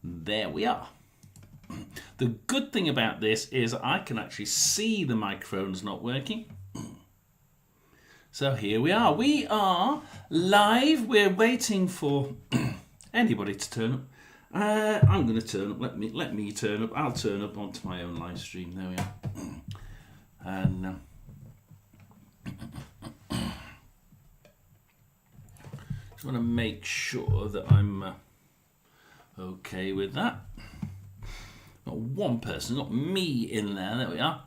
There we are. The good thing about this is I can actually see the microphone's not working. So here we are. We are live. We're waiting for anybody to turn up. I'm going to turn up. Let me turn up. I'll turn up onto my own live stream. There we are. And just want to make sure that I'm okay with that. Not one person, not me in there. There we are.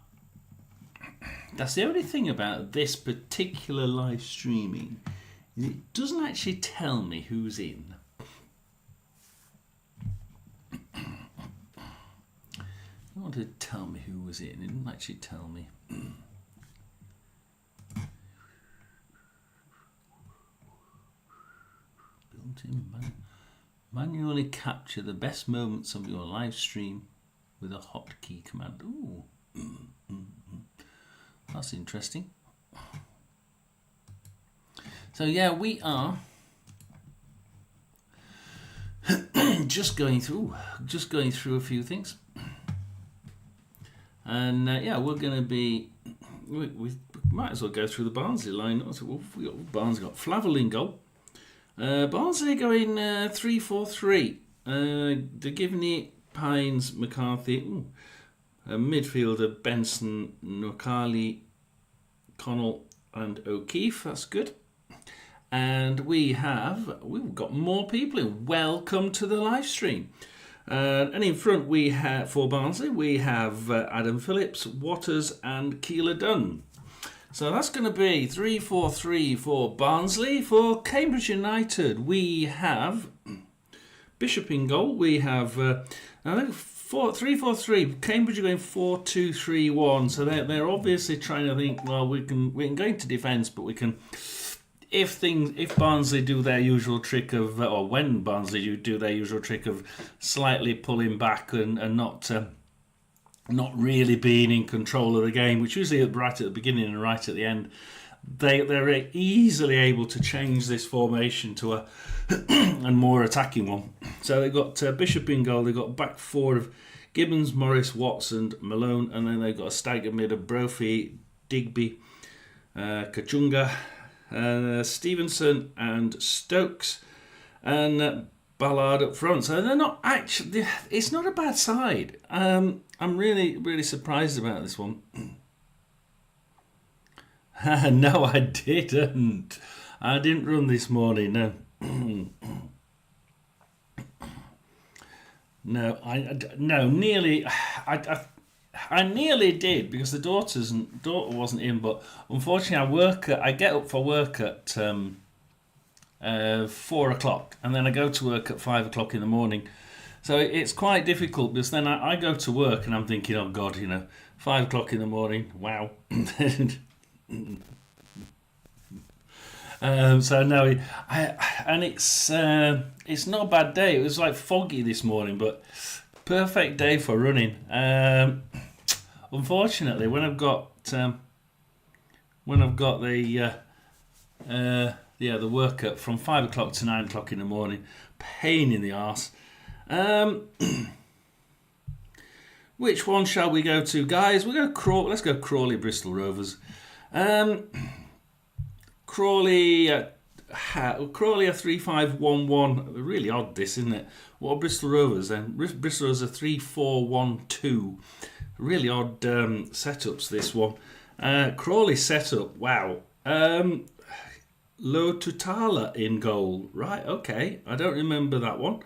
That's the only thing about this particular live streaming. It doesn't actually tell me who's in. It wanted to tell me who was in. It didn't actually tell me. Built-in manually capture the best moments of your live stream with a hotkey command. Ooh. That's interesting. So yeah, we are just going through a few things, and yeah, we're going to be. We might as well go through the Barnsley line. Barnsley got Flavel in goal. Barnsley going 3-4-3. They're giving it Pines, McCarthy. Ooh. Midfielder Benson, Nokali, Connell and O'Keefe. That's good. And we've got more people in. Welcome to the live stream. And in front we have, for Barnsley, we have Adam Phillips, Waters and Keeler Dunn. So that's going to be 3-4-3 for Barnsley. For Cambridge United, we have Bishop in goal. We have 3-4-3. Cambridge are going 4-2-3-1. So they're obviously trying to think. Well, we can go into defence, but we can. If Barnsley do their usual trick of, or when Barnsley do their usual trick of slightly pulling back and not really being in control of the game, which usually right at the beginning and right at the end, they're easily able to change this formation to a and more attacking one. So they've got Bishop in goal. They've got back four of Gibbons, Morris, Watson, Malone, and then they've got a stagger mid of Brophy, Digby, Kachunga, Stevenson and Stokes, and Ballard up front. So they're not actually. It's not a bad side. I'm really surprised about this one. No, I didn't. I didn't run this morning. No. No, nearly. I nearly did because the daughter wasn't in, but unfortunately I get up for work at 4 o'clock, and then I go to work at 5 o'clock in the morning. So it's quite difficult because then I go to work and I'm thinking, oh God, 5 o'clock in the morning, wow. So no, it's not a bad day. It was like foggy this morning, but perfect day for running. Unfortunately, when I've got the work up from 5 o'clock to 9 o'clock in the morning, pain in the arse. Which one shall we go to, guys? Let's go Crawley Bristol Rovers. Crawley a 3-5-1-1. Really odd, this, isn't it? What are Bristol Rovers then? Bristol Rovers are 3-4-1-2. Really odd setups, this one. Crawley setup, wow. Lo Tutala in goal. Right, okay. I don't remember that one.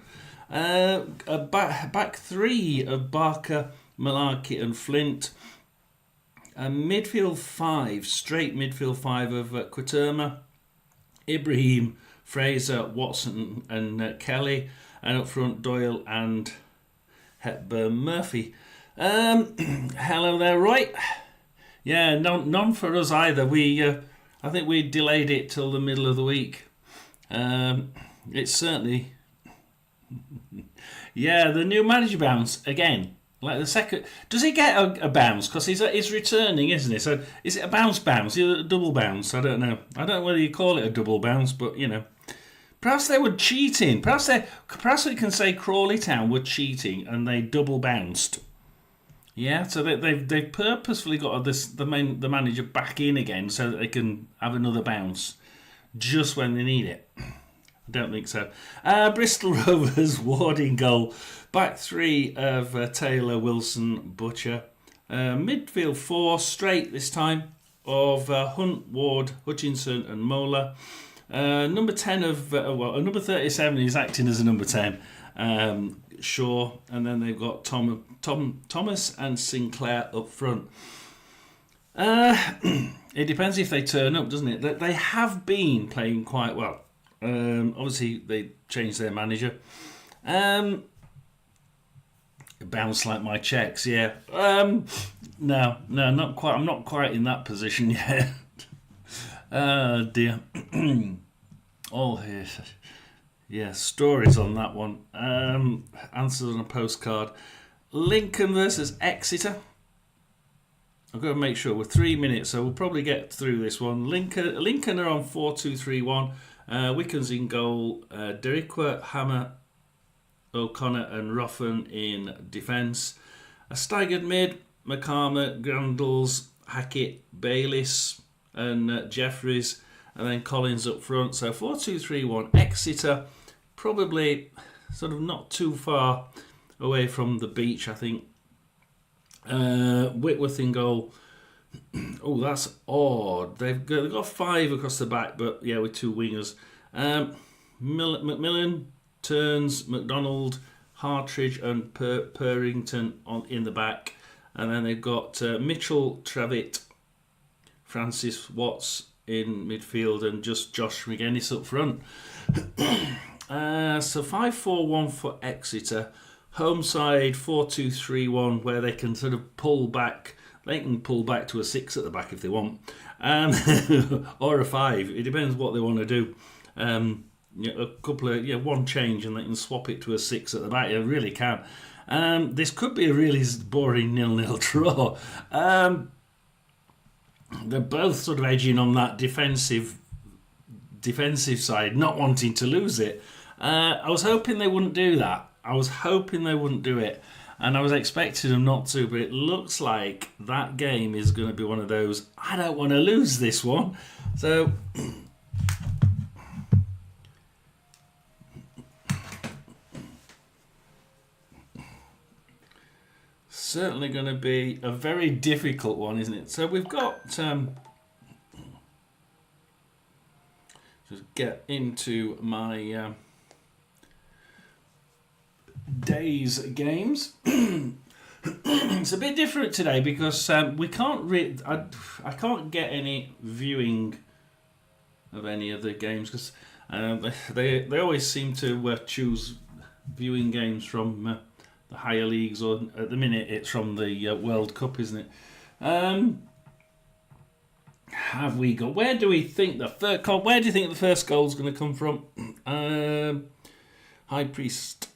A back three of Barker, Malarkey and Flint. A midfield five, straight midfield five of Quaterma, Ibrahim, Fraser, Watson and Kelly. And up front, Doyle and Hepburn Murphy. Hello there, Roy. Yeah, none for us either. I think we delayed it till the middle of the week. It's certainly, yeah, the new manager bounce again. Like the second, does he get a bounce? Because he's returning, isn't he? So is it a bounce? Is it a double bounce? I don't know. I don't know whether you call it a double bounce, but Perhaps they were cheating. Perhaps we can say Crawley Town were cheating and they double bounced. Yeah, so they've purposefully got the manager back in again so that they can have another bounce just when they need it. I don't think so. Bristol Rovers, Ward in goal. Back three of Taylor, Wilson, Butcher. Midfield four straight this time of Hunt, Ward, Hutchinson and Mola. Number 10 of number 37 is acting as a number 10, Shaw, and then they've got Thomas and Sinclair up front. It depends if they turn up, doesn't it? They have been playing quite well. Obviously they changed their manager. Bounce like my checks, yeah. No, not quite. I'm not quite in that position yet. Oh dear. All here. Yeah, stories on that one. Answers on a postcard. Lincoln versus Exeter. I've got to make sure we're 3 minutes, so we'll probably get through this one. Lincoln are on 4-2-3-1. Wickens in goal. Deriqua, Hammer, O'Connor and Ruffin in defence. A staggered mid, McCarmer, Grandles, Hackett, Bayliss and Jeffries, and then Collins up front. So 4-2-3-1. Exeter, probably sort of not too far away from the beach, I think. Whitworth in goal. Oh, that's odd. They've got five across the back, but yeah, with two wingers. Macmillan, Turns, McDonald, Hartridge and Purrington in the back. And then they've got Mitchell, Travitt, Francis Watts in midfield and just Josh McGuinness up front. So 5-4-1 for Exeter. Home side 4-2-3-1 where they can sort of pull back. They can pull back to a 6 at the back if they want. Or a 5. It depends what they want to do. A couple of one change and they can swap it to a 6 at the back. They really can. This could be a really boring 0-0 draw. They're both sort of edging on that defensive side, not wanting to lose it. I was hoping they wouldn't do that. I was hoping they wouldn't do it, and I was expecting them not to. But it looks like that game is going to be one of those. I don't want to lose this one, so. Certainly going to be a very difficult one, isn't it? So we've got just get into my day's games. It's a bit different today because we can't I can't get any viewing of any of the games because they always seem to choose viewing games from. The higher leagues, or at the minute it's from the World Cup, isn't it? Have we got? Where do you think the first goal is going to come from? High Priest,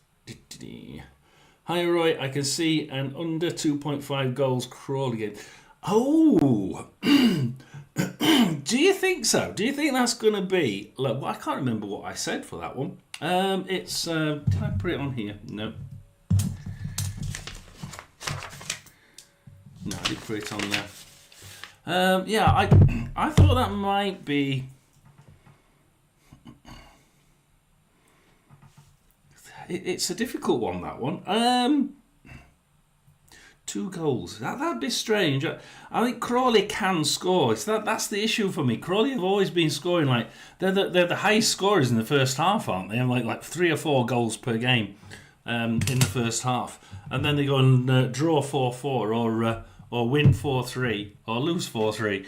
Hi Roy. I can see an under 2.5 goals Crawley game. Oh, do you think so? Do you think that's going to be? Look, I can't remember what I said for that one. It's did I put it on here? No. No, I did put it on there. Yeah, I thought that might be. It's a difficult one, that one. 2 goals. That'd be strange. I think Crawley can score. That's the issue for me. Crawley have always been scoring like they're the highest scorers in the first half, aren't they? Like 3 or 4 goals per game in the first half, and then they go and draw 4-4 or win 4-3 or lose 4-3.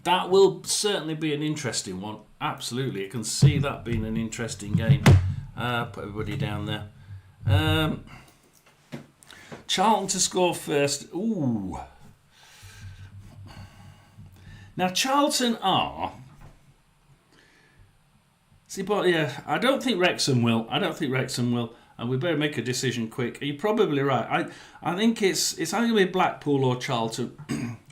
That will certainly be an interesting one. Absolutely, I can see that being an interesting game. Put everybody down there. Charlton to score first. Ooh. Now Charlton are. See, but yeah, I don't think Wrexham will. And we better make a decision quick. You're probably right. I think it's either going to be Blackpool or Charlton.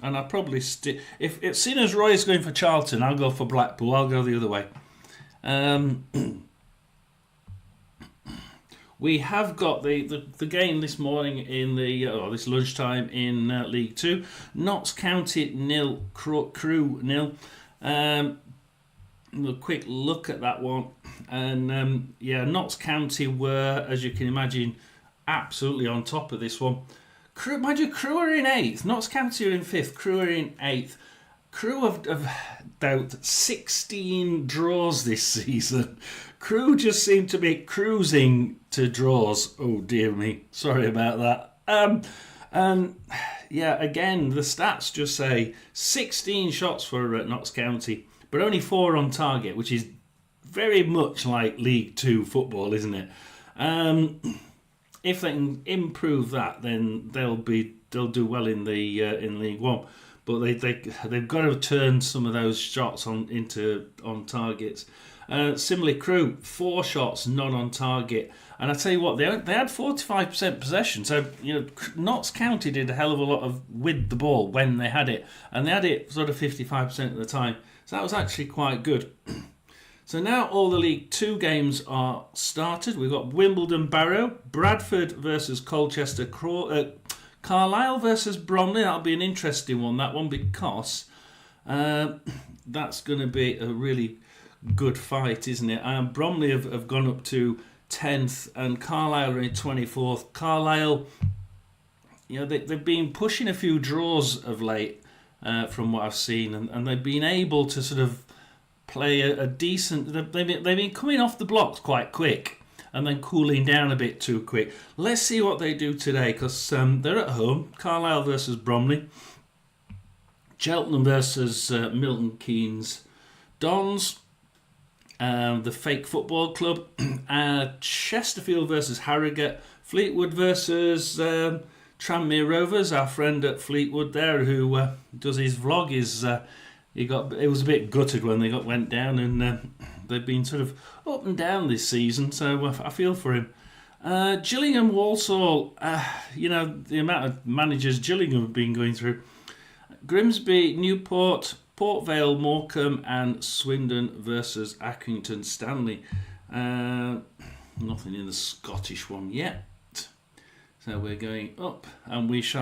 And I'll probably stick. If seeing as Roy is going for Charlton, I'll go for Blackpool. I'll go the other way. We have got the game this morning in this lunchtime in League Two. Notts County 0, Crewe 0. A quick look at that one, and Notts County were, as you can imagine, absolutely on top of this one. Crewe are in 8th. Notts County are in 5th. Crewe are in 8th. Crewe have dealt 16 draws this season. Crewe just seem to be cruising to draws. Oh dear me, sorry about that. And again, the stats just say 16 shots for Notts County, but only 4 on target, which is very much like League Two football, isn't it? If they can improve that, then they'll do well in League One. But they've got to turn some of those shots on targets. Similarly, Crewe 4 shots, none on target. And I tell you what, they had 45% possession. So Notts County did a hell of a lot with the ball when they had it, and they had it sort of 55% of the time. So that was actually quite good. So now all the League Two games are started. We've got Wimbledon Barrow, Bradford versus Colchester, Carlisle versus Bromley. That'll be an interesting one, that one, because that's going to be a really good fight, isn't it? Bromley have gone up to 10th and Carlisle are in 24th. Carlisle, they've been pushing a few draws of late from what I've seen, and they've been able to sort of play a decent. They've been coming off the blocks quite quick and then cooling down a bit too quick. Let's see what they do today, because they're at home. Carlisle versus Bromley, Cheltenham versus Milton Keynes Dons, the Fake Football Club, Chesterfield versus Harrogate, Fleetwood versus Tranmere Rovers. Our friend at Fleetwood there, who does his vlog, it was a bit gutted when they went down, and they've been sort of up and down this season, so I feel for him. Gillingham Walsall, the amount of managers Gillingham have been going through. Grimsby, Newport, Port Vale, Morecambe, and Swindon versus Accrington Stanley. Nothing in the Scottish one yet. So we're going up, and which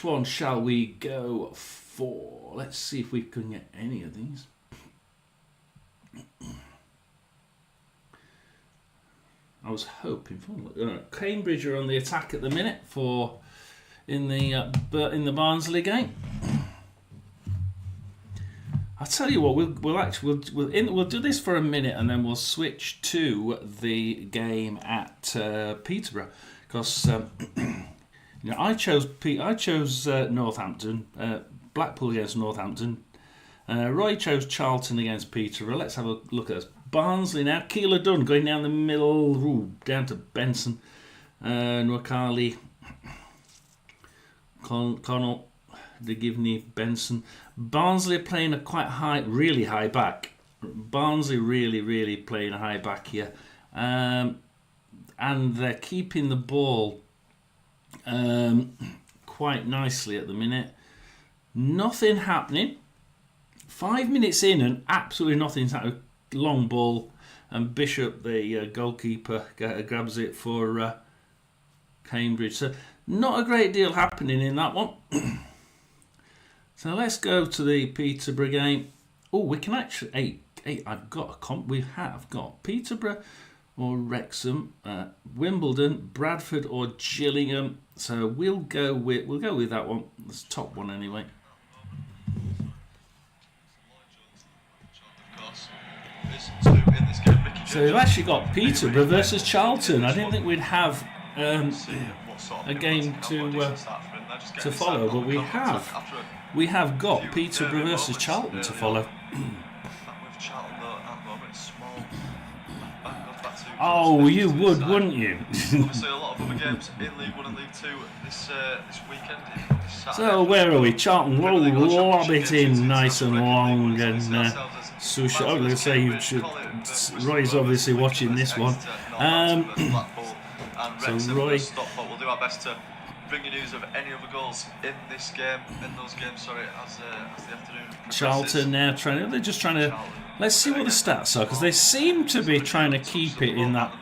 one shall we go for? Let's see if we can get any of these. I was hoping for Cambridge are on the attack at the minute in the Barnsley game. I'll tell you what, we'll do this for a minute, and then we'll switch to the game at Peterborough, because I chose Northampton, Blackpool against Northampton. Roy chose Charlton against Peterborough. Let's have a look at this. Barnsley now. Keeler Dunn going down the middle, down to Benson, Nwakali, Connell, DeGivney, Benson. Barnsley are playing a really high back. Barnsley really playing a high back here, and they're keeping the ball quite nicely at the minute. Nothing happening. 5 minutes in and absolutely nothing's happening. Long ball, and Bishop, the goalkeeper, grabs it for Cambridge. So not a great deal happening in that one. So let's go to the Peterborough game. Oh, we can actually we have got Peterborough or Wrexham, Wimbledon, Bradford or Gillingham. So we'll go with that one. That's the top one anyway. So we've actually got Peterborough versus Charlton. I didn't think we'd have a game to follow, but we have got Peterborough versus Charlton to follow. Oh, you would, wouldn't you? Obviously, a lot of other games in League 1 and League 2 this weekend. So where are we? Charlton will lob it in nice and long, and Susha. I was going to say you should. Roy's obviously watching this one. So Roy. We'll do our best to bring you news of any other goals in this game, in those games, sorry, as the afternoon progresses. Charlton now they're just trying to, let's see what the stats are, because they seem to be trying to keep it in that.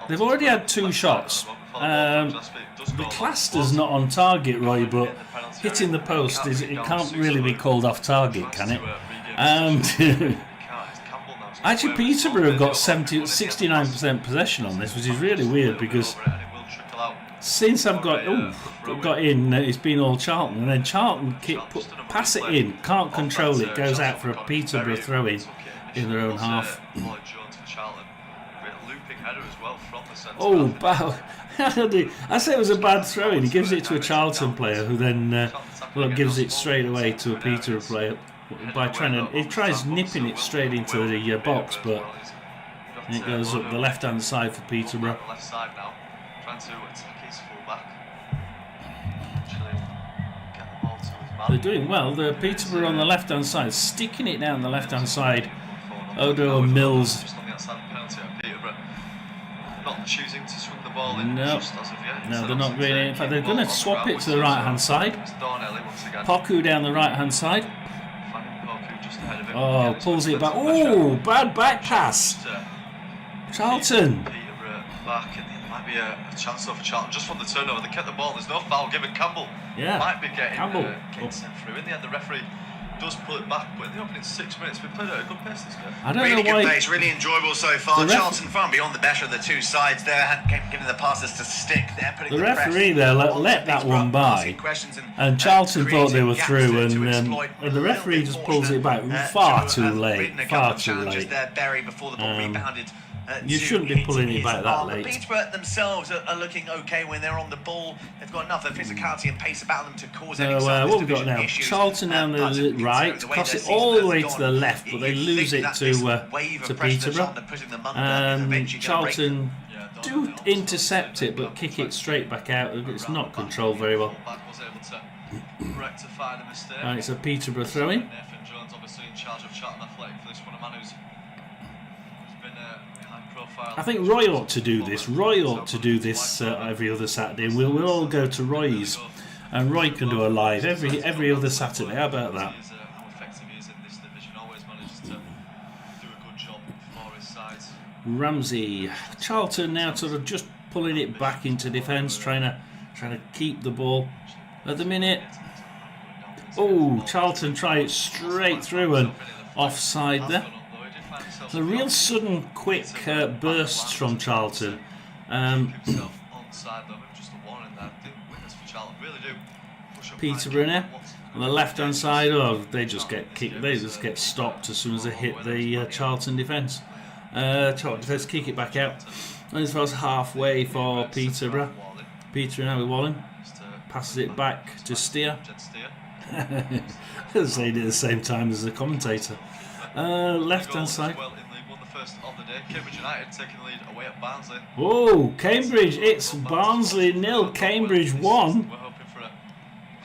They've already had 2 shots. The cluster's not on target, Roy, but hitting the post, it can't really be called off target, can it? Actually, Peterborough have got 69% possession on this, which is really weird, because since I've got in, it's been all Charlton, and then Charlton pass it in, can't control it, goes out for a Peterborough throw-in in their own half. Oh, I say it was a bad throw-in. He gives it to a Charlton player, who then gives it straight away to a Peterborough player by he tries nipping it straight into the box, but it goes up the left-hand side for Peterborough. Left side now, trying to attack his full-back. Get the ball to his man. They're doing well. The Peterborough on the left-hand side, sticking it down the left-hand side. Odo and Mills. Just on the outside of the penalty at Peterborough. Not choosing to swing the ball in just as of yet. No, they're not really. In fact, they're going to swap it to the right-hand side. Poku down the right-hand side. Oh, pulls it back. Oh, bad back pass. Charlton. Peterborough back, and it might be a chance though for Charlton just from the turnover. They kept the ball. There's no foul given. Campbell might be getting sent through. In the end, the referee does pull it back, but in the opening 6 minutes, we played at a good pace this game. I don't really know why. Good pace, really enjoyable so far. Charlton far beyond the better of the 2 sides there, giving the passes to stick there. The referee there let that one by, and Charlton thought they were through, and the referee just pulls it back far too late. Far too late. You shouldn't be pulling it back that late. Peterborough themselves are looking okay when they're on the ball. They've got enough of physicality and pace about them to cause any what we've got now? Charlton down the right, cross it all the way to the left, but they lose it to Peterborough. Charlton do intercept it, but kick it straight back out. It's not controlled very well. And it's a Peterborough throw-in. Nathan Jones obviously in charge of Charlton Athletic for this one, a man who's been high profile. I think Roy ought to do this. Roy ought to do this every other Saturday, and we'll all go to Roy's, and Roy can do a live every other Saturday. How about that? How effective he is in this division, always manages to do a good job for his sides. Ramsey, Charlton now sort of just pulling it back into defence, trying to keep the ball. At the minute, Charlton try it straight through and offside there. It's a real sudden, quick bursts from Charlton. Peterborough now on the left-hand side. They just get kicked. They just get stopped as soon as they hit the Charlton defence. Charlton defence kick it back out. And as far as halfway for Peterborough. Peterborough now with Wallen. Passes it back to Steer. Saying it at the same time as the commentator. Left-hand side. Cambridge United taking the lead away at Barnsley. Oh, Cambridge! It's Barnsley 0, Cambridge 1. We're hoping for a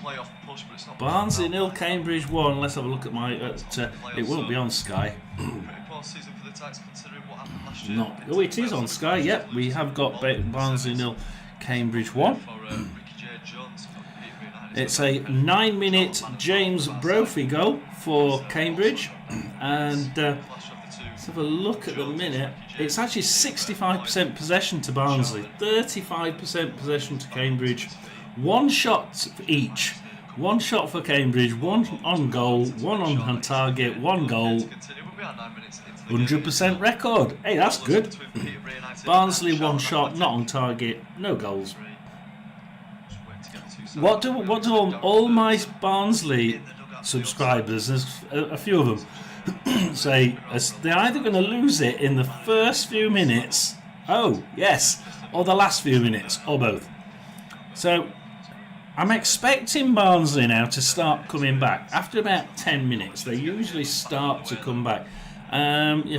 playoff push, but it's not. Barnsley 0, Cambridge 1. Let's have a look at my. It won't be on Sky. Pretty poor season for the Tykes considering what happened last year. Oh, it is on Sky. Yep, we have got Barnsley 0, Cambridge 1. It's a 9-minute James Brophy goal for Cambridge, and let's have a look at the minute. It's actually 65% possession to Barnsley, 35% possession to Cambridge. 1 shot each. 1 shot for Cambridge, 1 on goal, 1 on target, 1 goal. 100% record. Hey, that's good. Barnsley 1 shot, not on target, no goals. What do all my Barnsley subscribers, there's a few of them, say they're either going to lose it in the first few minutes, or the last few minutes, or both. So I'm expecting Barnsley now to start coming back. After about 10 minutes, they usually start to come back.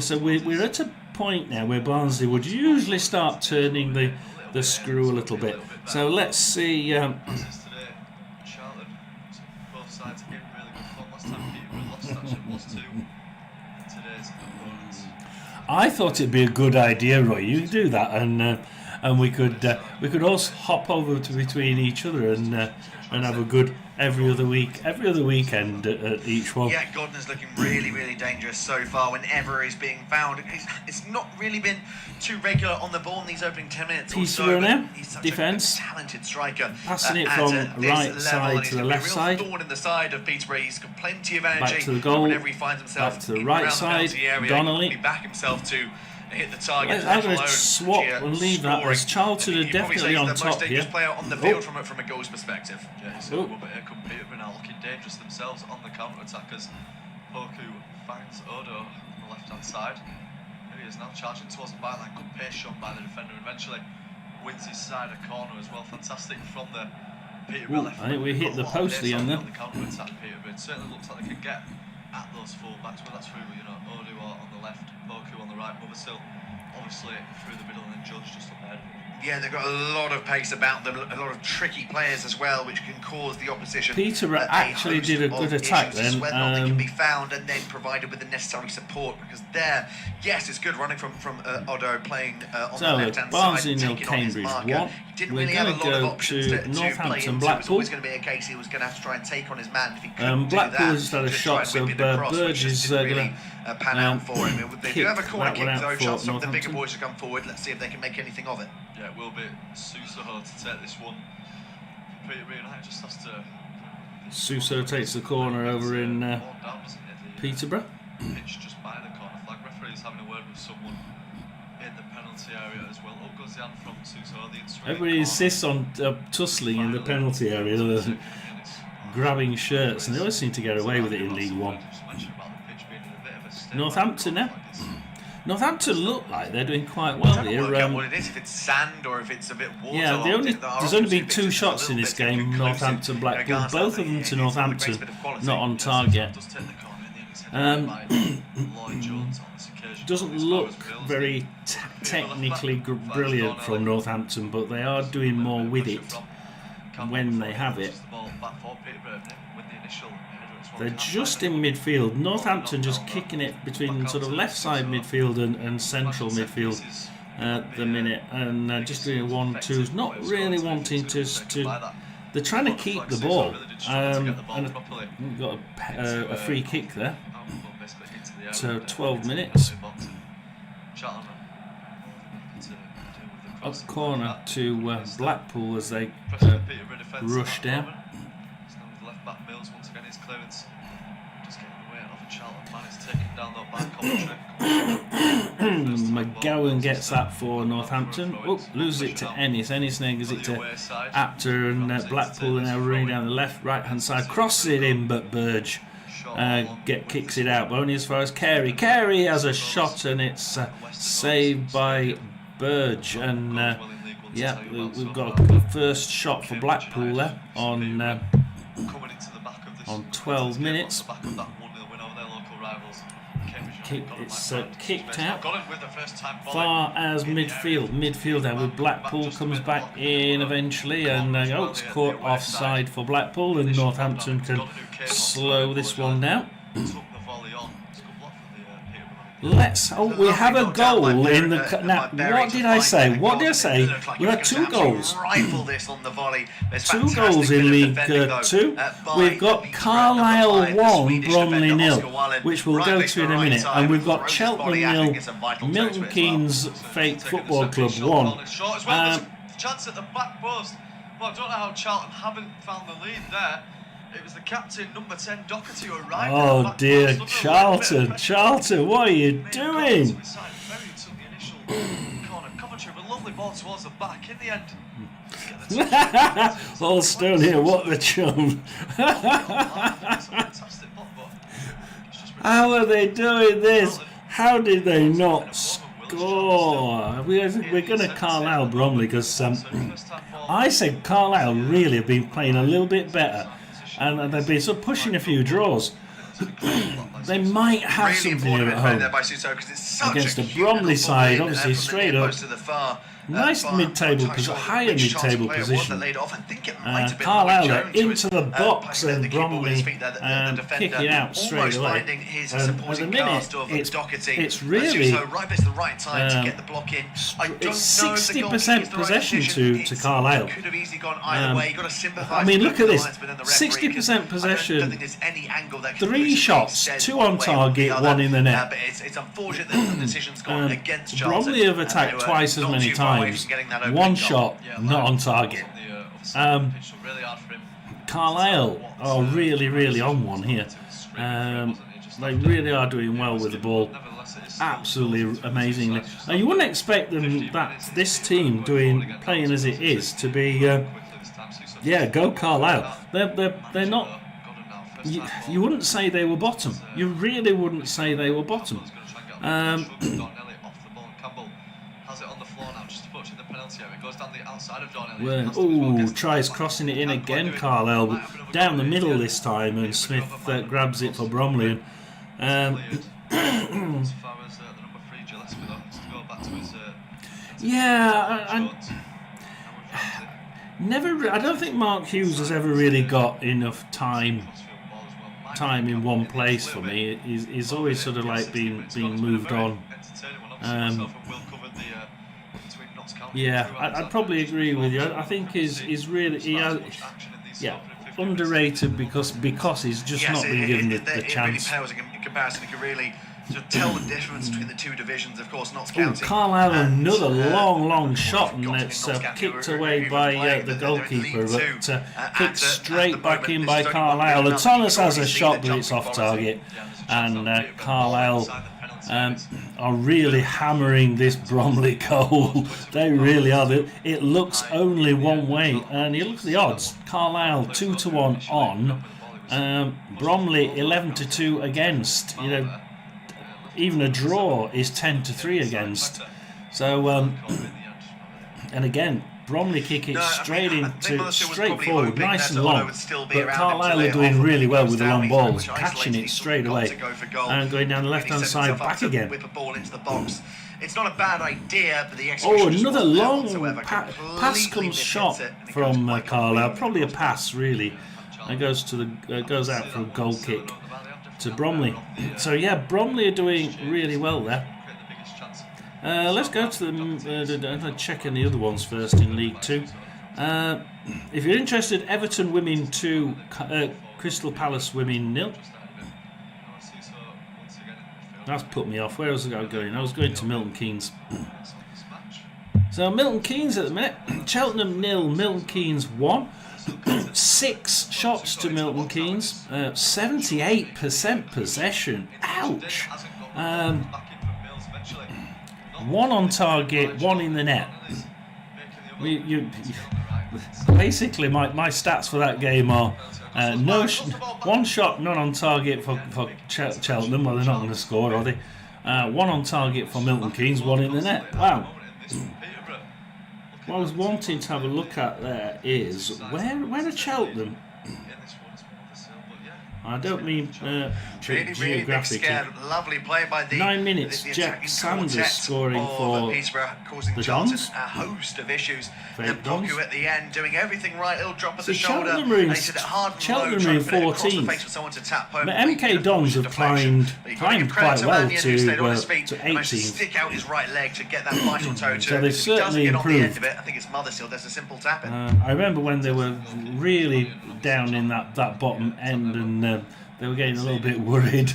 So we're at a point now where Barnsley would usually start turning the screw a little bit. So let's see. I thought it'd be a good idea, Roy. You do that, and we could also hop over to between each other and have a good every other weekend at each one. Yeah, Gordon's looking really, really dangerous so far whenever he's being found. It's not really been too regular on the ball in these opening 10 minutes or so. Now, he's such defence. a talented striker. Passing it from right side to the left side. Thorn in the side of Peterborough. He's got plenty of energy. Back to the goal. Whenever he finds himself back to the right side. Area, Donnelly. He can back himself to hit the target. I'm going to swap and leave that as Charlton are definitely on top here. Player on the field from a goals perspective. Yeah, so Peterborough now looking dangerous themselves on the counter-attack as Poku finds Odo on the left-hand side. Here he is now charging towards the byline. Good pace shown by the defender. Eventually wins his side a corner as well. Fantastic from the Peterborough left. I think we hit the post again there. On the counter-attack, Peterborough. It certainly looks like they can get at those full-backs, whether that's through, Odo on the left, Poku on the right, Mothersill obviously through the middle, and then Judge just up ahead. Yeah, they've got a lot of pace about them, a lot of tricky players as well, which can cause the opposition. Peterborough actually did a good attack then. Whether or not they can be found and then provided with the necessary support, because there, yes, it's good running from Odo playing on the left-hand Barnsley side, 0, Cambridge 1. He didn't really have a lot of options to Northampton, play into. It was always Blackpool. going to be a case he was going to have to try and take on his man. If he couldn't Blackpool do that, just had a shot, so Burge is going going to pan out for him. They do have a corner kick, though. Chance some of the bigger Northampton. boys to come forward. Let's see if they can make anything of it. Yeah, it will be Susaho to take this one. Peterborough United just has to. Suso takes the corner over in Peterborough. Pitch just by the corner flag. Referee is having a word with someone in the penalty area as well. Up goes the hand from Susaho. Everybody insists on tussling in the penalty area, grabbing shirts, and they always seem to get away with it in League One. Northampton now. Northampton look like they're doing quite well here. What it is, if it's sand or if it's a bit water. Yeah, there's only been 2 shots in this game, Northampton Blackpool, both of them to Northampton, not on target. Doesn't look very technically brilliant from Northampton, but they are doing more with it when they have it. They're just in midfield. Northampton just kicking it between sort of left side midfield and central midfield at the minute, and just doing 1-2s, not really wanting to. They're trying to keep the ball, and we've got a free kick there. So 12 minutes. Up corner to Blackpool as they rush down. McGowan gets that for Northampton. Loses it to Ennis. Ennis then gives it to Apter, and Blackpool are now running down the right hand side. Crosses it in, but Burge kicks it out, but only as far as Carey. Carey has a shot, and it's saved by Burge. And yeah, we've got a first shot for Blackpool there on 12 minutes. It's kicked out far as midfield. Midfield there with Blackpool comes back in eventually, and it's caught offside for Blackpool, and Northampton can slow this one down. We have a goal in the now. What did I say? We had 2 goals. 2 goals in League 2. We've got Carlisle 1, Bromley 0, which we'll go to in a minute, and we've got Cheltenham 0, Milton Keynes Fake Football Club 1. Chance at the back post. Well, I don't know how Charlton haven't found the lead there. It was the captain, number 10, Doherty, who arrived. Oh dear, Charlton, what are you doing? Lovely ball towards the back. In the end, All Stone here, what the chum. How are they doing this? How did they not score? We're going to Carlisle Bromley, because I said Carlisle really have been playing a little bit better, and they've been sort of pushing a few draws. They might have really something here at home there by Suso, it's such against a the Bromley side, obviously straight up. Nice far, mid-table position, higher mid-table position. Carlisle into the box and Bromley kicking out straight away. At the minute, it's really it's 60% possession to Carlisle. I mean, look at this: 60% possession, 3 shots, 2 on target, 1 in the net. Bromley have attacked twice as many times. 1 shot, not on target. Carlisle are really on one here. They really are doing well with the ball. Absolutely amazingly. Now you wouldn't expect them this team playing as it is to be. Go Carlisle. They're not. You wouldn't say they were bottom. You really wouldn't say they were bottom. Tries crossing it in again, Carlisle down the middle this time, and Smith grabs it for Bromley. I don't think Mark Hughes has ever really got enough time in one place for me. He's always sort of like being moved on. I'd probably agree with you. I think he's really underrated because he's just not been given the chance. It really pales in comparison. You can really tell the difference between the two divisions, of course, not counting. Carlisle another long shot, and it's kicked away by the goalkeeper, but kicked straight back in by Carlisle. Thomas has a shot, but it's off target, and Carlisle are really hammering this Bromley goal. They really are. It looks only one way, and you look at the odds. Carlisle 2-1 on, Bromley 11-2 against. Even a draw is 10-3 against. So, and again, Bromley kick it straight forward, nice and long. But Carlisle are doing really well with the long balls, catching it straight away and going down the left-hand side back again. It's not a bad idea, but the execution another long pass comes shot from Carlisle, probably a pass really. It goes out for a goal kick to Bromley. So Bromley are doing really well there. Let's go to the checking the other ones first in League 2. If you're interested, Everton women 2, Crystal Palace women 0. That's put me off. Where was I going? I was going to Milton Keynes. So Milton Keynes at the minute. Cheltenham 0, Milton Keynes 1. 6 shots to Milton Keynes. 78% possession. Ouch. 1 on target, 1 in the net. Basically, my stats for that game are 1 shot, none on target for Cheltenham. Well, they're not going to score, are they? 1 on target for Milton Keynes, 1 in the net. Wow. What I was wanting to have a look at there is where are Cheltenham? I don't mean geographically. Lovely play by 9 minutes. Jack Sanders scoring for the Dons. A host of issues. And Poku at the end doing everything right. He'll drop at the Shoulder. Cheltenham are in 14th. But MK Dons have climbed quite well to 18th. Stick out his right leg to get that vital toe. So they've certainly improved. I think it's Mothersill. There's a simple tap in. I remember when they were really down in that bottom end, and they were getting a little bit worried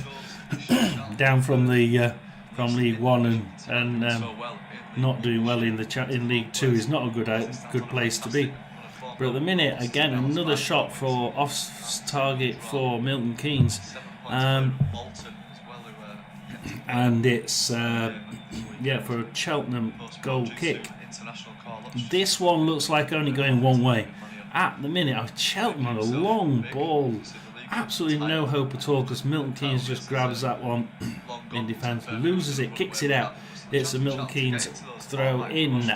down from League 1 and not doing well in League 2 is not a good place to be. But at the minute, again, another shot for off target for Milton Keynes, and it's for a Cheltenham goal kick. This one looks like only going one way. At the minute, Cheltenham on a long ball. Absolutely no hope at all because Milton Keynes just grabs that one in defence, loses it, kicks it out. It's a Milton Keynes throw in.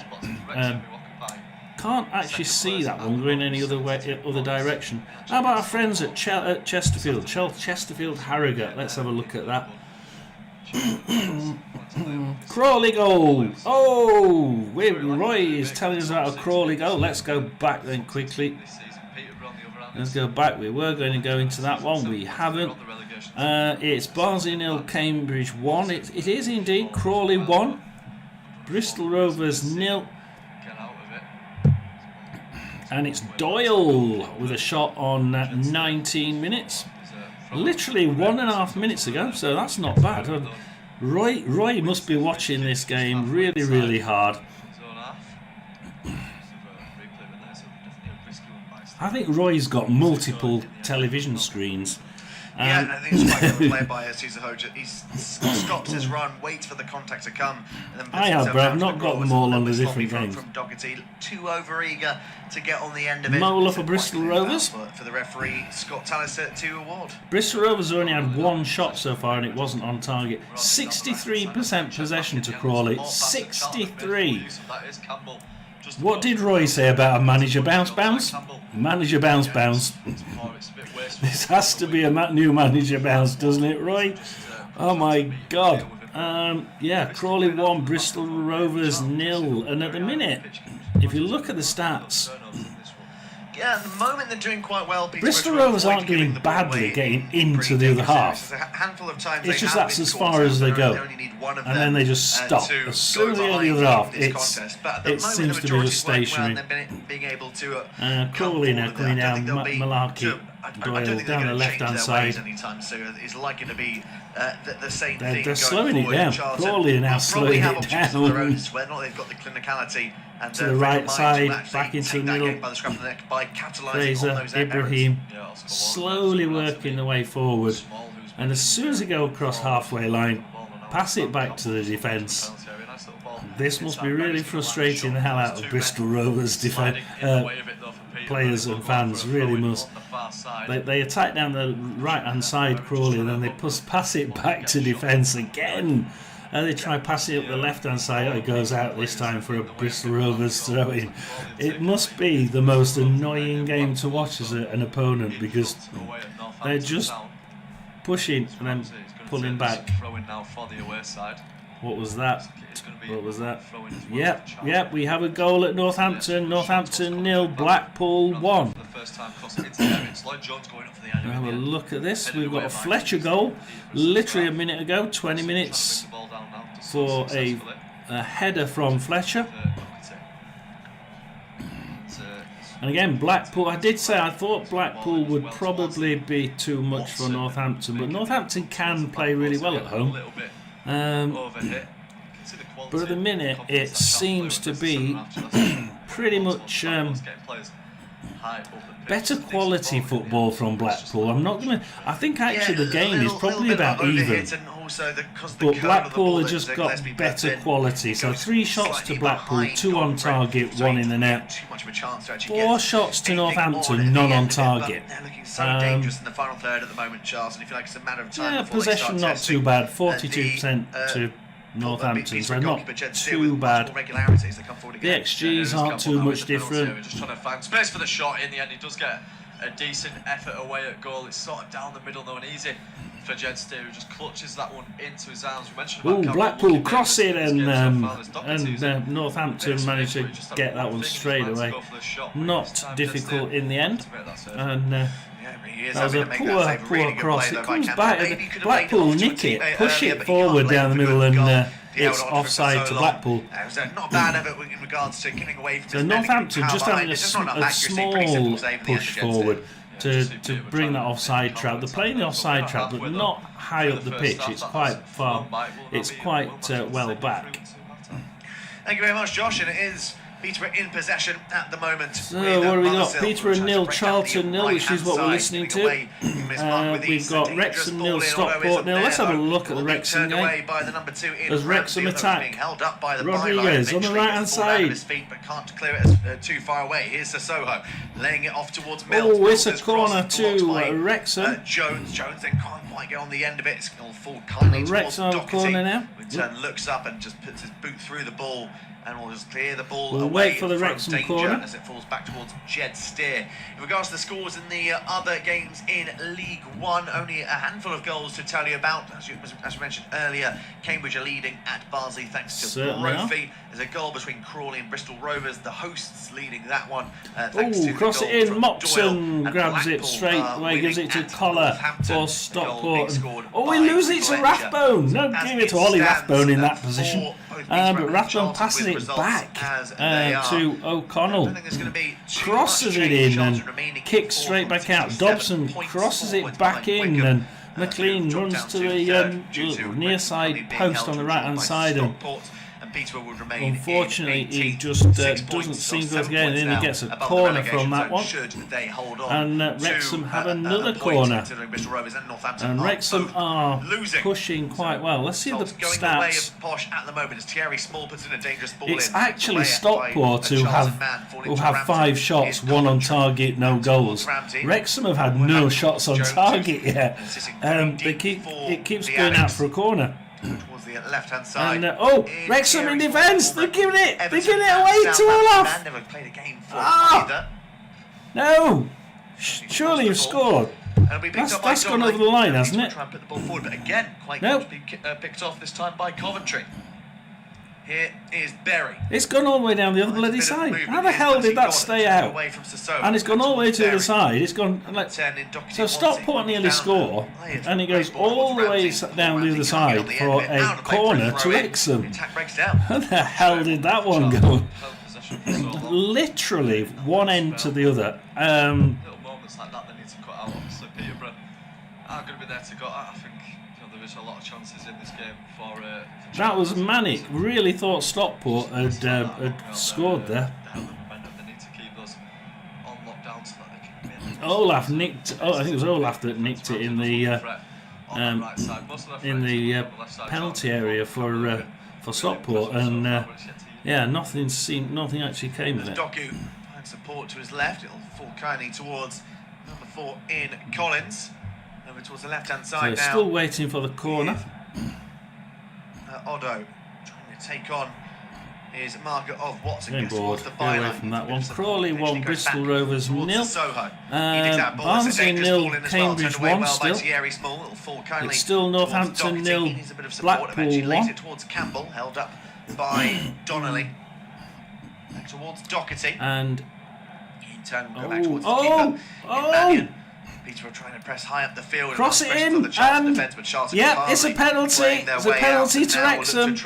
Can't actually see that one going any other way, other direction. How about our friends at Chesterfield? Chesterfield Harrogate. Let's have a look at that. Crawley goal. Oh, Roy is telling us about a Crawley goal. Let's go back then quickly. Let's go back. We were going to go into that one. We haven't. It's Barnsley 0, Cambridge 1. It is indeed Crawley 1. Bristol Rovers 0. And it's Doyle with a shot on 19 minutes. Literally 1.5 minutes ago, so that's not bad. Roy must be watching this game really, really hard. I think Roy's got multiple television screens. Yeah, I think it's quite well played by Sousa Hoja. He stops his run, waits for the contact to come, and then I have, Brad, not got them all on the different games. From Doherty, too over-eager to get on the end of it. Mola for Bristol Rovers. For the referee, Scott Talliser to award. Bristol Rovers only had one shot so far and it wasn't on target. 63% possession to Crawley. 63. What did Roy say about a manager bounce? Manager bounce. This has to be a new manager bounce, doesn't it, Roy? Oh my God. Yeah, Crawley 1, Bristol Rovers 0. And at the minute, if you look at the stats, yeah, at the moment they're doing quite well. Bristol Rovers aren't doing badly getting into the other half. It's just that's as far as they go. And then they just stop. As soon as they get the other half, it seems to be just stationary. Crawley now coming down, Malarkey, Doyle down the left-hand side. They're slowing it down. Crawley are now slowing it down. To the right side, back into the middle. Fraser, Ibrahim, slowly working the way forward. And as soon as they go across halfway line, pass it back to the defence. This must be really frustrating the hell out of Bristol Rovers players and fans, really must. They attack down the right hand side, Crawley, and then they pass it back to defence again. And they try passing it up the left hand side. It goes out this time for a Bristol Rovers throw in. It must be the most annoying game to watch as an opponent because they're just pushing and then pulling back. What was that? Yep, we have a goal at Northampton. Northampton 0, Blackpool 1. Have a look at this. We've got a Fletcher goal literally a minute ago, 20 minutes for a header from Fletcher. And again, Blackpool, I did say I thought Blackpool would probably be too much for Northampton, but Northampton can play really well at home. But at the minute, it seems to be pretty much better quality football from Blackpool. I think actually the game is probably about even. But Blackpool have just got better quality. So 3 shots to Blackpool, 2 on target, 1 in the net. 4 shots to Northampton, none on target. Yeah, possession not too bad, 42% to Northampton, so not too bad. The XGs aren't too much different. Just trying to find space for the shot. In the end, he does get a decent effort away at goal. It's sort of down the middle though, and easy for Jed Steer, who just clutches that one into his arms. We mentioned about Blackpool cross it, and Northampton managed to get that one straight away. Not difficult in the end, and that was a poor cross. It comes back, and Blackpool nick it, push it forward down the middle, and it's offside to Blackpool. Not bad effort in regards to getting away from. So Northampton just having a small push forward to bring that offside trap. They're playing the offside trap, but not high up the pitch. It's quite far. It's quite well back. Thank you very much, Josh. And it is Peterborough in possession at the moment. So what have we got? Peterborough 0, Charlton 0, which is what we're listening to. We've got Wrexham 0, Stockport 0. Let's have a look at the Wrexham game. As Wrexham attack, Rodriguez on the right hand side. But can't clear it too far away. Here's Sissoko laying it off towards Mills. Oh, it's a corner to Wrexham. Jones then can't quite get on the end of it. It's going to fall kindly towards Doherty. Corner now. Return looks up and just puts his boot through the ball. And we'll just clear the ball We'll wait for the Wrexham corner as it falls back towards Jed Steer. In regards to the scores in the other games in League One, only a handful of goals to tell you about. As we mentioned earlier, Cambridge are leading at Barnsley thanks to Brophy. There's a goal between Crawley and Bristol Rovers. The hosts leading that one. Cross it in. Moxon grabs it straight away, gives it to Collar for Stockport. We lose it to Rathbone. No, give it to Ollie Rathbone in that position. But Rathbone passes it back to O'Connell. Crosses it in and kicks straight back out. Dobson crosses it back in and McLean runs to the near side post on the right hand side. And unfortunately, he just doesn't seem to get it in. He gets a corner from that one. And Wrexham have another corner. And Wrexham are pushing quite well. Let's see the stats. It's actually Stockport who have 5 shots, 1 on target, no goals. Wrexham have had no shots on target yet. It keeps going out for a corner. Left-hand side. And Wrexham in defence. They're giving it away to Olaf. Never played a game for either. No, surely you've scored. That's gone over the line, hasn't it? Try and put the ball forward, but again, quite good to be picked off this time by Coventry. Here is Berry. It's gone all the way down the other bloody side. How the hell did that stay out? And it's gone all the way to the other side. It's gone like so. Stockport nearly score, and it goes all the way down the other side for a corner to Wrexham. How the hell did that one go? Literally one end to the other. Little moments like that they need to cut out. Obviously, Peterborough are going to be there to go. I think there is a lot of chances in this game for. That was manic. Really thought Stockport had scored there. Olaf nicked. I think it was Olaf that nicked it in the penalty area for Stockport, and nothing actually came of it. Doku finds support to his left. It'll fall kindly towards number 4 in Collins. Over towards the left-hand side now. Still waiting for the corner. Odo trying to take on his marker of Watson. Getting bored. Get away from that one. Crawley 1, Bristol Rovers 0. Barnsley 0, Cambridge 1 still. It's still Northampton 0, Blackpool 1. Towards Campbell, held up by Donnelly. Back towards Doherty. And in turn, go back towards the keeper. Peterborough trying to press high up the field. Cross it in, and it's a penalty. It's a penalty to Wrexham.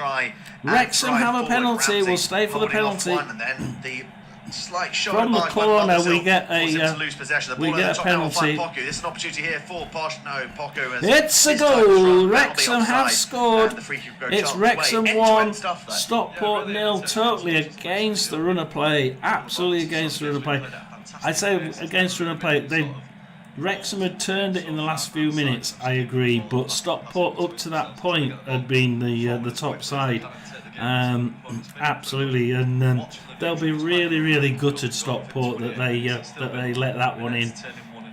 Wrexham have a penalty. We'll stay for the penalty. And then the slight shot from the corner, we get a penalty. This is an opportunity here for Posh. No, Poku has. It's a goal. Wrexham have scored. It's Wrexham 1, Stockport 0. Totally against the run of play. Absolutely against the run of play. I say against the run of play. Wrexham had turned it in the last few minutes, I agree, but Stockport up to that point had been the top side. Absolutely, and they'll be really, really gutted, Stockport, that they let that one in.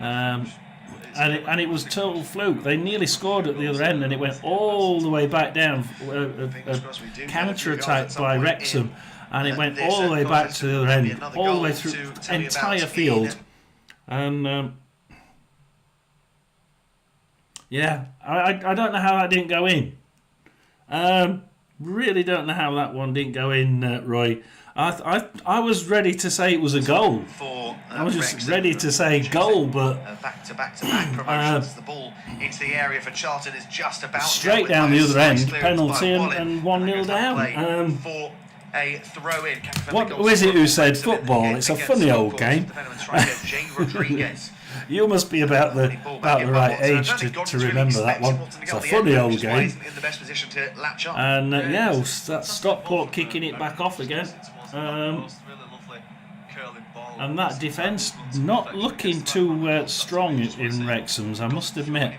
And it was total fluke. They nearly scored at the other end, and it went all the way back down. A counter-attack by Wrexham, and it went all the way back to the other end, all the way through the entire field. And I don't know how that didn't go in. Really don't know how that one didn't go in, Roy. I was ready to say it was a goal. I was just ready to say goal, but back-to-back promotions. The ball into the area for Charlton is just about straight down the other end. Penalty and 1-0 down. For a throw-in. What was it who said football? It's a funny old game. You must be about the right age to remember that one. It's a funny old game. And that's Stockport kicking it back off again. And that defence not looking too strong in Wrexham's, I must admit.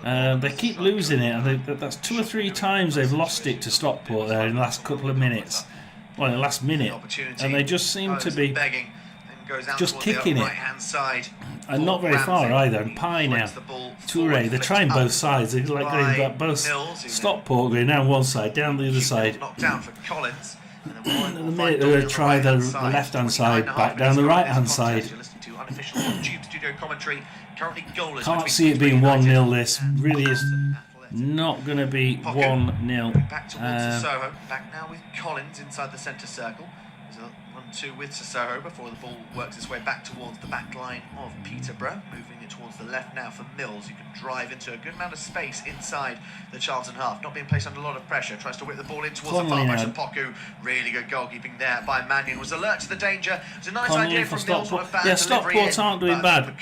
They keep losing it, and that's 2 or 3 times they've lost it to Stockport there in the last couple of minutes. Well, in the last minute. And they just seem to be just kicking it. And not very far either. And Pye now, Toure, they're trying both sides. They're like going back both. Stockport going down one side, down the other side. Knocked down for Collins. And then the minute they try the left-hand side, back down the right-hand side. Can't see it being 1-0 this. Really is not going to be 1-0. Back towards Sissoko. Back now with Collins inside the centre circle. There's a 1-2 with Sissoko before the ball works its way back towards the back line of Peterborough. Moving it towards the left now for Mills. You can drive into a good amount of space inside the Charlton half. Not being placed under a lot of pressure. Tries to whip the ball in towards the far post of Poku. Really good goalkeeping there by Mannion. Was alert to the danger. It was a nice idea from Mills. Yeah, Stockport aren't doing bad.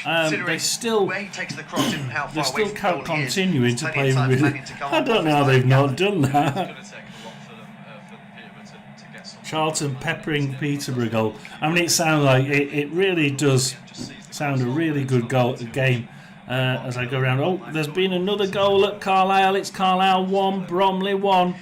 They still, they're still continuing to play really. I don't know how they've not done that. Charlton peppering Peterborough goal. I mean, it sounds like it really does sound a really good game as I go around. Oh, there's been another goal at Carlisle. It's Carlisle 1, Bromley 1.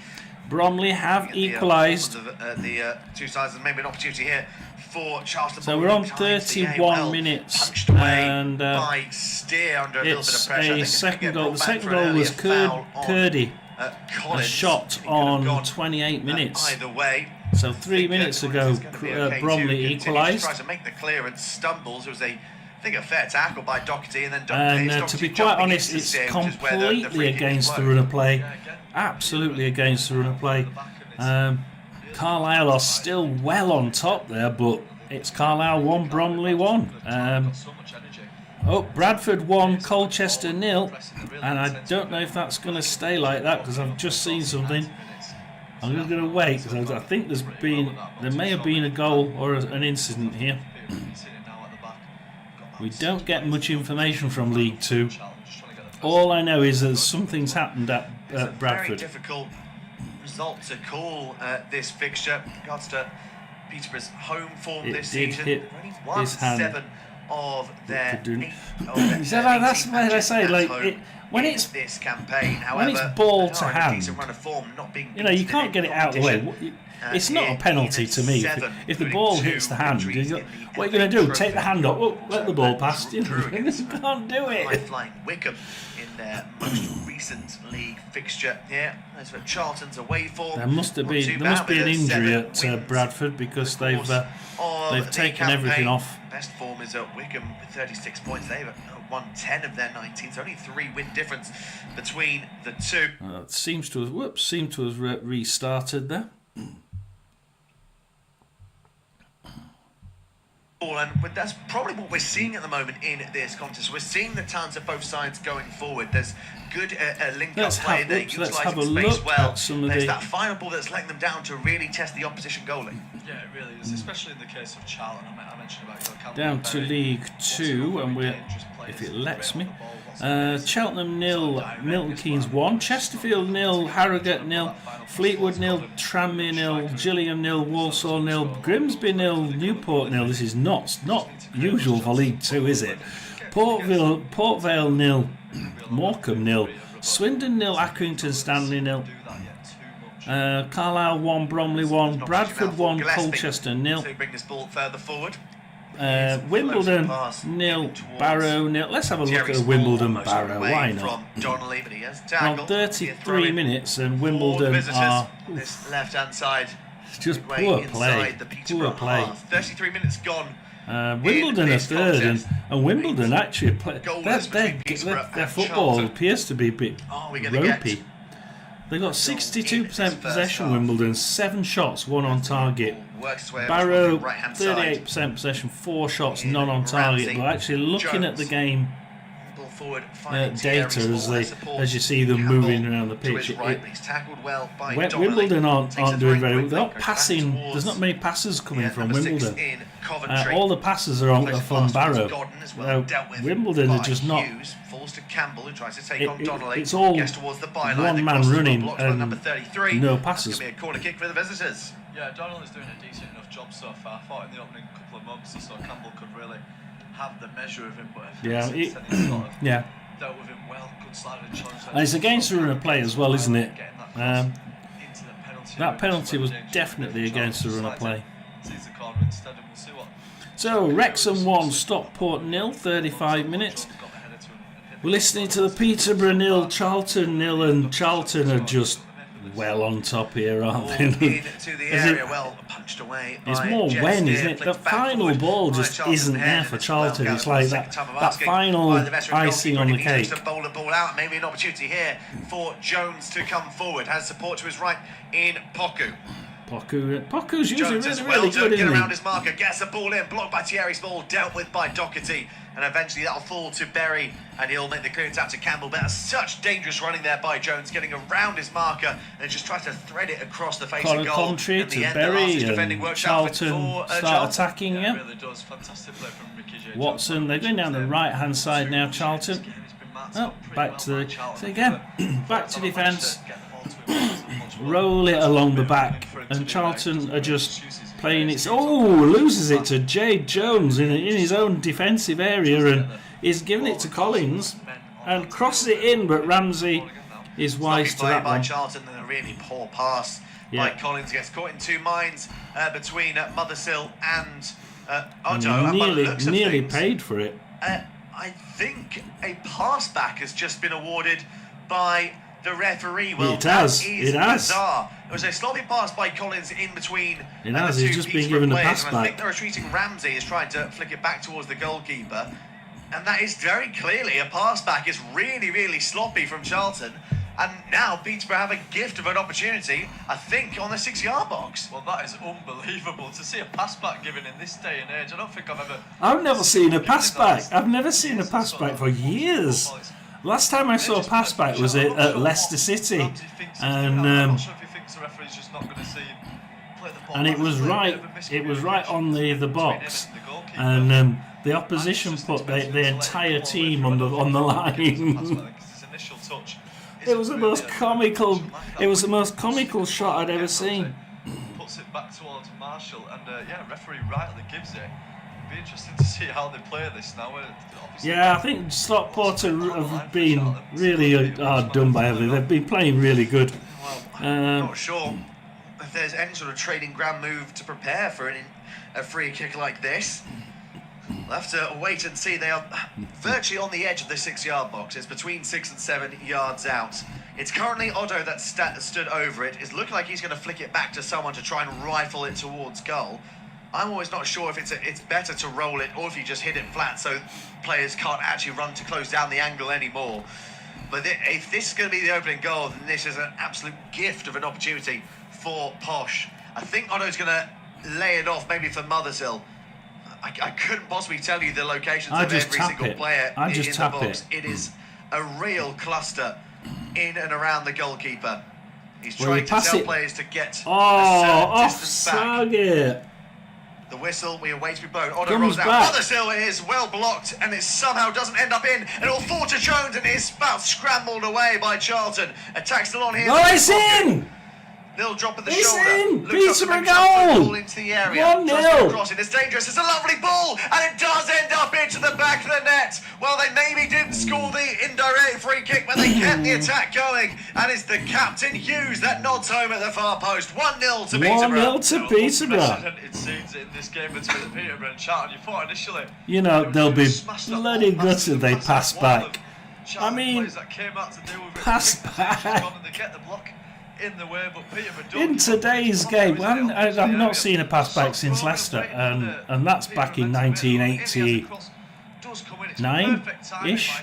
Bromley have equalised. The two sides, and maybe an opportunity here for Charlton. So we're on 31 minutes, and it's a second goal. The second goal was Curdy, a shot on 28 minutes. Either way. So 3 minutes ago, Bromley equalised. Tries to make the clearance, stumbles. It was a fair tackle by Doherty, and then to be quite honest, it's completely against the run of play. Absolutely against the run of play. Carlisle are still well on top there, but it's Carlisle 1, Bromley 1. Bradford 1, Colchester 0, and I don't know if that's going to stay like that because I've just seen something. I'm just going to wait because I think there may have been a goal or an incident here. We don't get much information from League 2. All I know is that something's happened at Bradford. Very difficult result to call this fixture. In regards to Peterborough's home form this season, hit his hand. 7 of their 8. That's what I say. Like when it's this campaign, however, when it's ball to hand, you can't get it out of the way. It's not a penalty to me if the ball hits the hand. What are you going to do? Take the hand off? Let the ball pass. You can't do it. Flying Wickham in their most recent league fixture here. As for Charlton's away form, there must be an injury at Bradford because they've taken everything off. Best form is at Wickham with 36 points. They've won 10 of their 19, so only 3 win difference between the two. It seems to have restarted there. And that's probably what we're seeing at the moment in this contest. We're seeing the talents of both sides going forward. There's good link-up play there, utilising space well. There's that final ball that's letting them down to really test the opposition goalie. Yeah, it really is, especially in the case of Charlton. I mentioned about Campbell. Down to League 2, and we're, if it lets me, Cheltenham 0, Milton Keynes 1, Chesterfield 0, Harrogate 0, Fleetwood 0, Tranmere 0, Gillingham 0, Walsall 0, Grimsby 0, Newport 0. This is not usual for League 2, is it? Port Vale 0, Morecambe 0, Swindon 0, Accrington Stanley 0, Carlisle 1, Bromley 1, Bradford 1, Colchester 0. Bring this ball further forward. Wimbledon 0, Barrow 0. Let's have a look at Wimbledon Barrow. Why not? Well, 33 minutes and Wimbledon are this left-hand side. Just poor play. Poor play. 33 minutes gone. Wimbledon are third, and Wimbledon actually play. Their football appears to be a bit ropey. They got 62% possession. Wimbledon, 7 shots, 1 on target. Barrow 38% possession, 4 shots, none on target. But actually looking at the game data as you see them moving around the pitch, Wimbledon aren't doing very well. They're not passing. There's not many passes coming from Wimbledon. All the passes are from Barrow. Wimbledon are just not. It's all one man running and no passes. Yeah, Donald is doing a decent enough job so far. I thought in the opening couple of months or so Campbell could really have the measure of him, but dealt with him well. Good sliding challenge. And it's against the run of play as well, isn't it? That penalty was definitely against the run of play. So Wrexham 1, Stockport 0, 35 minutes. We're listening to the Peterborough 0, Charlton 0, and Charlton are just well on top here, aren't they? Into the area, well punched away. It's more when, isn't it? The final ball just isn't there for Charlton. It's like that final icing on the cake. To bowl the ball out. Maybe an opportunity here for Jones to come forward. Has support to his right in Poku. Poku's usually really good, get isn't around he? his marker, gets the ball in, blocked by Thierry's ball, dealt with by Doherty, and eventually that'll fall to Berry, and he'll make the clearance out to Campbell. But such dangerous running there by Jones, getting around his marker and just tries to thread it across the face of goal. Commentary to Berry and Charlton start attacking. Yeah, it really does. Fantastic play from Ricky J. Watson, they're going down the right hand side now. Charlton. Oh, back to the back to defence. Roll it along the back, and Charlton are just playing it. Loses it to Jade Jones in his own defensive area, and is giving it to Collins and crosses it in, but Ramsey is wise to that by one. Charlton, and a really poor pass by Collins, gets caught in two minds between Mothersill and Odo. Nearly paid for it. I think a pass back has just been awarded by the referee. Well, it has. Bizarre. It was a sloppy pass by Collins in between. It has. He's just been given a pass back. I think the retreating Ramsey is trying to flick it back towards the goalkeeper, and that is very clearly a pass back. It's really, really sloppy from Charlton. And now Peterborough have a gift of an opportunity, I think, on the 6-yard box. Well, that is unbelievable to see a pass back given in this day and age. I don't think I've never seen a pass back. I've never seen a pass back for years. Last time I saw a pass back was at Leicester City, and I'm not sure if he thinks the referee's just not going to see him play the ball. And it was right on the box, and the opposition put the entire team on the line. It was the most comical. It was the most comical shot I'd ever seen. Puts it back towards Marshall, and referee rightly gives it. It'd be interesting to see how they play this now. Yeah, I think Stockport have been really hard done by everything. They've been playing really good. Well, I'm not sure if there's any sort of trading ground move to prepare for a free kick like this. We'll have to wait and see. They are virtually on the edge of the 6-yard box. It's between 6 and 7 yards out. It's currently Odo that stood over it. It's looking like he's going to flick it back to someone to try and rifle it towards goal. I'm always not sure if it's better to roll it or if you just hit it flat so players can't actually run to close down the angle anymore. But if this is going to be the opening goal, then this is an absolute gift of an opportunity for Posh. I think Odo's going to lay it off maybe for Mothersill. I couldn't possibly tell you the locations of every single player in the box. It is a real cluster in and around the goalkeeper. He's trying to tell players to get a certain distance back. The whistle, we await to be blown. Odo rolls out. Mothersill is well blocked, and it somehow doesn't end up in. And it'll fall to Jones, and it's about scrambled away by Charlton. Attack still on here. No, it's in! Little drop at the shoulder. In! Peterborough goal! Into the area. 1-0. It's dangerous. It's a lovely ball, and it does end up into the back of the net. Well, they maybe didn't score the indirect free kick, but they kept the attack going. And it's the captain Hughes that nods home at the far post. 1-0 to Peterborough. 1-0 to Peterborough. It seems in this game between Peterborough and Charlton. You thought initially, they'll be bloody gutted they pass back. I mean, pass back. In the way, but in today's game, I've not seen a pass back since Leicester, and that's back in 1989-ish.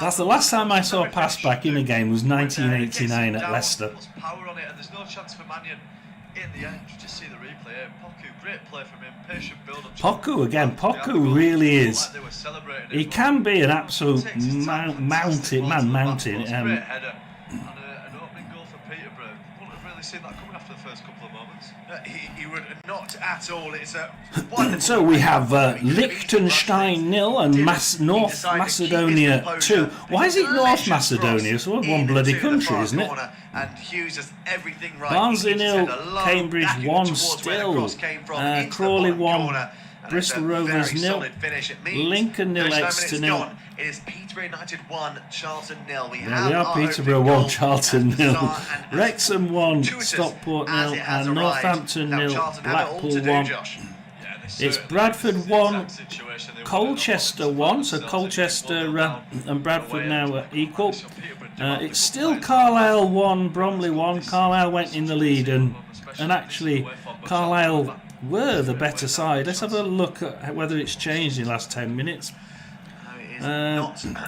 That's the last time I saw a pass back in a game was 1989 at Leicester. Power on it, and there's no chance for Mannion in the end. Just see the replay. Poku, great play from him. Patient build-up. Poku really is. He can be an absolute mountain. Seen that coming after the first couple of moments. He would not at all. It's a so we have Liechtenstein 0 and North Macedonia 2. Why is it North Macedonia? It's one bloody country, isn't it? And Hughes has everything right. Barnsley 0, Cambridge 1 still. Crawley 1. Bristol Rovers 0, Lincoln 0, Exeter 0. It is Peterborough United 1, Charlton 0. We are Peterborough 1, Charlton 0. Wrexham 1, Stockport 0, and Northampton 0, Blackpool 1. It's Bradford 1, Colchester 1, so Colchester and Bradford now are equal. It's still Carlisle 1, Bromley 1. Carlisle went in the lead, and actually Carlisle were the better side. Let's have a look at whether it's changed in the last 10 minutes.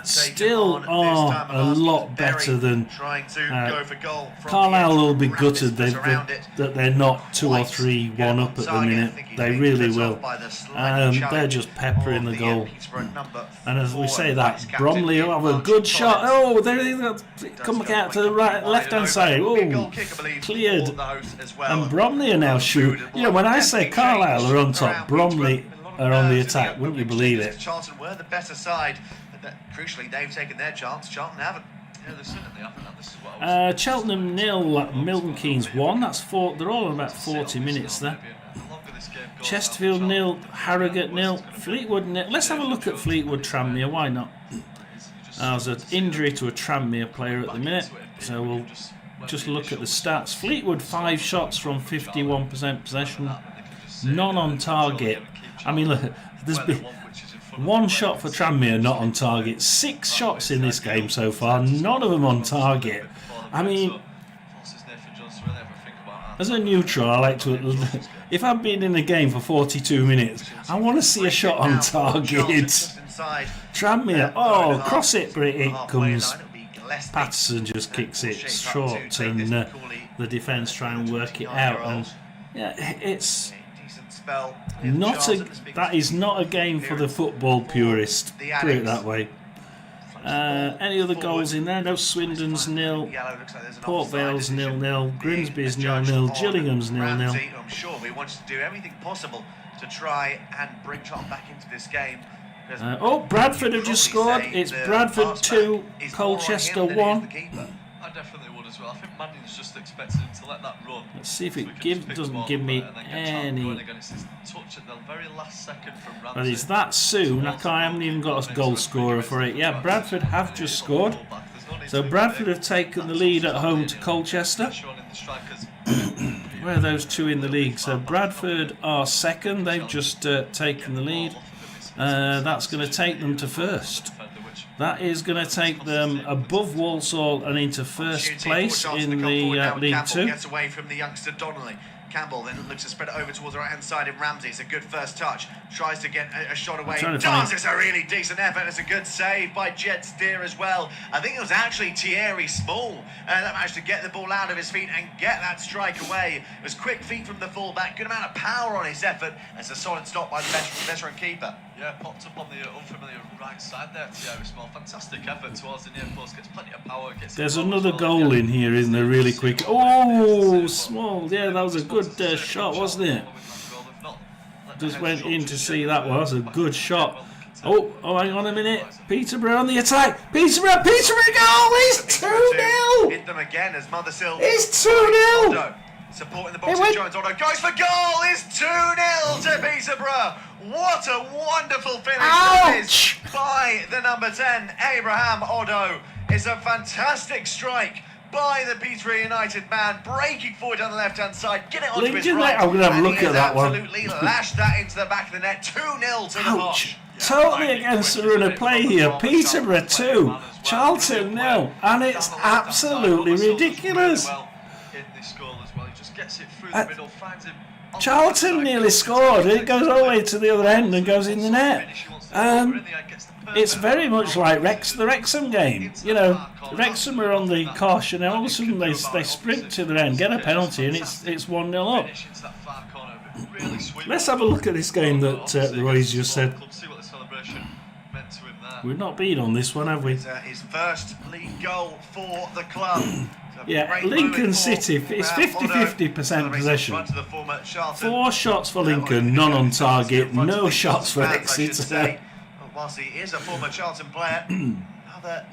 Still are a lot better than Carlisle will be gutted that they're not 2 or 3-1 up at the minute. They really will. They're just peppering the goal. And as we say that, Bromley will have a good shot. Oh, they come out to the left hand side. Oh, cleared. And Bromley are now shooting. You know, when I say Carlisle are on top, Bromley are on the attack, wouldn't you believe it? Charlton were the better side, but crucially they've taken their chance. Charlton haven't. Yeah, they certainly haven't. This is what Cheltenham 0, Milton Keynes 1. That's 4. They're all in about 40 minutes there. Chesterfield 0, Harrogate 0, Fleetwood 0. Let's have a look at Fleetwood Tranmere. Why not? There's an injury to a Tranmere player at the minute, so we'll just look at the stats. Fleetwood 5 shots from 51% possession, none on target. I mean, look, there's been 1 shot for Tranmere not on target. 6 shots in this game so far, none of them on target. I mean, as a neutral, I like to. If I've been in a game for 42 minutes, I want to see a shot on target. Tranmere, oh, cross it, but it comes. Patterson just kicks it short, and the defence try and work it out. And yeah, it's. That is not a game for the football purist, put it that way. Any other goals in there? No, Swindon's 0, Port Vale's 0-0, Grimsby's 0-0, Gillingham's 0-0. I'm sure we wanted to do everything possible to try and bring Charlton back into this game. Bradford have just scored. It's Bradford 2, Colchester 1. I definitely would as well. I think Manning's just expected him to let that run. Let's see if it doesn't give me any. But it's that soon. I haven't even got a goal scorer for it. Yeah, Bradford have just scored. So Bradford have taken the lead at home to Colchester. Where are those 2 in the league? So Bradford are second. They've just taken the lead. That's going to take them to first. That is going to take them above Walsall and into first place in the League 2. Gets away from the youngster Donnelly. Campbell then looks to spread it over towards the right hand side in Ramsey. It's a good first touch. Tries to get a shot away. Does! It's a really decent effort. It's a good save by Jed Steer as well. I think it was actually Thierry Small that managed to get the ball out of his feet and get that strike away. It was quick feet from the fullback. Good amount of power on his effort. It's a solid stop by the veteran keeper. Yeah, popped up on the unfamiliar right side there, Thierry Small. Fantastic effort towards the near post. Gets plenty of power. There's another goal in here, isn't there? Really quick. Oh, Small. Yeah, that was a good shot, wasn't it? Just went in to see that one. That was a good shot. Oh, hang on a minute. Peterborough on the attack. Peterborough goal. It's 2-0. Hit them again as Mothersill. It's 2-0. Supporting the box of Jones. Otto goes for goal. It's 2-0 to Peterborough. What a wonderful finish that is by the number 10, Abraham Otto. It's a fantastic strike by the Peterborough United man, breaking forward on the left-hand side, get it onto his right. I'm going to have a look at that one. Absolutely lashed that into the back of the net. 2-0 to the Posh. Totally against the run of play here. Peterborough 2, Charlton 0, and it's absolutely ridiculous. Charlton nearly scored. It goes all the way to the other end and goes in the net. It's very much like the Wrexham game. You know, Wrexham are on the cosh, and then all of a sudden they sprint to the end, get a penalty, and it's 1-0 up. Let's have a look at this game that Roy's just said. We've not been on this one, have we? His first league goal for the club. Yeah, Lincoln City, it's 50-50% possession. 4 shots for Lincoln, none on target, no shots for Exeter. Whilst he is a former Charlton player, another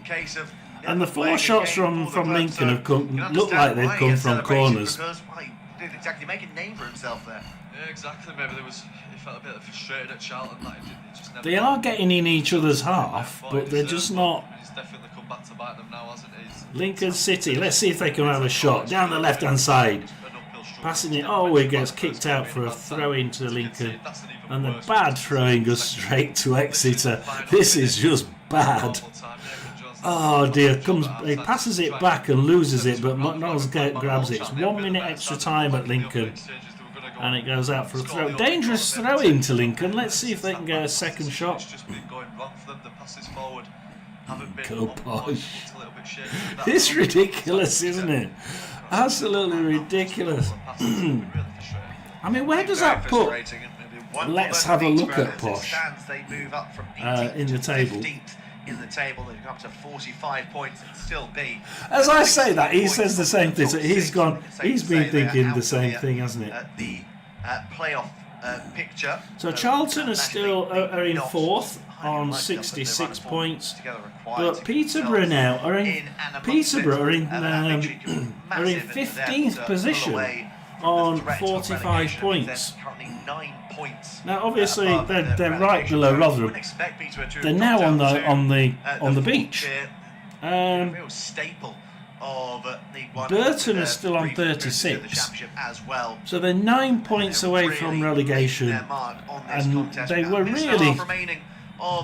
case of. And the 4 shots from Lincoln have look like they've come from corners. Because, well, he didn't exactly make a name for himself there. Yeah, exactly. Maybe he felt a bit frustrated at Charlton. They are getting in each other's half, but they're just not. He's definitely come back to bite them now, hasn't he? Lincoln City, let's see if they can have a shot down the left-hand side. Passing it, it gets kicked out for a throw-in to Lincoln. And the bad throwing goes straight to Exeter. This is just bad. Oh dear, he passes it back and loses it, but McDonald's grabs it. It's 1 minute extra time at Lincoln, and it goes out for a throw. Dangerous throw into Lincoln. Let's see if they can get a second shot. Go Posh. It's ridiculous, isn't it? Absolutely ridiculous. I mean, where does that put? Let's have a look at Posh in the table. In the table, they've come up to 45 points and still be. As I say that, he says the same thing. So he's been thinking the same thing, hasn't it? The playoff picture. So Charlton are in fourth on 66 points, but Peterborough now are in 15th position on 45 points. Now, obviously, they're right below Rotherham. They're now on the beach. Burton is still on 36, so they're 9 points away from relegation, and they were really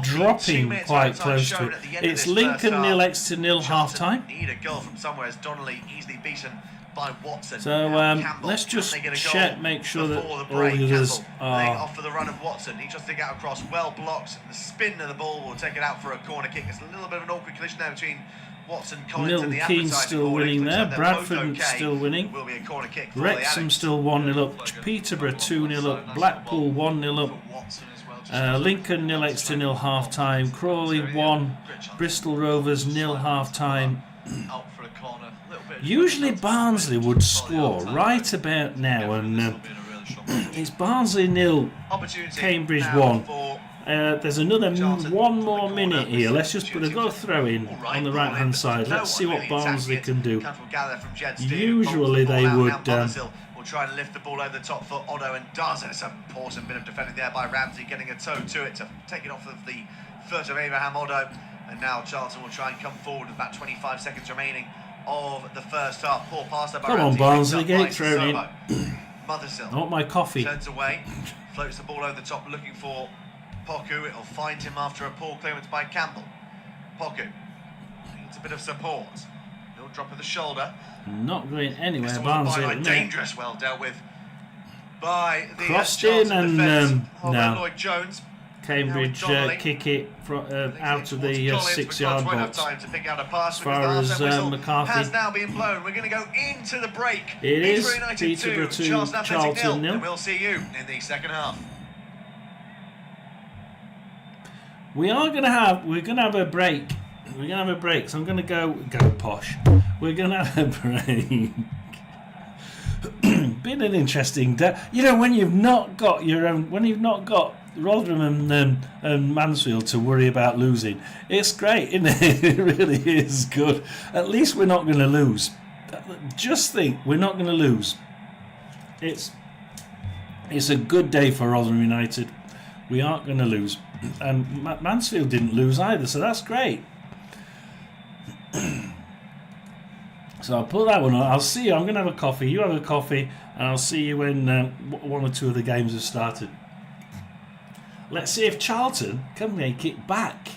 dropping quite close to it. It's Lincoln 0 Exeter 0 half time. So let's just check, make sure that all the others are. Off for the run of Watson. He just to get across, well blocked. The spin of the ball will take it out for a corner kick. It's a little bit of an awkward collision there between Watson, Collins, and the Keane's still winning there. Bradford still winning. Will be a corner kick. Wrexham still 1-0 up. Peterborough 2-0 up. Blackpool 1-0 up. Lincoln 0 Exeter 0 half time. Crawley 1. Bristol Rovers 0 half time. Usually Barnsley would score right about now, and it's Barnsley 0, Cambridge 1. There's another 1 more minute here. Let's just put a throw in on the right hand side. Let's see what Barnsley can do. Usually they would. Will try and lift the ball over the top for Otto, and does. It's a important bit of defending there by Ramsey, getting a toe to it to take it off of the foot of Abraham Otto. And now Charlton will try and come forward with about 25 seconds remaining of the first half. Poor pass there by Come on, Barnsley, get it thrown in. Mothersill. I want my coffee. Turns away, floats the ball over the top, looking for Poku. It'll find him after a poor clearance by Campbell. Poku needs a bit of support. Little drop of the shoulder. Not going anywhere, Barnsley. Dangerous, well dealt with by the crossed in, and now Lloyd Jones. Cambridge kick it out of the 6-yard box. As far as McCarthy has now been blown. We're going to go into the break. It is Peterborough 2, Charlton 0. And we'll see you in the second half. We're going to have a break. We're going to have a break. So I'm going to go Posh. We're going to have a break. Been an interesting day. You know, when you've not got Rotherham and Mansfield to worry about losing, it's great, isn't it? It really is good. At least we're not going to lose. Just think, we're not going to lose. It's a good day for Rotherham United. We aren't going to lose, and Mansfield didn't lose either, so that's great. So I'll put that one on. I'll see you. I'm going to have a coffee. You have a coffee, and I'll see you when 1 or 2 of the games have started. Let's see if Charlton can make it back.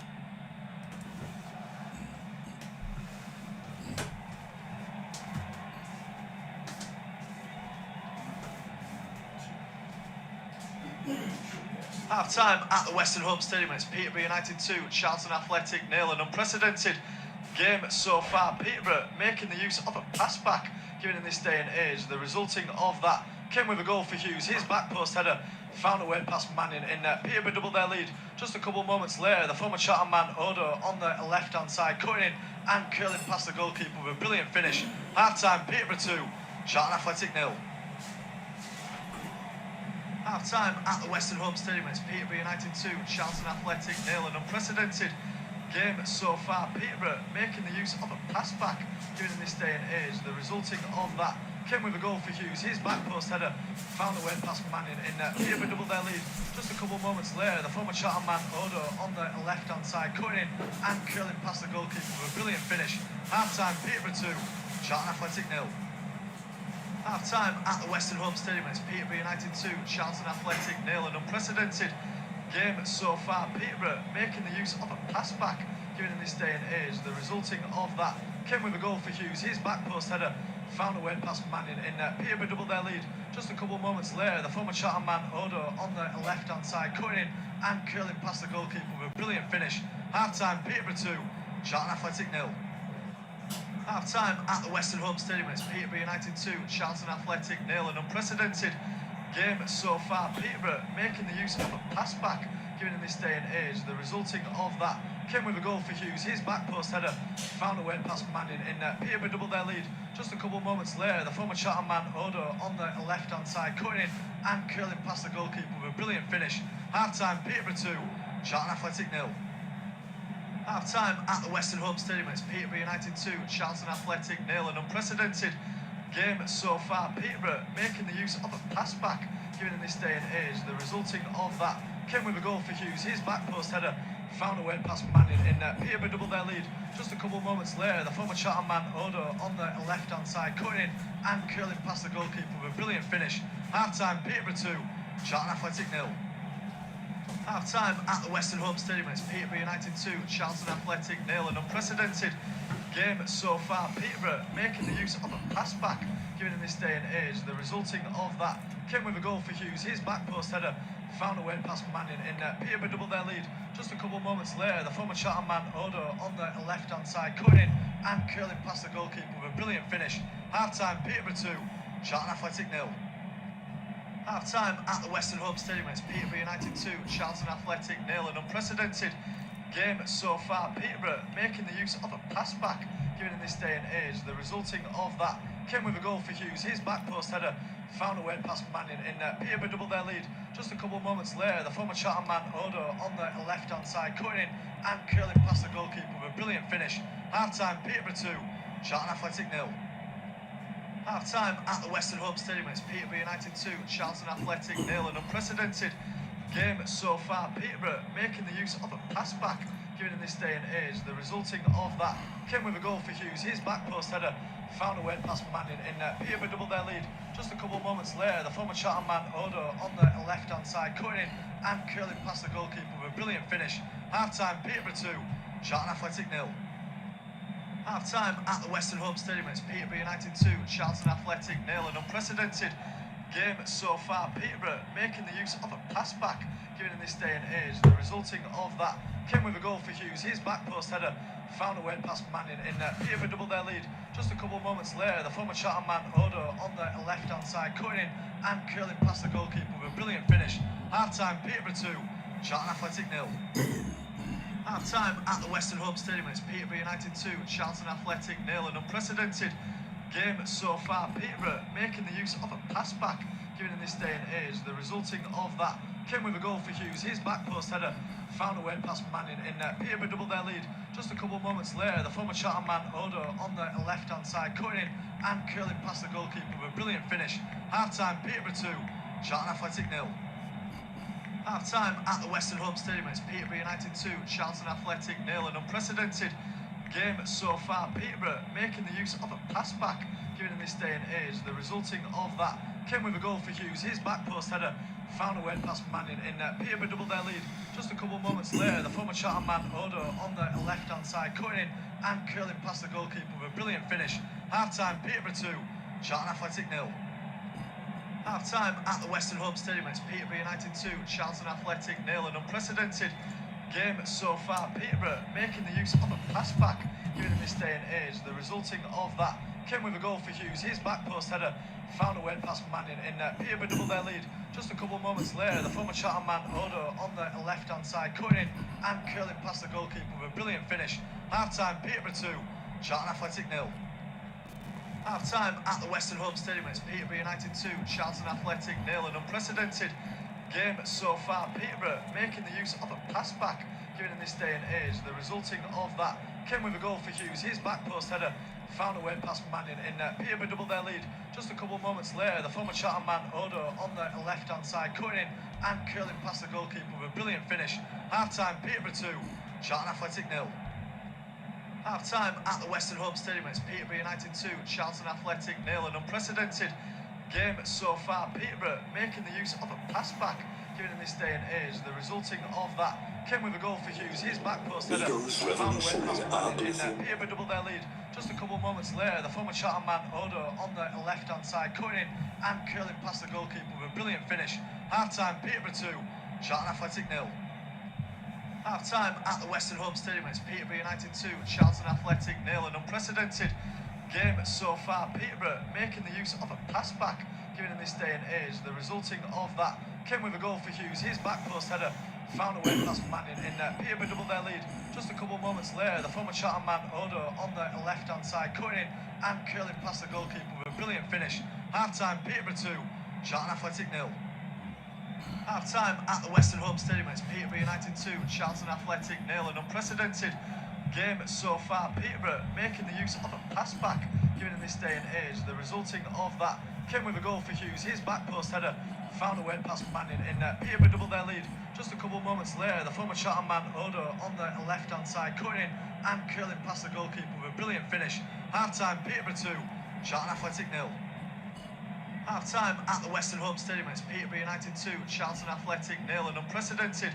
Half time at the Western Home Stadium. It's Peterborough United 2, Charlton Athletic 0. An unprecedented game so far. Peterborough making the use of a pass back, given in this day and age. The resulting of that came with a goal for Hughes. His back post header found a way past Manning in there. Peterborough doubled their lead just a couple of moments later. The former Charlton man, Odo, on the left-hand side, cutting in and curling past the goalkeeper with a brilliant finish. Half-time, Peterborough 2, Charlton Athletic 0. Half-time at the Western Home Stadium. It's Peterborough United 2, Charlton Athletic 0. An unprecedented game so far. Peterborough making the use of a pass back, given in this day and age. The resulting of that came with a goal for Hughes. His back post header found a way past Manning in there. Peterborough doubled their lead just a couple of moments later. The former Charlton man, Odo, on the left-hand side, cutting in and curling past the goalkeeper with a brilliant finish. Half-time, Peterborough 2, Charlton Athletic 0. Half-time at the Western Home Stadium. It's Peterborough United 2, Charlton Athletic 0. An unprecedented game so far. Peterborough making the use of a pass back, given in this day and age. The resulting of that came with a goal for Hughes. His back post header found a way past Manning in net. Peterborough doubled their lead just a couple of moments later. The former Chatham man, Odo, on the left-hand side, cutting in and curling past the goalkeeper with a brilliant finish. Half-time, Peterborough 2, Charlton Athletic 0. Half-time at the Western Home Stadium, it's Peterborough United 2, Charlton Athletic 0. An unprecedented game so far. Peterborough making the use of a pass back, given in this day and age. The resulting of that came with a goal for Hughes. His back post header found a way past Manning in net. Peterborough doubled their lead just a couple of moments later. The former Chatham man, Odo, on the left-hand side, cutting in and curling past the goalkeeper with a brilliant finish. Half-time, Peterborough 2, Charlton Athletic 0. Half-time at the Western Home Stadium, it's Peterborough United 2, Charlton Athletic 0. An unprecedented game so far. Peterborough making the use of a pass back, given in this day and age. The resulting of that came with a goal for Hughes. His back post header found a way past Manning in net. Peterborough doubled their lead just a couple of moments later. The former Chatham man, Odo, on the left-hand side, cutting in and curling past the goalkeeper with a brilliant finish. Half-time, Peterborough 2, Charlton Athletic 0. Half-time at the Western Home Stadium, it's Peterborough United 2, Charlton Athletic 0. An unprecedented game so far. Peterborough making the use of a pass back, given in this day and age. The resulting of that came with a goal for Hughes. His back post header found a way past Manning in net. Peterborough doubled their lead just a couple of moments later. The former Chatham man, Odo, on the left-hand side, cutting in and curling past the goalkeeper with a brilliant finish. Half-time, Peterborough 2, Charlton Athletic 0. Half-time at the Western Home Stadium, it's Peterborough United 2, Charlton Athletic 0. An unprecedented game so far. Peterborough making the use of a pass back, given in this day and age. The resulting of that came with a goal for Hughes. His back post header found a way past Manning in net. Peterborough doubled their lead just a couple of moments later. The former Chatham man, Odo, on the left-hand side, cutting in and curling past the goalkeeper with a brilliant finish. Half-time, Peterborough 2, Charlton Athletic 0. Half-time at the Western Home Stadium, it's Peterborough United 2, Charlton Athletic 0. An unprecedented game so far. Peterborough making the use of a pass back, given in this day and age. The resulting of that came with a goal for Hughes. His back post header found a way past Manning in net. Peterborough doubled their lead just a couple of moments later. The former Chatham man, Odo, on the left-hand side, cutting in and curling past the goalkeeper with a brilliant finish. Half-time, Peterborough 2, Charlton Athletic 0. Half-time at the Western Home Stadium, it's Peterborough United 2, Charlton Athletic 0. An unprecedented game so far. Peterborough making the use of a pass back, given in this day and age. The resulting of that came with a goal for Hughes. His back post header found a way past Manning in net. Peterborough doubled their lead just a couple of moments later. The former Chatham man, Odo, on the left-hand side, cutting in and curling past the goalkeeper with a brilliant finish. Half-time, Peterborough 2, Charlton Athletic 0. Half-time at the Western Home Stadium, it's Peterborough United 2, Charlton Athletic 0. An unprecedented game so far. Peterborough making the use of a pass back, given in this day and age. The resulting of that came with a goal for Hughes. His back post header found a way past Manning in net. Peterborough doubled their lead just a couple of moments later. The former Chatham man, Odo, on the left-hand side, cutting in and curling past the goalkeeper with a brilliant finish. Half-time, Peterborough 2, Charlton Athletic 0. Half-time at the Western Home Stadium, it's Peterborough United 2, Charlton Athletic 0. An unprecedented game so far. Peterborough making the use of a pass back, given in this day and age. The resulting of that came with a goal for Hughes. His back post header found a way past Manning in net. Peterborough doubled their lead just a couple of moments later. The former Chatham man, Odo, on the left-hand side, cutting in and curling past the goalkeeper with a brilliant finish. Half-time, Peterborough 2, Charlton Athletic 0. Half-time at the Western Home Stadium, it's Peterborough United 2, Charlton Athletic 0. An unprecedented game so far. Peterborough making the use of a pass back, given in this day and age. The resulting of that came with a goal for Hughes. His back post header found a way past Manning in net. Peterborough doubled their lead just a couple of moments later. The former Chatham man, Odo, on the left-hand side, cutting in and curling past the goalkeeper with a brilliant finish. Half-time, Peterborough 2, Charlton Athletic 0. Half-time at the Western Home Stadium, it's Peterborough United 2, Charlton Athletic 0. An unprecedented game so far. Peterborough making the use of a pass back, given in this day and age. The resulting of that came with a goal for Hughes. His back post header found a way past Manning in net. Peterborough doubled their lead just a couple of moments later. The former Chatham man, Odo, on the left-hand side, cutting in and curling past the goalkeeper with a brilliant finish. Half-time, Peterborough 2, Charlton Athletic 0. Half-time at the Western Home Stadium, it's Peterborough United 2, Charlton Athletic 0. An unprecedented game so far. Peterborough making the use of a pass back, given in this day and age. The resulting of that came with a goal for Hughes. His back post header found a way past Manning in there. Peterborough doubled their lead. Just a couple of moments later, the former Charlton man Odo on the left-hand side, cutting in and curling past the goalkeeper with a brilliant finish. Half-time, Peterborough 2, Charlton Athletic 0. Half-time at the Western Home Stadium. It's Peterborough United 2, Charlton Athletic 0. An unprecedented game so far. Peterborough making the use of a pass back, given in this day and age. The resulting of that came with a goal for Hughes. His back post header found a way past Manning in there. Peterborough doubled their lead. Just a couple of moments later, the former Charlton man Odo on the left-hand side, cutting in and curling past the goalkeeper with a brilliant finish. Half-time, Peterborough 2, Charlton Athletic 0. Half-time at the Western Home Stadium. It's Peterborough United 2, Charlton Athletic 0. An unprecedented game so far. Peterborough making the use of a pass back, given in this day and age. The resulting of that came with a goal for Hughes. His back post header found a way past Manning in there. Peterborough doubled their lead. Just a couple of moments later, the former Charlton man Odo on the left-hand side, cutting in and curling past the goalkeeper with a brilliant finish. Half-time, Peterborough 2, Charlton Athletic 0. Half-time at the Western Home Stadium. It's Peterborough United 2, Charlton Athletic 0. An unprecedented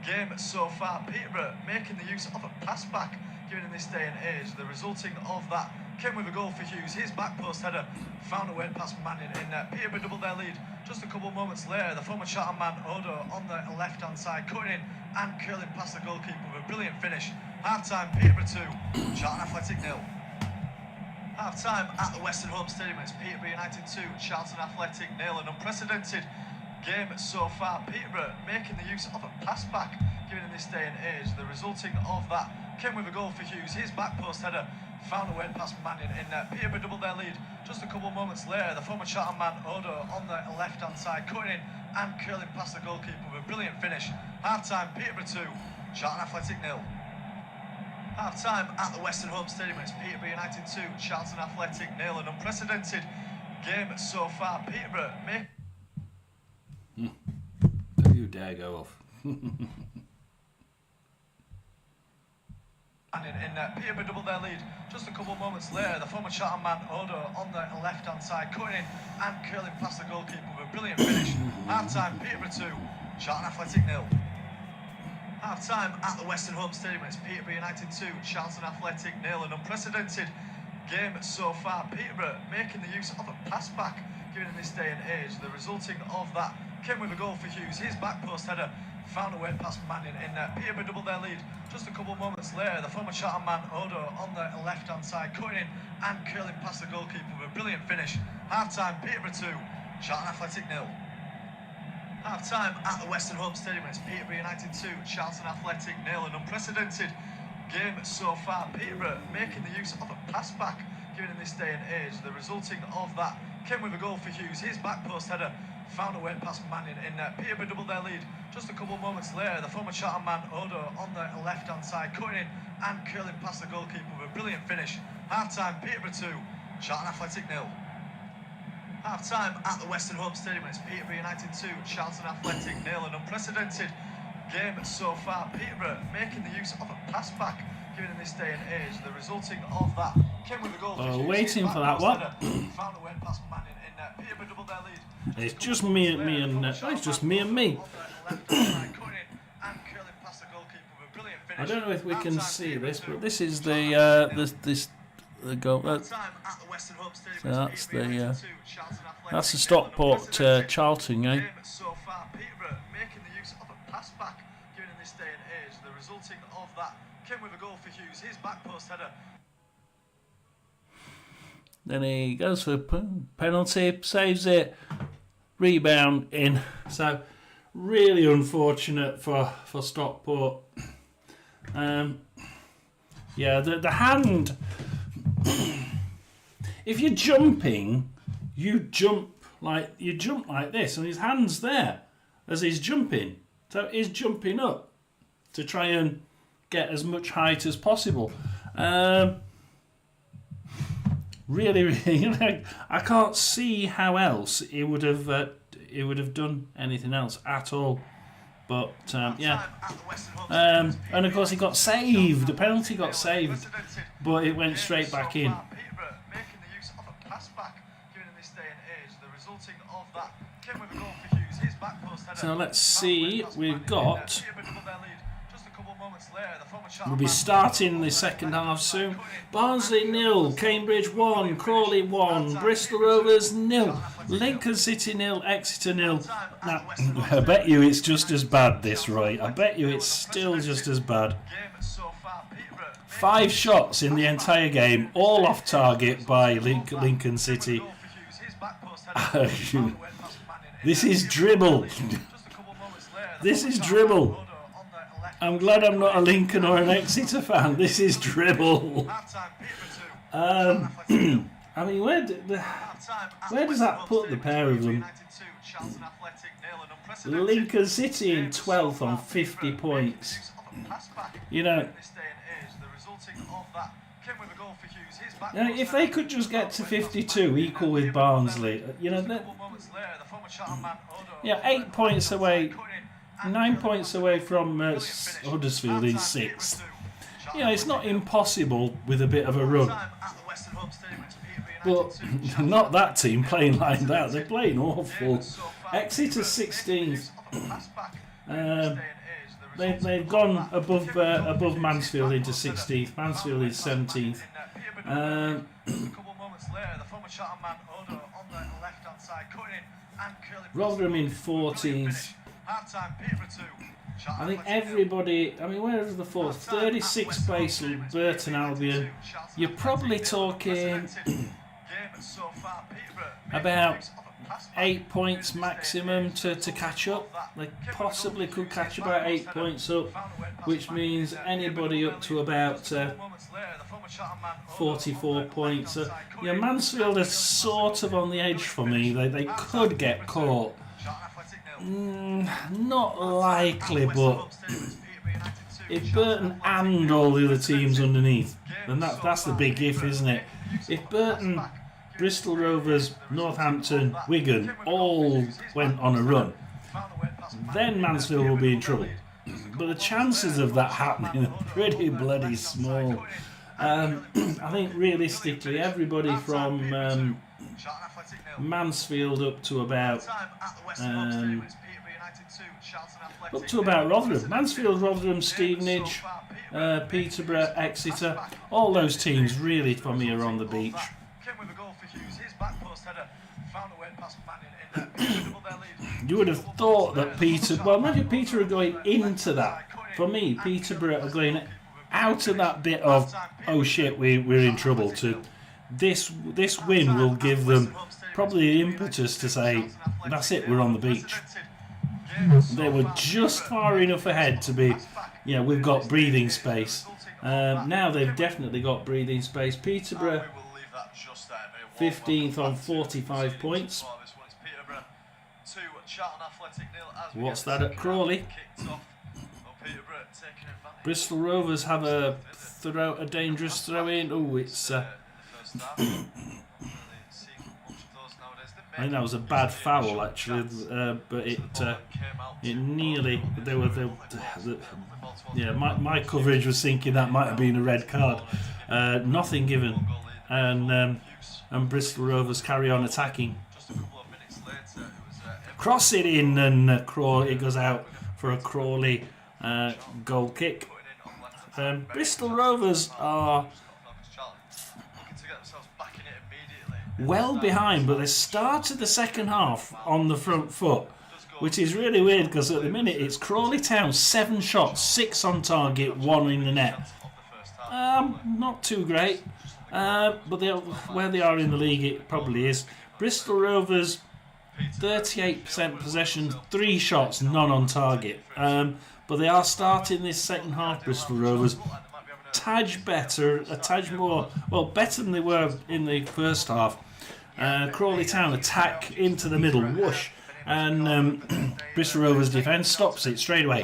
game so far. Peterborough making the use of a pass back, given in this day and age. The resulting of that came with a goal for Hughes. His back post header found a way past Manning in there. Peterborough doubled their lead. Just a couple of moments later, the former Charlton man Odo on the left-hand side, cutting in and curling past the goalkeeper with a brilliant finish. Half-time, Peterborough 2, Charlton Athletic 0. Half-time at the Western Home Stadium. It's Peterborough United 2, Charlton Athletic 0. An unprecedented game so far. Peterborough making the use of a pass back, given in this day and age. The resulting of that came with a goal for Hughes. His back post header found a way past Manning in there. Peterborough doubled their lead. Just a couple of moments later, the former Charlton man Odo on the left-hand side, cutting in and curling past the goalkeeper with a brilliant finish. Half-time, Peterborough 2, Charlton Athletic 0. Half-time at the Western Home Stadium. It's Peterborough United 2, Charlton Athletic 0. An unprecedented game so far. Peterborough make... Don't you dare go off. In Peterborough doubled their lead. Just a couple of moments later, the former Charlton man Odo on the left-hand side, cutting in and curling past the goalkeeper with a brilliant finish. Half-time, Peterborough 2, Charlton Athletic 0. Half-time at the Western Home Stadium. It's Peterborough United 2, Charlton Athletic 0. An unprecedented game so far. Peterborough making the use of a pass back, given in this day and age. The resulting of that came with a goal for Hughes. His back post header found a way past Manning in there. Peterborough doubled their lead. Just a couple of moments later, the former Charlton man Odo on the left-hand side, cutting in and curling past the goalkeeper with a brilliant finish. Half-time, Peterborough 2, Charlton Athletic 0. Half-time at the Western Home Stadium. It's Peterborough United 2, Charlton Athletic 0. An unprecedented game so far. Peterborough making the use of a pass back, given in this day and age. The resulting of that came with a goal for Hughes. His back post header found a way past Manning in there. Peterborough doubled their lead. Just a couple of moments later, the former Charlton man Odo on the left-hand side, cutting in and curling past the goalkeeper with a brilliant finish. Half-time, Peterborough 2, Charlton Athletic 0. Half-time at the Western Home Stadium. It's Peterborough United 2, Charlton Athletic 0. An unprecedented game so far. Peterborough making the use of a pass back, given in this day and age. The resulting of that came with a goal. Waiting for that one. Found a way past Manning in there. Peterborough doubled their lead. It's just me and it's just me and me. I don't know if we can see this, but this is the goal. That's the Stockport Charlton game. So far, Peterborough making the use of a pass back, given in this day and age. The resulting of that came with a goal for Hughes. His back post header. Then he goes for a penalty, saves it, rebound in. So really unfortunate for Stockport. Yeah, the hand. If you're jumping, you jump like this, and his hand's there as he's jumping. So he's jumping up to try and get as much height as possible. Really, I can't see how else he would have done anything else at all. But yeah, and of course he got saved. The penalty got saved, but it went straight back in. So let's see, we've got... We'll be starting the second half soon. Barnsley 0, Cambridge 1, Crawley 1, Bristol Rovers 0, Lincoln City 0, Exeter 0. Now, I bet you it's just as bad this, Roy. I bet you it's still just as bad. 5 shots in the entire game, all off target by Lincoln City. This is dribble. This is dribble. I'm glad I'm not a Lincoln or an Exeter fan. This is dribble. I mean, where does that put the pair of them? Lincoln City in 12th on 50 points. You know, if they could just get to 52, equal with Barnsley, you know, 8 points away. 9 points away from Huddersfield in 6th. You know, it's not impossible with a bit of a run. But not that team playing like that. They're playing awful. Exeter 16th. They've gone above Mansfield into 16th. Mansfield is 17th. Rotherham in 14th. I think everybody, I mean, where is the fourth? 36th place, Burton Albion. You're probably talking about 8 points maximum to catch up. They possibly could catch about 8 points up, which means anybody up to about 44 points. Yeah, Mansfield are sort of on the edge for me. They could get caught. Not likely, but if Burton and all the other teams underneath, then that's the big if, isn't it? If Burton, Bristol Rovers, Northampton, Wigan all went on a run, then Mansfield will be in trouble. But the chances of that happening are pretty bloody small. I think realistically, everybody from Mansfield up to about Rotherham. Mansfield, Rotherham, Stevenage, Peterborough, Exeter. All those teams really for me are on the beach. You would have thought that imagine Peterborough going into that. For me, Peterborough are going out of that bit of, oh shit, we're in trouble, to this win will give them probably the impetus to say, that's it, we're on the beach. They were just far enough ahead to be, we've got breathing space. Now they've definitely got breathing space. Peterborough 15th on 45 points. What's that at Crawley? Bristol Rovers have a dangerous throw in. Oh, it's I think that was a bad foul actually, but it nearly my coverage was thinking that might have been a red card. Nothing given, and Bristol Rovers carry on attacking. Cross it in, and Crawley, it goes out for a Crawley goal kick. Bristol Rovers are well behind, but they started the second half on the front foot, which is really weird because at the minute it's Crawley Town 7 shots, 6 on target, 1 in the net. Not too great, but where they are in the league it probably is. Bristol Rovers 38% possession, 3 shots, none on target. But they are starting this second half, Bristol Rovers, a tad more, better than they were in the first half. Crawley Town attack into the middle, whoosh, and Bristol Rovers defence stops it straight away.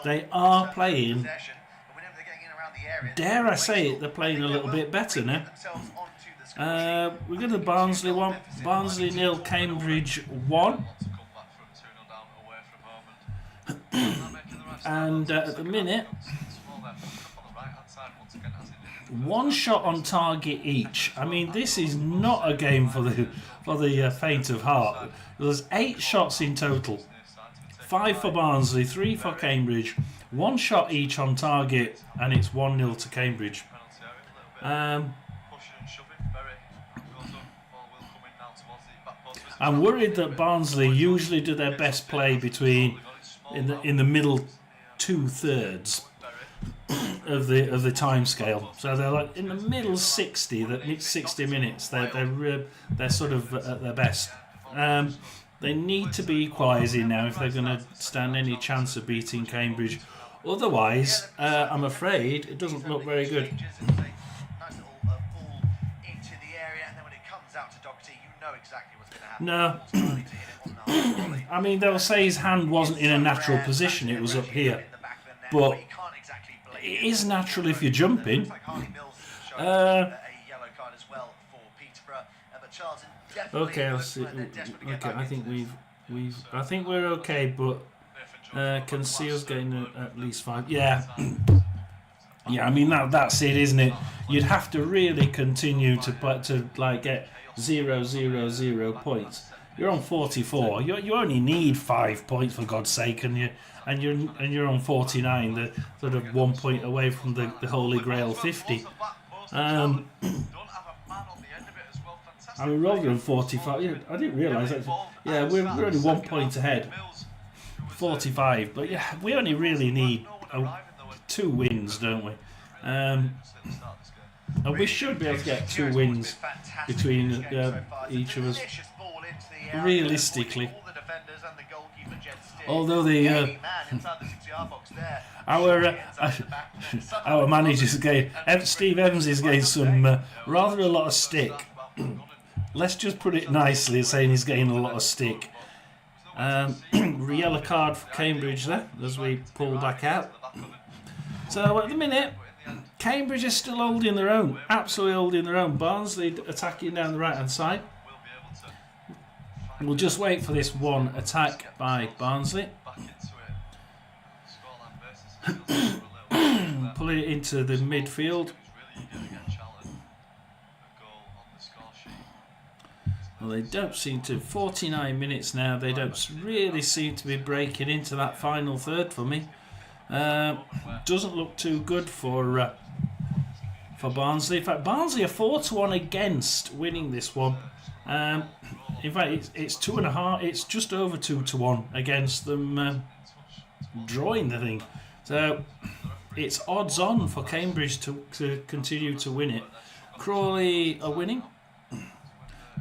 They are playing, dare I say it, they're playing a little bit better now. We're going to Barnsley 1, Barnsley 0, Cambridge 1. And at the minute, 1 shot on target each. I mean, this is not a game for the faint of heart. There's 8 shots in total. 5 for Barnsley, 3 for Cambridge. 1 shot each on target, and it's 1-0 to Cambridge. I'm worried that Barnsley usually do their best play between in the middle 2/3 of the time scale. So they're like in the middle 60 minutes. They're sort of at their best. They need to be equalising now if they're going to stand any chance of beating Cambridge. Otherwise, I'm afraid it doesn't look very good. No. I mean, they'll say his hand wasn't in a natural position, it was up here. But it is natural if you're jumping. Okay, I'll see. Okay, I think we're okay, but Conceal's getting at least 5. Yeah. Yeah, I mean that's it, isn't it? You'd have to really continue to like get 0 points. You're on 44. You only need 5 points for God's sake, and you're on 49. The sort of 1 point away from the Holy Grail 50. I mean, rather than 45. Yeah, I didn't realise that. Yeah, we're only 1 point ahead. 45, but yeah, we only really need 2 wins, don't we? And we should be able to get 2 wins between each of us, realistically. Although our manager's getting, Steve Evans is getting some rather a lot of stick. Let's just put it nicely, saying he's getting a lot of stick. Yellow card for Cambridge there as we pull back out. So at the minute, Cambridge is still holding their own, absolutely holding their own. Barnsley attacking down the right hand side. We'll just wait for this one attack by Barnsley. Pull it into the midfield. Well, they don't seem to. 49 minutes now. They don't really seem to be breaking into that final third for me. Doesn't look too good for Barnsley. In fact, Barnsley are 4-1 against winning this one. In fact, it's 2.5. It's just over 2-1 against them drawing the thing. So it's odds on for Cambridge to continue to win it. Crawley are winning.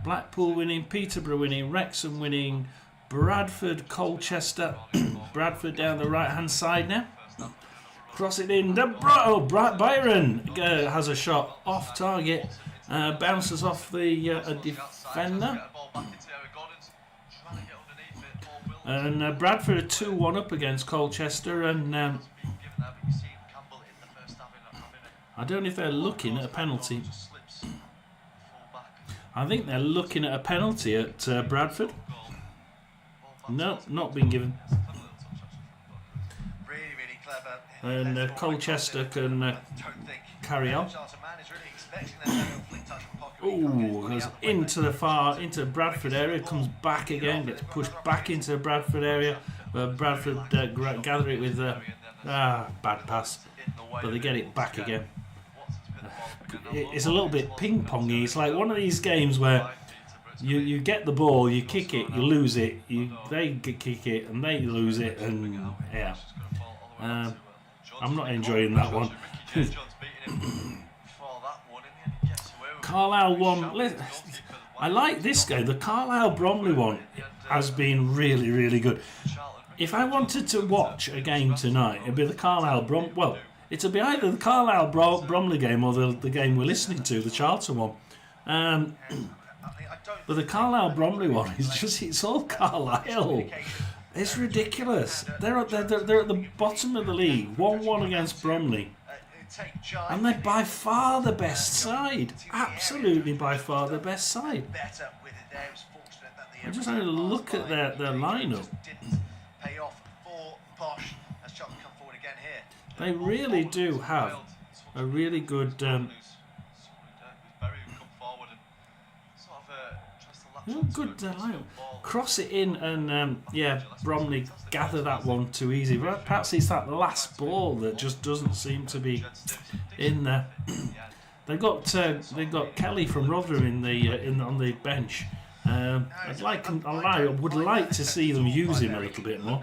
Blackpool winning, Peterborough winning, Wrexham winning, Bradford, Colchester. Bradford down the right hand side now. Cross it in. Byron has a shot off target. Bounces off the defender. And Bradford are 2-1 up against Colchester. And I don't know if they're looking at a penalty. I think they're looking at a penalty at Bradford. No, not been given. And Colchester can carry on. Oh, goes into the Bradford area, comes back again, gets pushed back into the Bradford area. Bradford gather it with bad pass, but they get it back again. It's a little bit ping-pongy. It's like one of these games where you get the ball, you kick it, you lose it, they kick it and they lose it, and yeah. I'm not enjoying that one. Carlisle won. I like this game. The Carlisle-Bromley one has been really, really good. If I wanted to watch a game tonight, it'd be the Carlisle-Bromley. Well, it'll be either the Carlisle-Bromley game or the game we're listening to, the Charlton one. But the Carlisle-Bromley one is just—it's all Carlisle. It's ridiculous. They're at the bottom of the league, 1-1 against Bromley, and they're by far the best side. Absolutely, by far the best side. I'm just having a look at their lineup. They really do have a really good. Good line. Cross it in and yeah, Bromley gather that one too easy. But perhaps it's that last ball that just doesn't seem to be in there. They've got Kelly from Rotherham on the bench. I would like to see them use him a little bit more.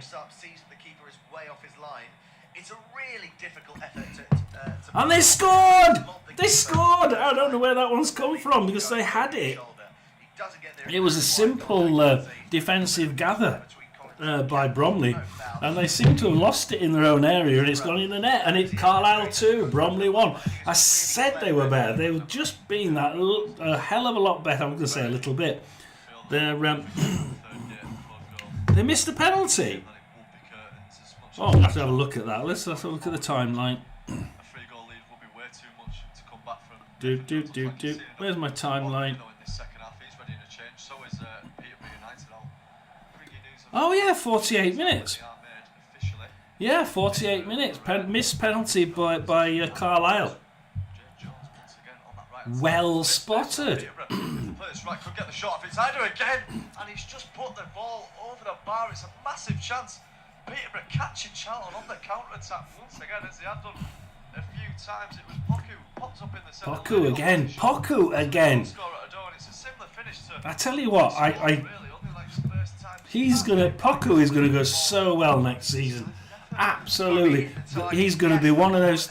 And they scored! They scored! I don't know where that one's come from because they had it. It was a simple defensive gather by Bromley, and they seem to have lost it in their own area, and it's gone in the net. And it's Carlisle 2, Bromley 1. I said they were better. They've just been a hell of a lot better. I'm going to say a little bit. They missed a penalty. Oh, I'll have to have a look at that. Let's have a look at the timeline. Where's my timeline? Oh yeah, 48 minutes. Yeah, 48 minutes. Missed penalty by Carlisle. Well spotted. Right, could get the shot off. It's Ider again, and he's just put the ball over the bar. It's a massive chance. Peterborough catching Charlton on the counter-attack once again, as they had done a few times. It was Poku popped up in the centre. Poku again. It's a similar finish to. I tell you what, Poku is gonna go so well next season. Absolutely, he's going to be one of those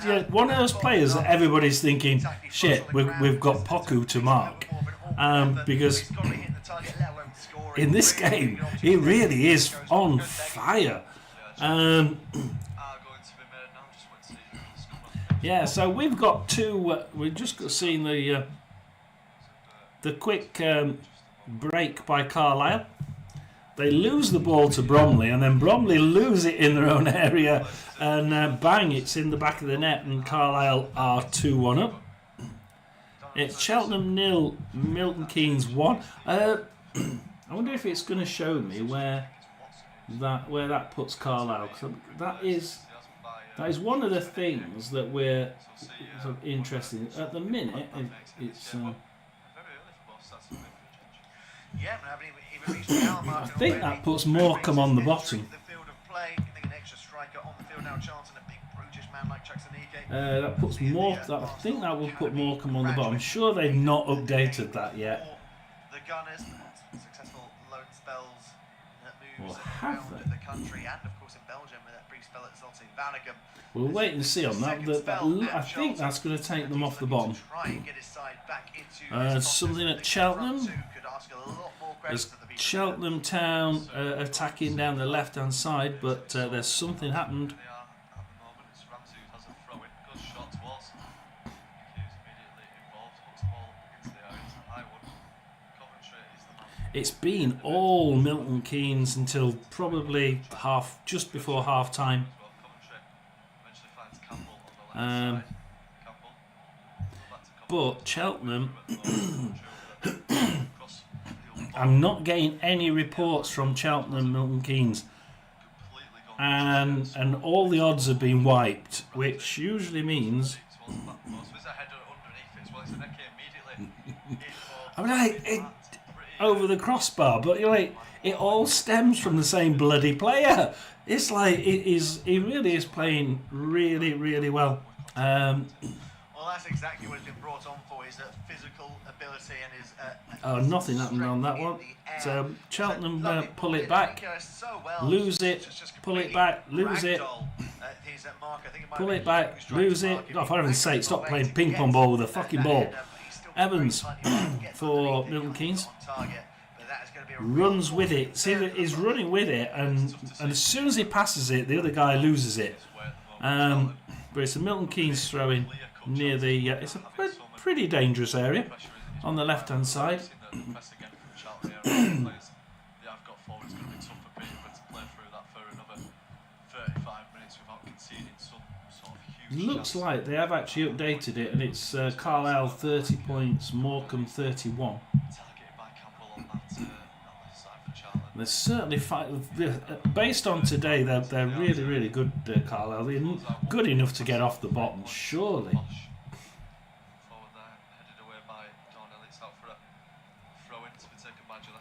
players that everybody's thinking, shit, we've got Poku to mark, because in this game he really is on fire. Yeah, so we've got two. We've just seen the quick break by Carlisle. They lose the ball to Bromley, and then Bromley lose it in their own area, and bang, it's in the back of the net, and Carlisle are 2-1 up. It's Cheltenham 0, Milton Keynes 1. I wonder if it's going to show me where that puts Carlisle. Cause that is one of the things that we're sort of interested in. At the minute, it's. I think that puts Morecambe on the bottom. That puts I think that will put Morecambe on the bottom. I'm sure they've not updated that yet. Or have they? We'll wait and see on that. I think that's going to take them off the bottom. Something at Cheltenham. There's Cheltenham Town attacking down the left-hand side, but there's something happened. It's been all Milton Keynes until probably just before half time. But Cheltenham, I'm not getting any reports from Cheltenham Milton Keynes, and all the odds have been wiped, which usually means. Over the crossbar, but you're like, it all stems from the same bloody player. It's like he really is playing really, really well. Well, that's exactly what he's been brought on for, is that physical ability and his. Nothing happened on that one. So Cheltenham pull it back, lose it, pull it back, lose it, pull it back, lose it. Oh, for heaven's sake, stop playing ping pong ball with a fucking ball. Evans for Milton Keynes runs with it. See, he's running with it, and as soon as he passes it, the other guy loses it. But it's a Milton Keynes throw-in near the. It's a pretty dangerous area on the left-hand side. Looks like they have actually updated it, and it's Carlisle 30 points, Morecambe 31. They're certainly based on today. They're really, really good, Carlisle. They're good enough to get off the bottom, surely.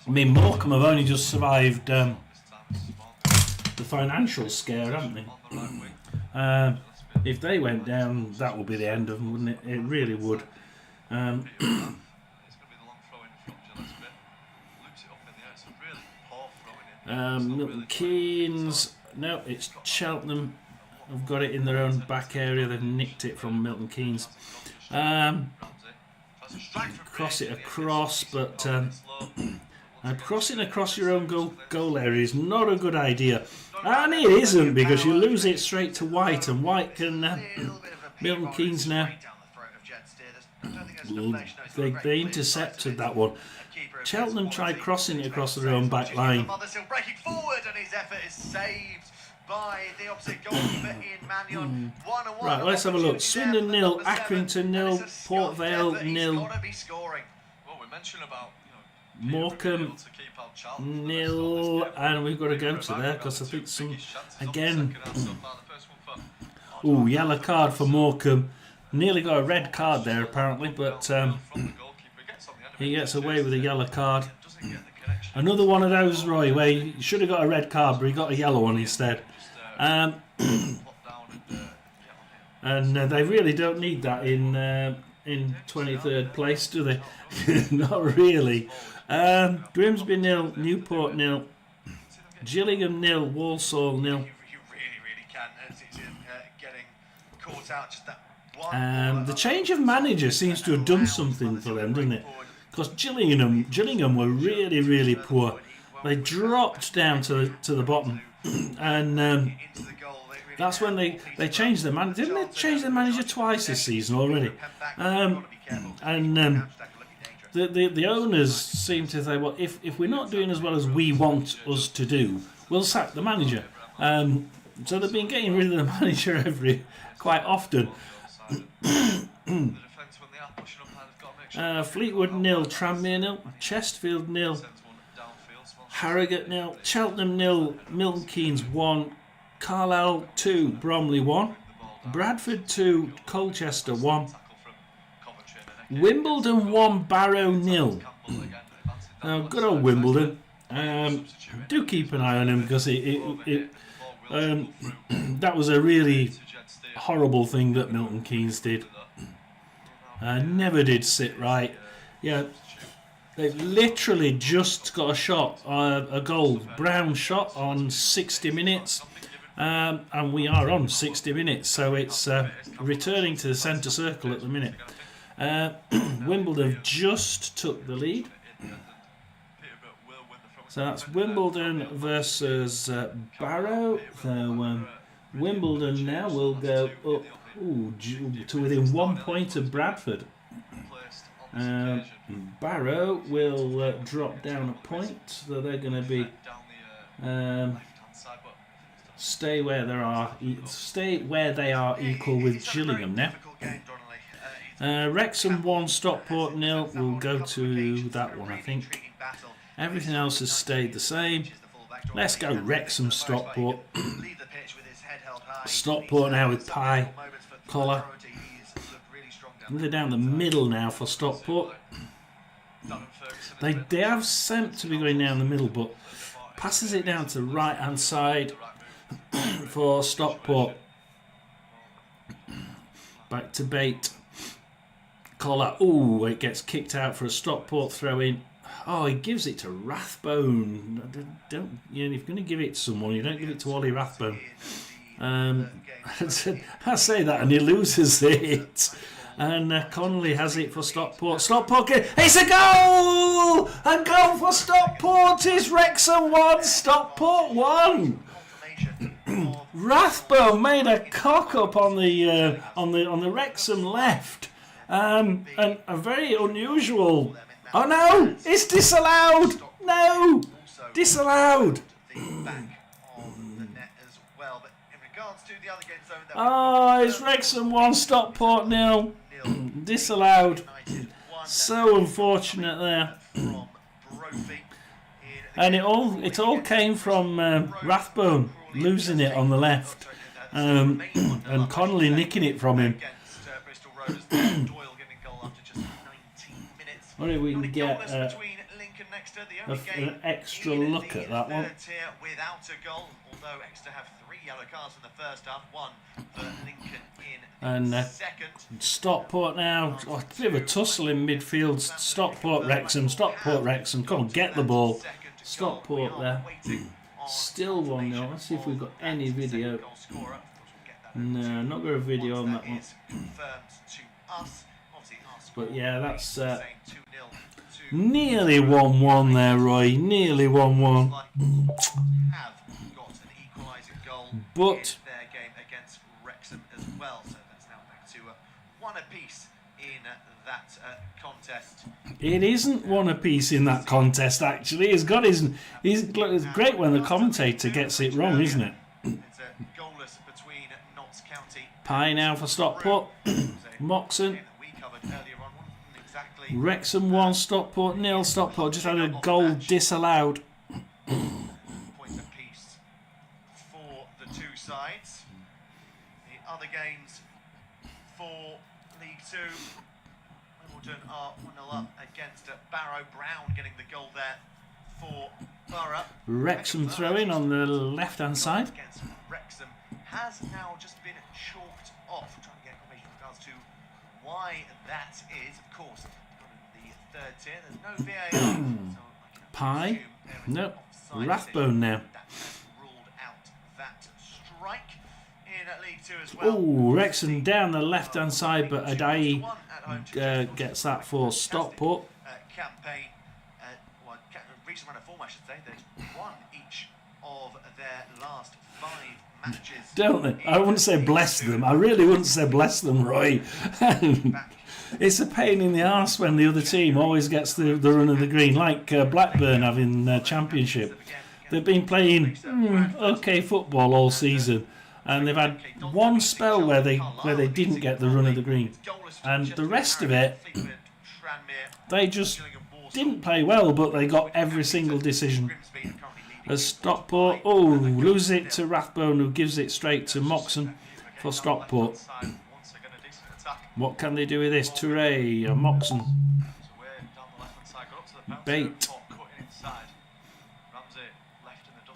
I mean, Morecambe have only just survived the financial scare, haven't they? If they went down, that would be the end of them, wouldn't it? It really would. Milton Keynes. No, it's Cheltenham. Have got it in their own back area. They've nicked it from Milton Keynes. Cross it across, but crossing across your own goal area is not a good idea. And it isn't, because you lose it straight to White, and White can... Milton Keynes now. They intercepted that one. Cheltenham tried crossing it across their own back line. Breaking forward, and his effort is saved by the opposite goalkeeper in Mannion. Right, let's have a look. Swindon 0, Accrington 0, Port Vale 0. Well, we mentioned about Morecambe 0, and we've got to go to there because I think some again. Ooh, yellow card for Morecambe. Nearly got a red card there apparently, but he gets away with a yellow card. Another one of those, Roy, where he should have got a red card, but he got a yellow one instead. And they really don't need that in 23rd place, do they? Not really. Grimsby 0, Newport 0, Gillingham 0, Walsall 0. You really can. Getting caught out just that one. The change of manager seems to have done something for them, doesn't it? Because Gillingham were really, really poor. They dropped down to the bottom, and that's when they changed their manager. Didn't they change their manager twice this season already? The owners seem to say, well, if we're not doing as well as we want us to do, we'll sack the manager. So they've been getting rid of the manager quite often. Fleetwood 0, Tranmere 0, Chesterfield 0, Harrogate 0, Cheltenham 0, Milton Keynes 1, Carlisle 2, Bromley 1, Bradford 2, Colchester 1, Wimbledon 1, Barrow 0. Good old Wimbledon. Do keep an eye on him, because that was a really horrible thing that Milton Keynes did. Never did sit right. Yeah, they literally just got a shot, a goal. Brown shot on 60 minutes. And we are on 60 minutes, so it's returning to the centre circle at the minute. Wimbledon just took the lead. So that's Wimbledon versus Barrow. So Wimbledon now will go up to within 1 point of Bradford. Barrow will drop down a point, so they're going to be stay where they are equal with Gillingham now. Wrexham 1, Stockport 0. We'll go to that one, I think. Everything else has stayed the same. Let's go Wrexham, Stockport. Stockport now with Pye, Collar. They're down the middle now for Stockport. They have sent to be going down the middle, but passes it down to the right hand side for Stockport. Back to Bate. Collar. Ooh, it gets kicked out for a Stockport throw in. Oh, he gives it to Rathbone. Don't, if you're going to give it to someone, you don't give it to Ollie Rathbone. I say that and he loses it. And Connolly has it for Stockport. Stockport, it's a goal! A goal for Stockport. It's Wrexham 1, Stockport 1. Rathbone made a cock up on the Wrexham left, and a very unusual. Oh no! It's disallowed. No, disallowed. Oh, it's Wrexham 1, Stockport 0. Disallowed. So unfortunate there. And it all came from Rathbone losing it on the left, and Connolly nicking it from him. Only we can get an extra look at that one. Without a goal, although Exeter have 3 yellow cards in the first half, 1 for Lincoln in second. Stockport now, a bit of a tussle in midfield. Stockport, Wrexham. Come on, get the ball. Stockport there. Still 1-0. Let's see if we've got any video. No, not got a video on that one. But yeah, that's nearly 1-1 there, Roy. Nearly 1-1. But their game against Wrexham as well, so that's now back to 1 apiece in that contest. It isn't 1 apiece in that contest. Actually, it's great when the commentator gets it wrong, isn't it? It's goalless between Notts County. Pye now for Stockport. Moxon. Wrexham 1, Stockport 0. Stockport just had a goal disallowed. Point apiece for the 2 sides. The other games for League 2, Wimbledon are 1-0 up against Barrow. Brown getting the goal there for Borough. Wrexham throw-in on the left-hand side. Against Wrexham has now just been chalked off. We're trying to get information in regards to why that is. Of course, the 3rd tier, there's no VAR. Pye. No. Rathbone now. Ruled out that strike in League 2 as well. Oh, Wrexham down the left-hand side, but Adai gets that for Stockport. Campaign, recent run of form, I should say. They've won each of their last 5 matches. Don't they? I wouldn't say bless them. I really wouldn't say bless them, Roy. It's a pain in the arse when the other team always gets the run of the green, like Blackburn having Championship. They've been playing okay football all season, and they've had one spell where they didn't get the run of the green, and the rest of it, they just didn't play well, but they got every single decision. As Stockport, lose it to Rathbone, who gives it straight to Moxon for Stockport. What can they do with this? Touré, Moxon. Bait.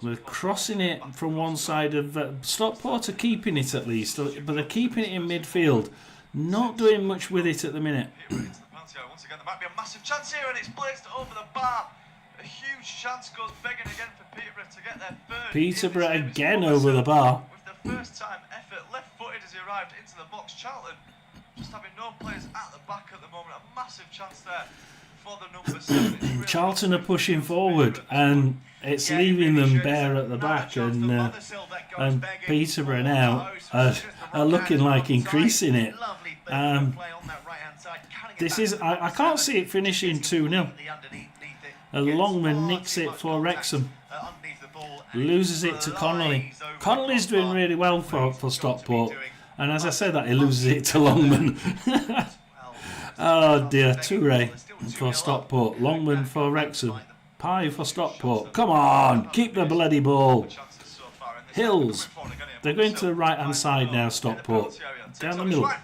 We're crossing it from one side of... Stockport are keeping it at least, but they're keeping it in midfield. Not doing much with it at the minute. Once again, there might be a massive chance here, and it's placed over the bar. A huge chance goes begging again for Peterborough to get their 3rd. Peterborough again over the bar. With the first time effort, left-footed as he arrived into the box. Charlton just having no players at the back at the moment. A massive chance there for the number 7. Really Charlton are pushing forward, and it's leaving them bare at the back, and Peterborough now are looking like increasing it. This is I can't see it finishing 2-0. Longman nicks it for Wrexham. Loses it to Connolly. Connolly's doing really well for Stockport. And as I said that, he loses it to Longman. Oh dear, Touré for Stockport. Longman for Wrexham. Pye for Stockport. Come on, keep the bloody ball. Hills. They're going to the right-hand side now, Stockport. Down the middle. And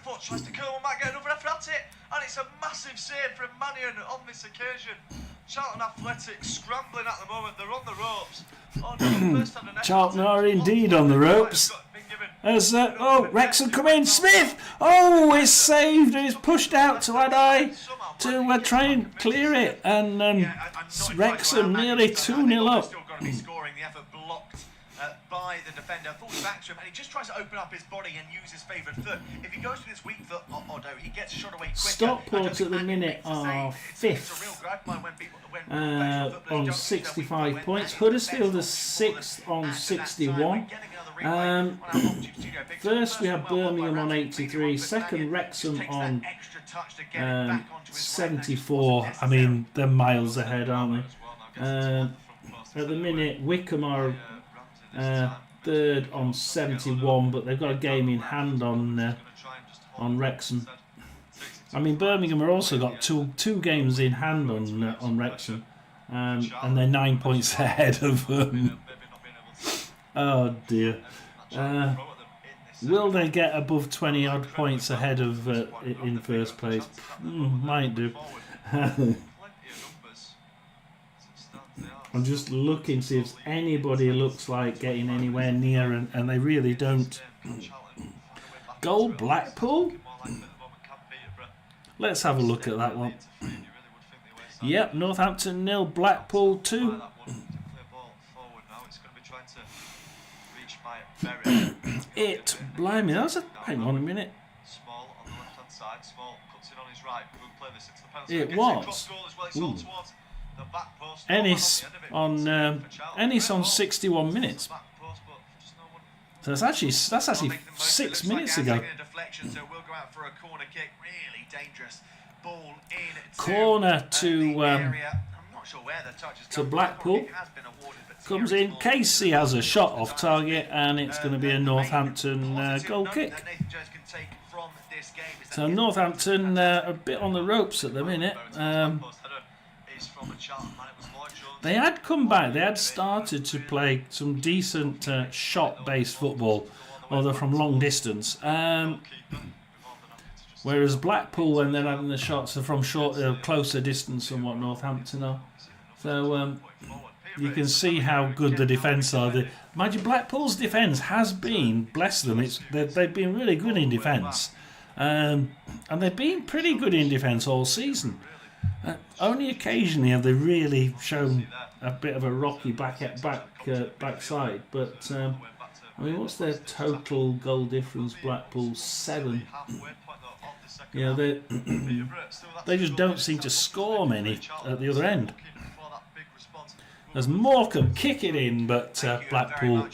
it's a massive save from Mannion on this occasion. Charlton Athletic scrambling at the moment. They're on the ropes. Charlton are indeed on the ropes. As Wrexham come in. Smith! Oh, it's saved and it's pushed out to Adai to try and clear it. And Wrexham nearly 2-0 up. By the defender, falls back to him, and he just tries to open up his body and use his favourite foot. If he goes with his weak foot, Otto, he gets shot away quicker. Stockport at the minute are 5th on 65 points. Huddersfield is 6th on 61. First we have Birmingham on 83. Second Wrexham on 74. I mean, they're miles ahead, aren't they? At the minute, Wickham are 3rd on 71, but they've got a game in hand on Wrexham. I mean, Birmingham have also got two games in hand on Wrexham. and they're 9 points ahead of them. Oh dear. Will they get above 20 odd points ahead of in first place? Might do. I'm just looking to see if anybody looks like getting anywhere near, and they really don't. Goal Blackpool? Let's have a look at that one. Yep, Northampton 0, Blackpool 2. Blimey, that's a... Hang on a minute. It was. Ennis on 61 minutes. So that's actually 6 minutes ago. Corner to Blackpool. Comes in. Casey has a shot off target, and it's going to be a Northampton goal kick. So Northampton a bit on the ropes at the minute. They had come back. They had started to play some decent shot-based football, although from long distance. Whereas Blackpool, when they're having the shots, are from closer distance than what Northampton are. So you can see how good the defence are. Mind you, Blackpool's defence has been, bless them, they've been really good in defence. And they've been pretty good in defence all season. Only occasionally have they really shown a bit of a rocky backside. But, I mean, what's their total goal difference? Blackpool 7. Yeah, they just don't seem to score many at the other end. As Morecambe kick it in, but Blackpool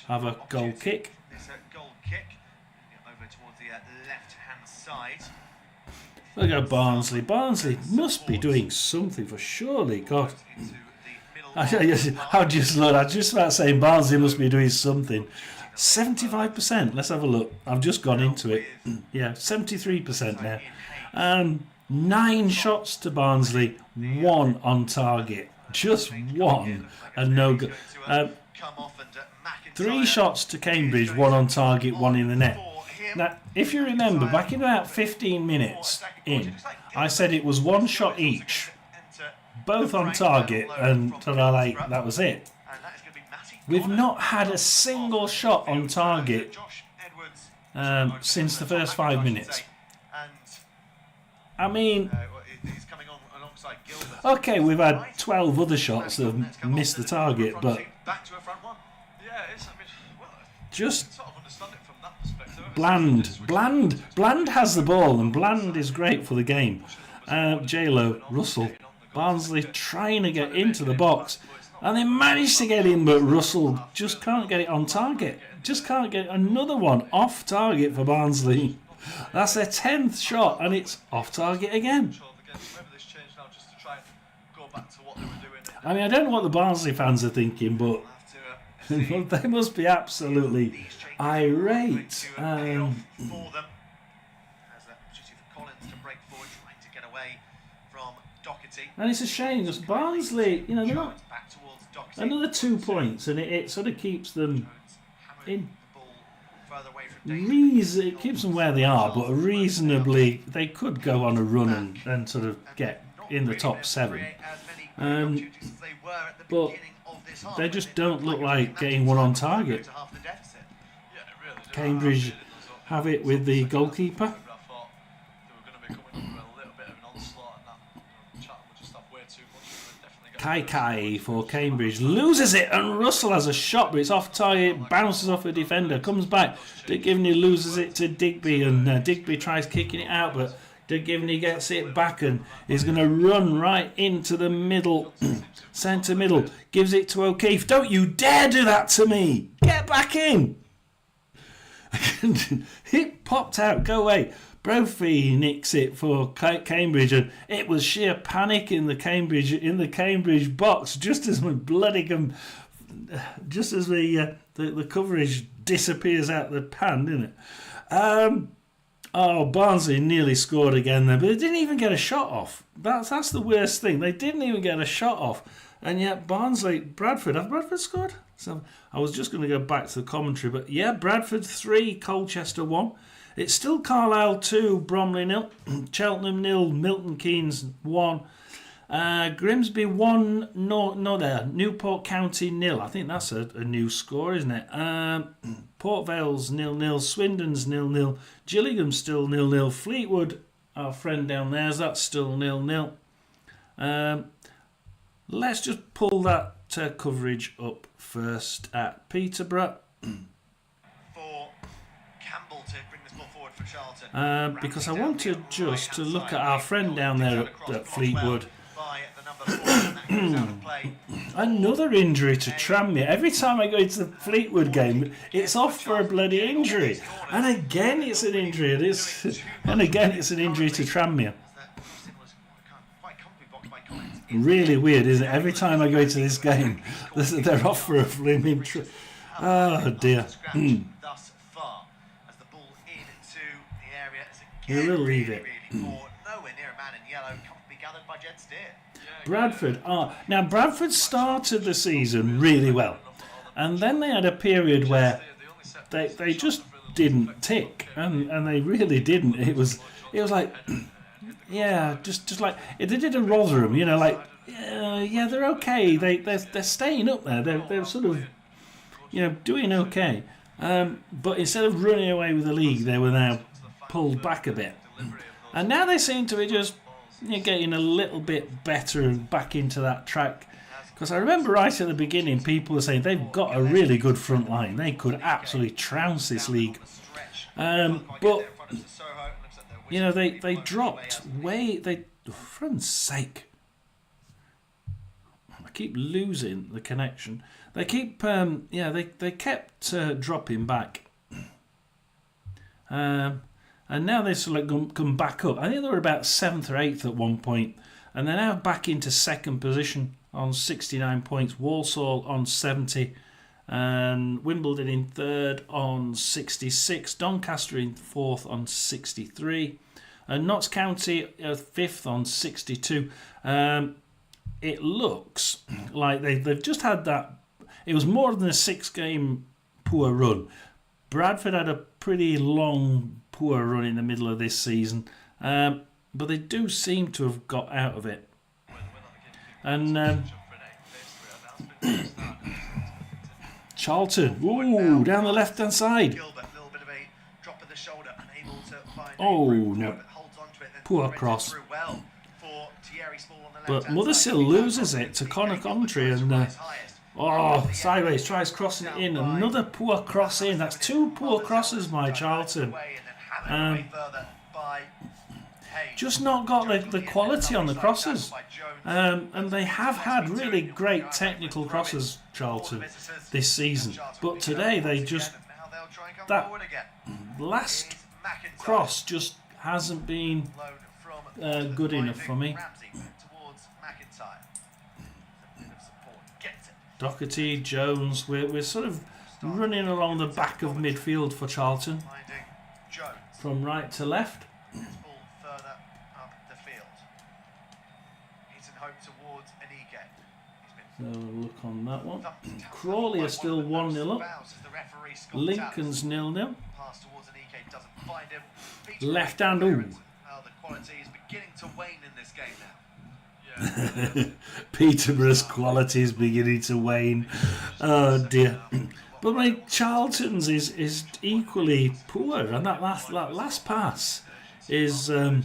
have a goal kick. Look at Barnsley. Barnsley must be doing something for surely. God. I just about saying Barnsley must be doing something. 75%. Let's have a look. I've just gone into it. Yeah, 73% now. 9 shots to Barnsley, 1 on target. Just 1 and no go. 3 shots to Cambridge, 1 on target, 1 in the net. Now, if you remember, back in about 15 minutes in, I said it was 1 shot each, both on target, and that was it. We've not had a single shot on target since the first 5 minutes. I mean, okay, we've had 12 other shots that have missed the target, but just Bland has the ball, and Bland is great for the game. J-Lo, Russell, Barnsley trying to get into the box, and they managed to get in, but Russell just can't get it on target. Just can't get another one off target for Barnsley. That's their 10th shot, and it's off target again. I mean, I don't know what the Barnsley fans are thinking, but they must be absolutely irate. And it's a shame because Barnsley, they're not another 2 points, and it sort of keeps them in. It keeps them where they are, but reasonably they could go on a run and sort of get in the top 7. But they just don't look like getting 1 on target. Cambridge have it with the goalkeeper. Kai for Cambridge loses it, and Russell has a shot, but it's off target, bounces off a defender, comes back. Dick Givney loses it to Digby, and Digby tries kicking it out, but Dick Givney gets it back and is going to run right into the middle, centre middle, gives it to O'Keefe. Don't you dare do that to me! Get back in! It popped out, go away. Brophy nicks it for Cambridge, and it was sheer panic in the Cambridge box just as the coverage disappears out the pan, didn't it? Oh, Barnsley nearly scored again there, but they didn't even get a shot off. That's the worst thing. They didn't even get a shot off. And yet Bradford, have Bradford scored? So I was just going to go back to the commentary, but yeah, Bradford 3, Colchester 1. It's still Carlisle 2, Bromley 0, Cheltenham 0, Milton Keynes 1. Grimsby 1, Newport County 0. I think that's a new score, isn't it? Port Vale's 0-0, Swindon's 0-0, Gillingham's still 0-0, Fleetwood, our friend down there, that's still 0-0. Let's just pull that coverage up first at Peterborough. For Campbell to bring this ball forward for Charlton. Because I want to look at our friend down there at Fleetwood. Another injury to Tranmere. Every time I go into the Fleetwood game, it's off for a bloody injury. And again, it's an injury. And again, it's an injury to Tranmere. Really weird, isn't it? Every time I go into this game, they're off for a flaming trip. Oh dear. We'll leave it. Bradford. Now Bradford started the season really well, and then they had a period where they just didn't tick, and they really didn't. It was like, yeah, just like they did in Rotherham, you know, like yeah, they're okay. They're staying up there. They're sort of, you know, doing okay. But instead of running away with the league, they were now pulled back a bit, and now they seem to be just, you're getting a little bit better and back into that track. Because I remember right at the beginning, people were saying they've got a really good front line. They could absolutely trounce this league. But, you know, they dropped way... for heaven's sake. I keep losing the connection. They keep... they kept dropping back. And now they've sort of come back up. I think they were about 7th or 8th at one point. And they're now back into second position on 69 points. Walsall on 70. And Wimbledon in 3rd on 66. Doncaster in 4th on 63. And Notts County 5th on 62. It looks like they've just had that. It was more than a 6-game poor run. Bradford had a pretty long poor run in the middle of this season, but they do seem to have got out of it. And Charlton, ooh, down the left hand side. Oh no, poor cross. But Mothersill loses it to Connor Coventry, and sideways, tries crossing it in. Another poor cross in. That's 2 poor crosses by Charlton. Just not got the quality on the crosses. And they have had really great technical crosses, Charlton, this season. But today they just... that last cross just hasn't been good enough for me. Doherty, Jones, we're sort of running along the back of midfield for Charlton. From right to left. Further up the field. He's in hope towards Anike. So look on that one. Crawley are still 1-0 up. Lincoln's 0-0. Left hand. Ooh. The quality is beginning to wane in this game now. Peterborough's quality is beginning to wane. Oh dear. But my Charlton's is equally poor, and that last pass is. I'm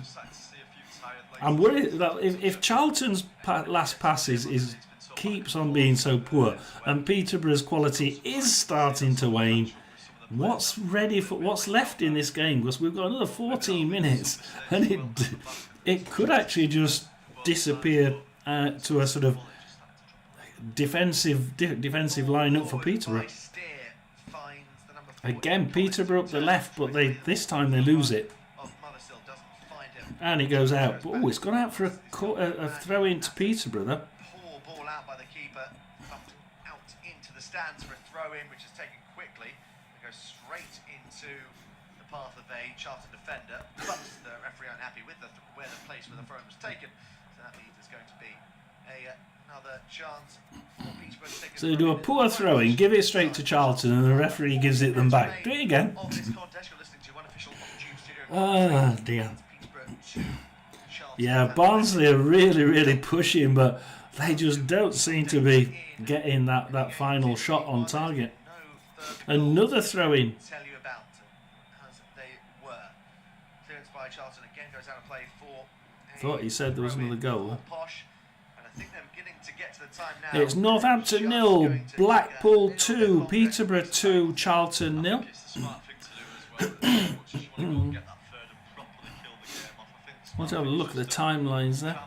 worried that if Charlton's last pass is keeps on being so poor, and Peterborough's quality is starting to wane, what's left in this game? Because we've got another 14 minutes, and it could actually just disappear to a sort of defensive lineup for Peterborough. Again, Peterborough up the left, but this time they lose it. And it goes out. But, it's gone out for a throw in to Peterborough, though. Poor ball out by the keeper. Out into the stands for a throw in, which is taken quickly. It goes straight into the path of a Charlton defender, but the referee unhappy with where the place where the throw was taken. So that means there's going to be another chance for Peterborough to take. So they do a poor throwing, give it straight to Charlton, and the referee gives it them back. Do it again. Oh dear. Yeah, Barnsley are really, really pushing, but they just don't seem to be getting that final shot on target. Another throw-in. Tell you about as they were. Clearance by Charlton again goes out of play for. Thought you said there was another goal. Posh, and I think they're beginning to get to the time now. It's Northampton 0, Blackpool 2, Peterborough 2, Charlton 0. Let's have a look at the timelines there.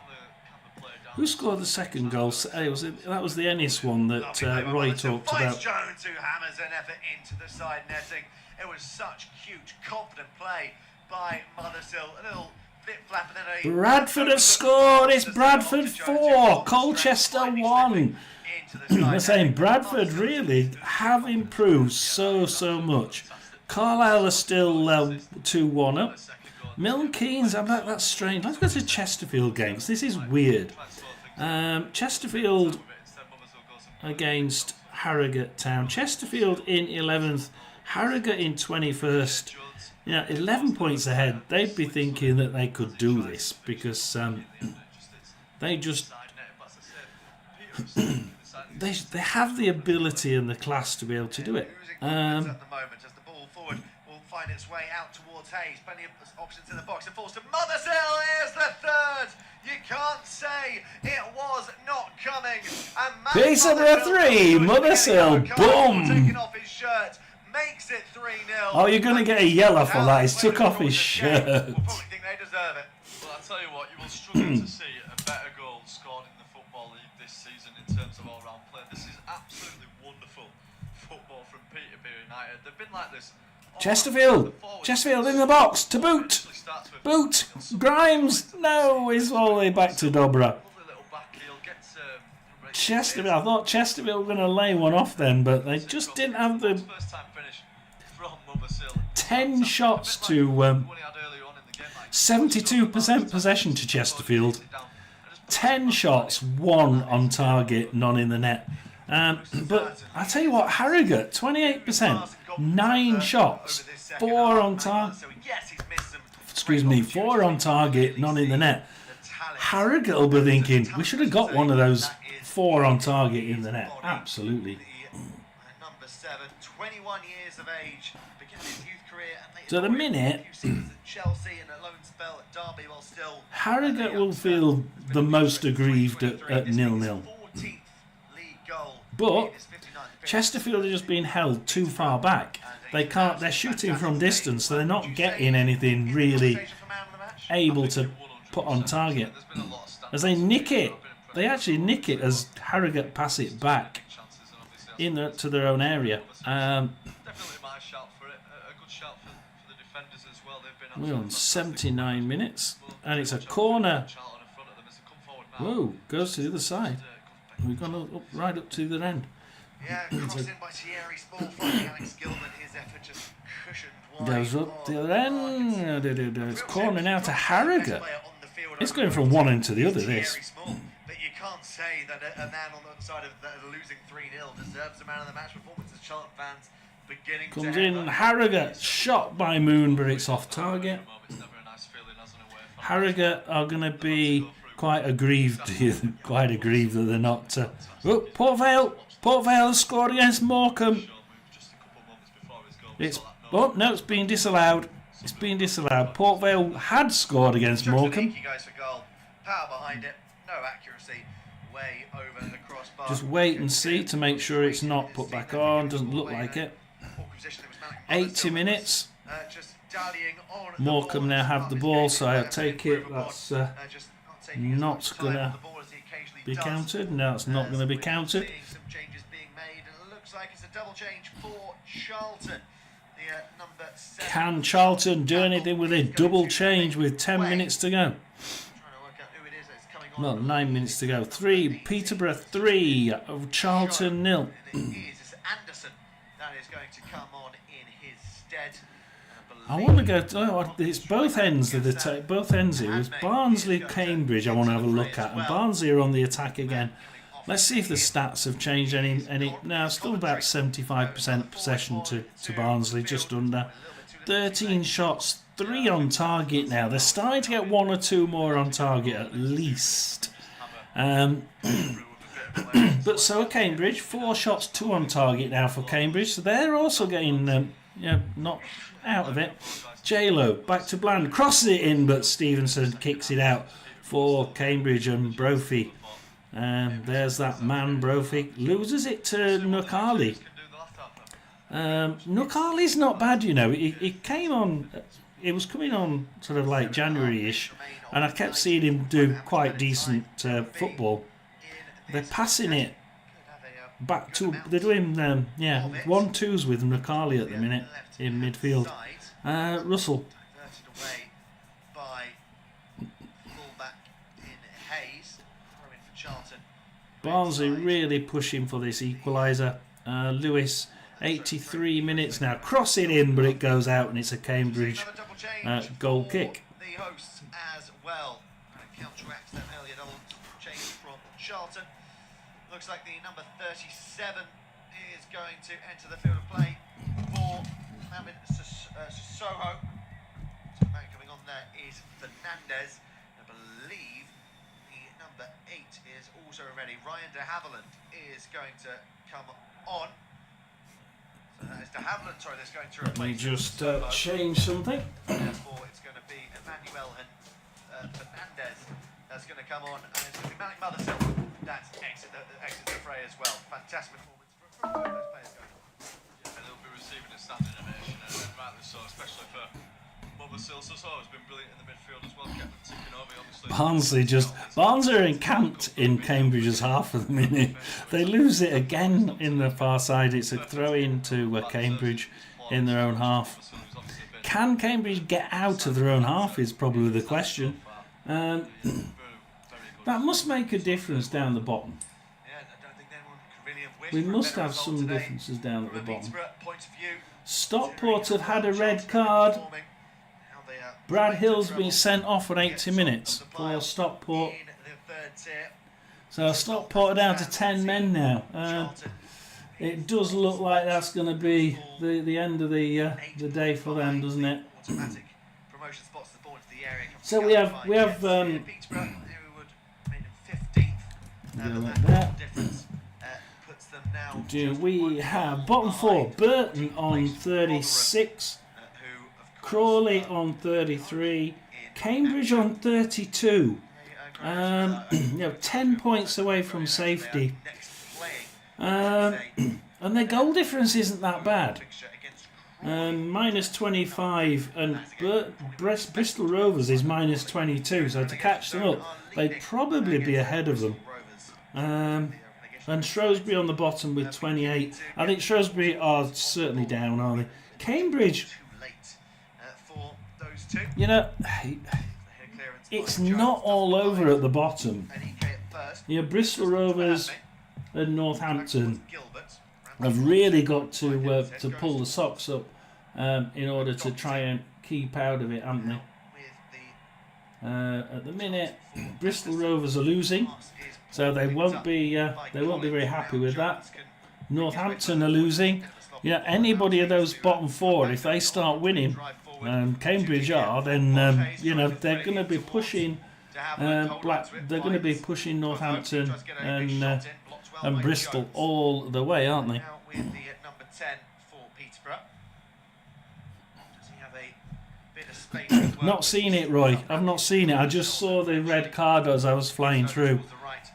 Who scored the second goal? That was the Ennis one that Roy talked about. Jones, who hammers an effort into the side netting. It was such cute, confident play by Mothersill. A little flip-flap and then a... Bradford have scored. It's Bradford 4, Colchester 1. I'm saying Bradford really have improved so much. Carlisle are still 2-1 up. Milton Keynes, that's strange. Let's go to Chesterfield games. This is weird. Chesterfield against Harrogate Town. Chesterfield in 11th, Harrogate in 21st. Yeah, 11 points ahead. They'd be thinking that they could do this because they just they have the ability and the class to be able to do it. Find its way out towards Hayes. Plenty of options in the box. And falls to Mothersill. Here's the third. You can't say it was not coming. And Peterborough 3, Mothersill, boom. Taking off his shirt makes it 3-0. Oh, you're going to get a yellow for that. He's took off his shirt. We'll probably think they deserve it. Well, I'll tell you what, you will struggle to see a better goal scored in the Football League this season in terms of all-round play. This is absolutely wonderful football from Peterborough United. They've been like this. Chesterfield in the box, to boot, Grimes, no, he's all the way back to Dobra. Chesterfield, I thought Chesterfield were going to lay one off then, but they just didn't have the 10 shots to 72% possession to Chesterfield, 10 shots, 1 on target, none in the net. But I tell you what, Harrogate, 28%. 9 shots, 4 on target. Excuse me, 4 on target, none in the net. Harrogate will be thinking we should have got one of those 4 on target in the net. Absolutely. Number 7, 21 years of age, beginning his youth career. So the minute Chelsea and a loan spell at Derby, while still Harrogate will feel the most aggrieved at 0-0. But Chesterfield are just being held too far back. They're shooting from distance, so they're not getting anything really able to put on target. As they nick it, they actually nick it as Harrogate pass it back to their own area. We're on 79 minutes, and it's a corner. Whoa, goes to the other side. We've gone right up to the end. Yeah, crossed in by Thierry Small, finding Alex Gilman, his effort just cushioned wide. Goes up the other end. It's corner now to Harrogate. It's going from one end to the other, this. But you can't say that a man on the side of losing 3-0 deserves a man of the match performance as Charlton fans beginning to... Comes in, Harrogate, shot by Moon, but it's off target. Harrogate are going to be quite aggrieved that they're not... Port Vale has scored against Morecambe. It's been disallowed. It's been disallowed. Port Vale had scored against Morecambe. Power behind it, no accuracy, way over the crossbar. Just wait and see to make sure it's not put back on. Doesn't look like it. 80 minutes. Morecambe now have the ball, so I take it that's not going to be counted. No, it's not going to be counted. Some changes being made, and it looks like it's a double change for Charlton. The number 7. Can Charlton do anything with a double change with 10 minutes to go? Well, 9 minutes to go. 3, Peterborough 3, Charlton 0. It's Anderson that is going to come on in his stead. I want to go to, it's both ends of the both ends here. It was Barnsley, Cambridge I want to have a look at, and Barnsley are on the attack again. Let's see if the stats have changed any. Now still about 75% possession to Barnsley, just under 13 shots, 3 on target now. They're starting to get 1 or 2 more on target at least. But so are Cambridge, 4 shots, 2 on target now for Cambridge. So they're also getting not out of it. J-Lo back to Bland, crosses it in, but Stevenson kicks it out for Cambridge, and Brophy. There's that man, Brophy loses it to Nukali. Nukali's not bad, you know. He came on. It was coming on sort of like January-ish, and I kept seeing him do quite decent football. They're passing it back to. They're doing 1-2s with Nukali at the minute in midfield. Russell. Barnsley really pushing for this equaliser. Lewis, 83 minutes now, cross it in, but it goes out, and it's a Cambridge goal kick. The hosts as well counteracts that earlier double change from Charlton. Looks like the number 37 is going to enter the field of play for Mohamed Sissoko. So the man coming on there is Fernandez. I believe the number 8 is also ready. Ryan de Havilland is going to come on. So that is de Havilland, sorry, that's going to replace. Let me just change something. Therefore, it's going to be Emmanuel Fernandez that's going to come on, and it's going to be Malik Mothersill that exits the fray as well. Fantastic performance from both those players going on. Yeah, they'll be receiving a standing ovation, and rightly so, especially for Mothersill. Sissoko has been brilliant in the midfield as well, kept them ticking over, obviously. Barnsley are encamped in Cambridge's half of the minute. They lose it again in the far side. It's a throw in to Cambridge in their own half. Can Cambridge get out of their own half is probably the question. That must make a difference down the bottom. We must have some differences down at the bottom. Stockport have had a red card. Brad Hill's been sent off at 80 minutes for Stockport. So Stockport are down to 10 men now. It does look like that's going to be the end of the day for them, doesn't it? So we have we have bottom 4, Burton on 36, Crawley on 33, Cambridge on 32. 10 points away from safety. And their goal difference isn't that bad. Minus 25, and Bristol Rovers is minus 22, so to catch them up, they'd probably be ahead of them. And Shrewsbury on the bottom with 28. I think Shrewsbury are certainly down, aren't they? Cambridge, you know, it's not all over at the bottom. Bristol Rovers and Northampton have really got to pull the socks up in order to try and keep out of it, haven't they? At the minute, Bristol Rovers are losing, so they won't be very happy with that. Northampton are losing. Anybody of those bottom 4, if they start winning, Cambridge are, then they're going to be pushing they're going to be pushing Northampton and Bristol all the way, aren't they? Not seen it, Roy. I've not seen it. I just saw the red card as I was flying through.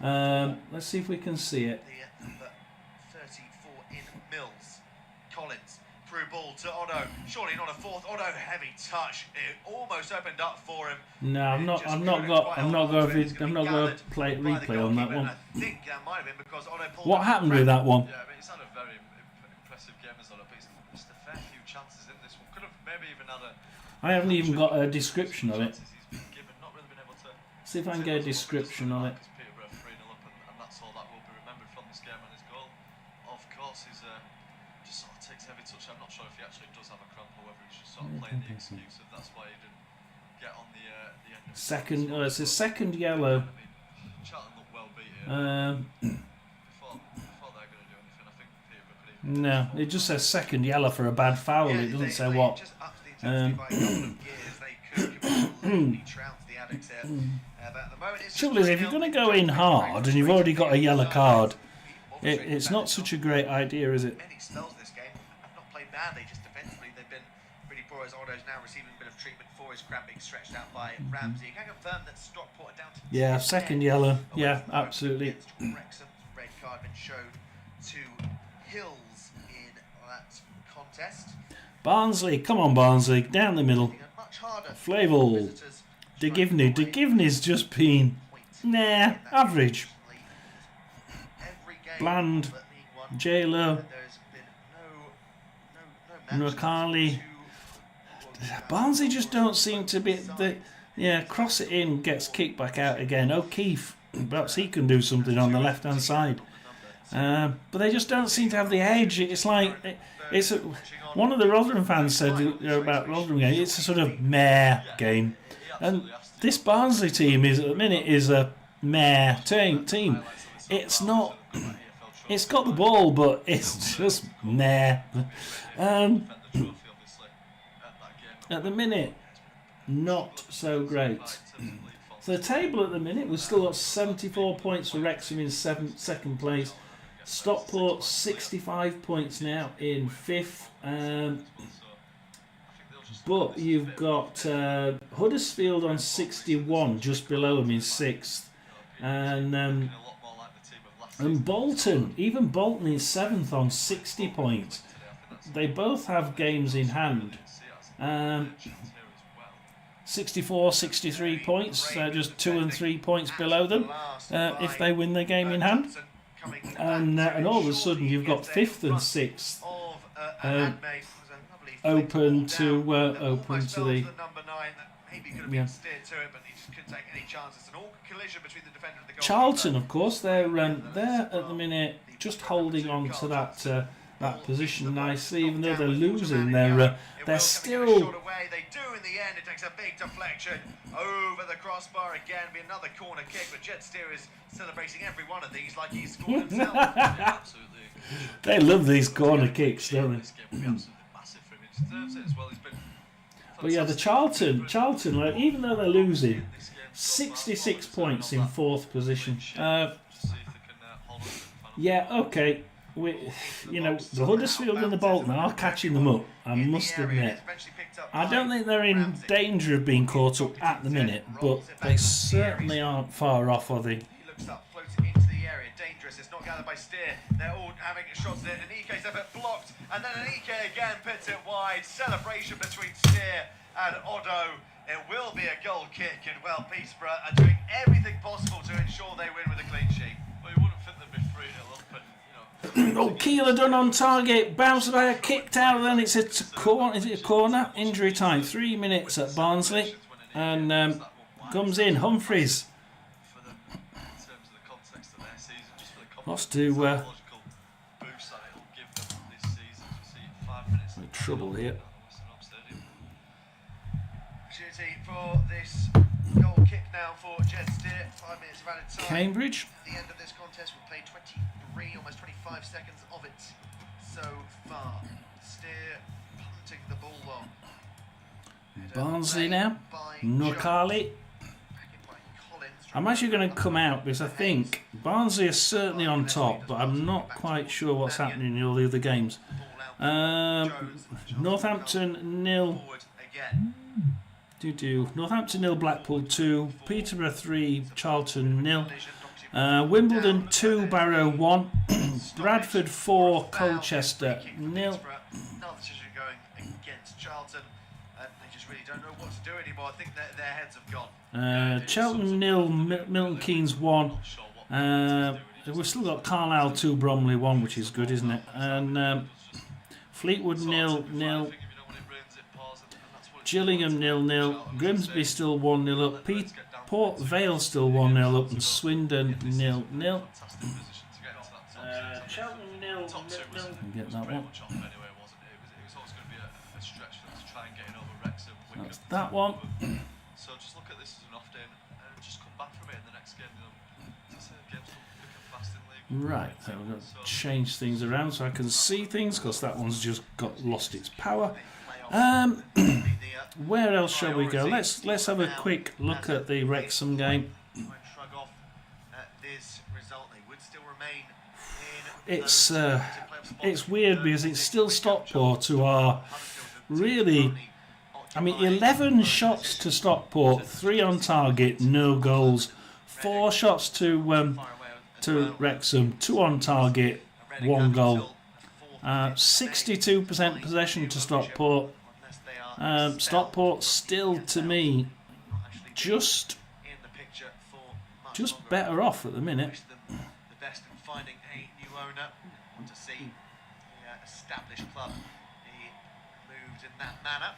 Let's see if we can see it. Ball to Otto, surely not a fourth. Otto, heavy touch. It almost opened up for him. No, I'm not going to play replay on that one. I think that might have been because Otto pulled. What happened with that one? Yeah, I mean, it's had a very impressive game as Otto, but he's missed a fair few chances in this one. Could have maybe even had a. I haven't even got a description of it. See if I can get a description of it. Peterborough 3-0 up, and that's all that will be remembered from this game and his goal. Of course, he's just sort of takes every touch. I'm not sure if he actually does have a cramp or whether he's just sort of playing the excuse of that's why he didn't get on the end of second. It's a second yellow. Charlton looked well beat here. Before they're going to do anything, I think Peterborough could even... No, it just says second yellow for a bad foul. It doesn't say what. Just up the intensity by a couple of years. They could completely trounce the Addicts here. But at the moment, it's Trouble is, if you're going to go in hard and you've already got a yellow card, it's not such a great idea, is it? Many spells this game have not played badly, just defensively they've been pretty poor, as Otto's now receiving a bit of treatment for his cramp being stretched out by Ramsey. You can confirm that Stockport are down to Yeah, second yellow. Yeah, absolutely. Wrexham, red card been showed to Hills in that contest. Barnsley, come on Barnsley, down the middle. Much harder. Flavel. De Givney's just been, nah, average. Bland, J-Lo, Nurkali. Barnsley just don't seem to be cross it in, gets kicked back out again. O'Keefe, perhaps he can do something on the left hand side. But they just don't seem to have the edge. It's like one of the Rotherham fans said about Rotherham game. It's a sort of meh game, and this Barnsley team is at the minute is a meh team. It's not. It's got the ball, but it's just meh. At the minute, not so great. So the table at the minute, we've still got 74 points for Wrexham in second place. Stockport 65 points now in 5th. But you've got Huddersfield on 61, just below them in 6th. And Bolton, even Bolton is 7th on 60 points. They both have games in hand. 64, 63 points, just 2 and 3 points below them if they win their game in hand. And all of a sudden you've got 5th and 6th open to the... Charlton, of course, they're at the minute just holding on to that position nicely, even though they're losing. They're still. They do in the end. It takes a big deflection over the crossbar again. Be another corner kick, but Jed Steer is celebrating every one of these like he's scored himself. Absolutely. They love these corner kicks, don't they? But yeah, the Charlton, like, even though they're losing, 66 points in 4th position. Yeah, okay. The Huddersfield and the Bolton are catching them up, I must admit. I don't think they're in danger of being caught up at the minute, but they certainly aren't far off, are they? He looks up, floating into the area, dangerous. It's not gathered by Steer. They're all having shots there. Anike's effort blocked, and then Anike again puts it wide. Celebration between Steer and Otto. It will be a goal kick, and well, Peterborough are doing everything possible to ensure they win with a clean sheet. Well, you wouldn't think they'd be 3-0 up, and Keeler done on target, bounced by a kicked out, then it's a corner, injury time, 3 minutes at Barnsley, and comes in Humphreys. What's to trouble here. Opportunity for this goal kick now for Jed Steer. 5 minutes of added time. Cambridge. At the end of this contest, we'll play 23, almost 25 seconds of it so far. Steer punting the ball long. Barnsley now. Nurkali. I'm actually going to come out because I think Barnsley are certainly on top, but I'm not quite sure what's happening in all the other games. Northampton 0. Northampton 0, Blackpool 2, Peterborough 3, Charlton 0, Wimbledon 2, Barrow 1, Bradford 4, Colchester 0. Another decision going against Charlton. They just really don't know what to do anymore. I think their heads have gone. Cheltenham 0, Milton Keynes 1. We've still got Carlisle 2, Bromley 1, which is good, isn't it? And Fleetwood 0-0. Gillingham 0-0, Grimsby still 1-0 up, Port Vale still 1-0 up, and Swindon 0-0. Cheltenham 0-0. Get that one. that one. So just look at this as an off day and just come back from it in the next game. Games come thick and fast in League One. Right, so we're going to change things around so I can see things, because that one's just lost its power. Where else shall we go? Let's have a quick look at the Wrexham game. It's weird because it's still Stockport who are really... I mean, 11 shots to Stockport, 3 on target, no goals. 4 shots to Wrexham, 2 on target, 1 goal. 62% possession to Stockport. Stockport still, to me, just better off at the minute. The best in finding a new owner. Want to see the established club be moved in that manner.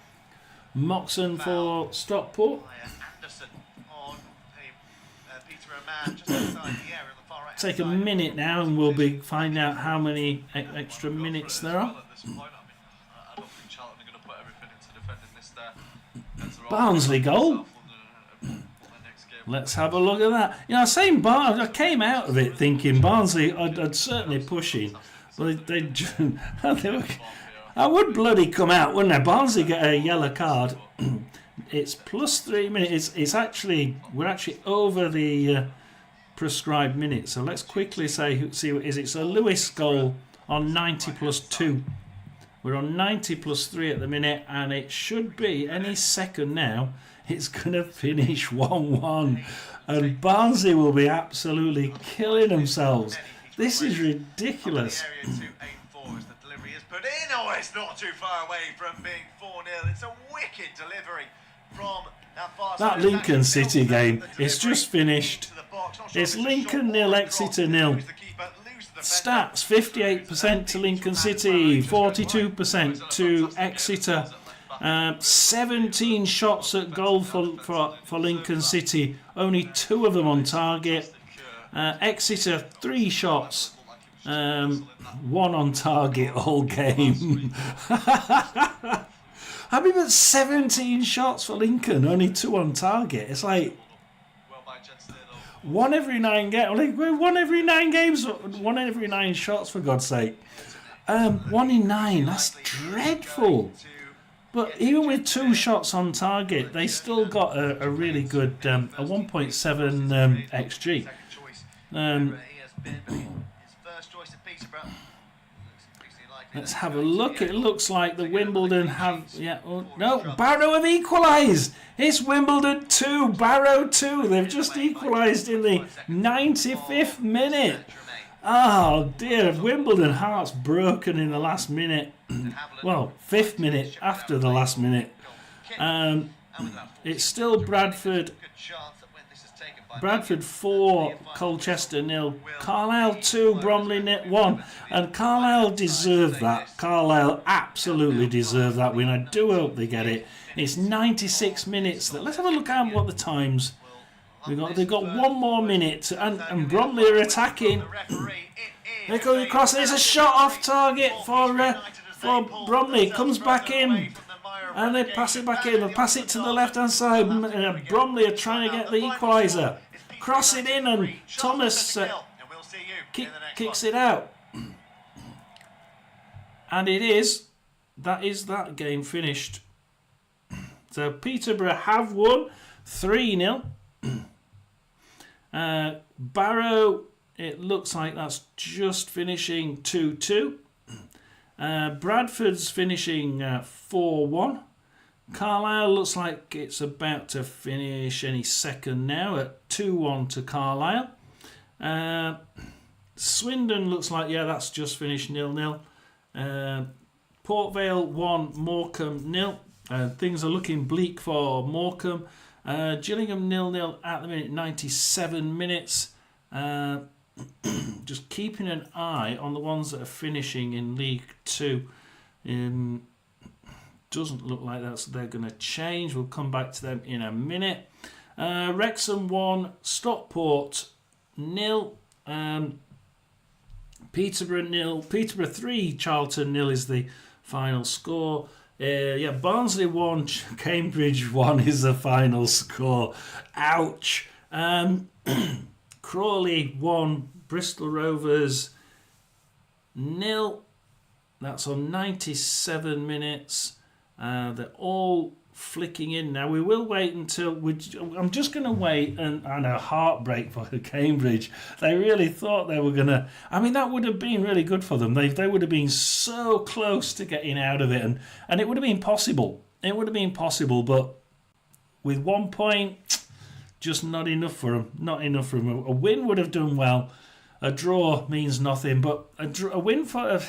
Moxon for Stockport. Anderson on Peter O'Man just outside the area on the far right. Take a minute now, and we'll find out how many extra minutes there are. Barnsley goal. Let's have a look at that. You know, saying I came out of it thinking Barnsley I'd certainly pushing, but they were, I would bloody come out, wouldn't I? Barnsley get a yellow card. It's plus 3 minutes. It's actually, we're actually over the prescribed minutes. So let's quickly see what it is. It's a Lewis goal on 90 plus 2. We're on 90 plus 3 at the minute, and it should be any second now. It's going to finish 1-1, and Barnsley will be absolutely killing themselves. This is ridiculous. Oh, it's not too far away from being 4-0. It's a wicked delivery from that Lincoln City game. It's just finished. It's Lincoln 0, Exeter 0. Stats: 58% to Lincoln City, 42% to Exeter. 17 shots at goal for Lincoln City, only 2 of them on target. Exeter 3 shots, 1 on target all game. I mean, that's 17 shots for Lincoln, only 2 on target. It's like 1 every 9 games. Like, 1 every 9 games, 1 every 9 shots, for God's sake. 1 in 9. That's dreadful. But even with 2 shots on target, they still got a really good a 1.7 XG. Let's have a look. It looks like the Wimbledon have... no, Barrow have equalised. It's Wimbledon 2, Barrow 2. They've just equalised in the 95th minute. Oh dear, Wimbledon hearts broken in the last minute. Well, 5th minute after the last minute. It's still Bradford 4, Colchester 0, Carlisle 2, Bromley 1. And Carlisle deserve that. Carlisle absolutely deserve that win. I do hope they get it. It's 96 minutes. Let's have a look at what the times. They've got 1 more minute, and Bromley are attacking. They go across. There's a shot off target for Bromley. Comes back in, and they pass it back in. They pass it to the left hand side. Bromley are trying to get the equaliser. Cross it in, and Thomas kicks it out. And that is that game finished. So Peterborough have won 3-0. Barrow, it looks like that's just finishing 2-2. Bradford's finishing 4-1. Carlisle looks like it's about to finish any second now at 2-1 to Carlisle. Swindon looks like, that's just finished 0-0. Port Vale 1, Morecambe 0. Things are looking bleak for Morecambe. Gillingham 0-0 at the minute, 97 minutes. Just keeping an eye on the ones that are finishing in League 2. Doesn't look like they're going to change. We'll come back to them in a minute. Wrexham 1, Stockport 0. Peterborough 0. Peterborough 3, Charlton 0 is the final score. Barnsley 1, Cambridge 1 is the final score. Ouch. Crawley 1, Bristol Rovers 0. That's on 97 minutes. They're all flicking in now. We will wait until... I'm just going to wait and a heartbreak for Cambridge. They really thought they were going to... I mean, that would have been really good for them. They would have been so close to getting out of it. And it would have been possible. It would have been possible, but with 1 point, just not enough for them. Not enough for them. A win would have done well. A draw means nothing, but a win for...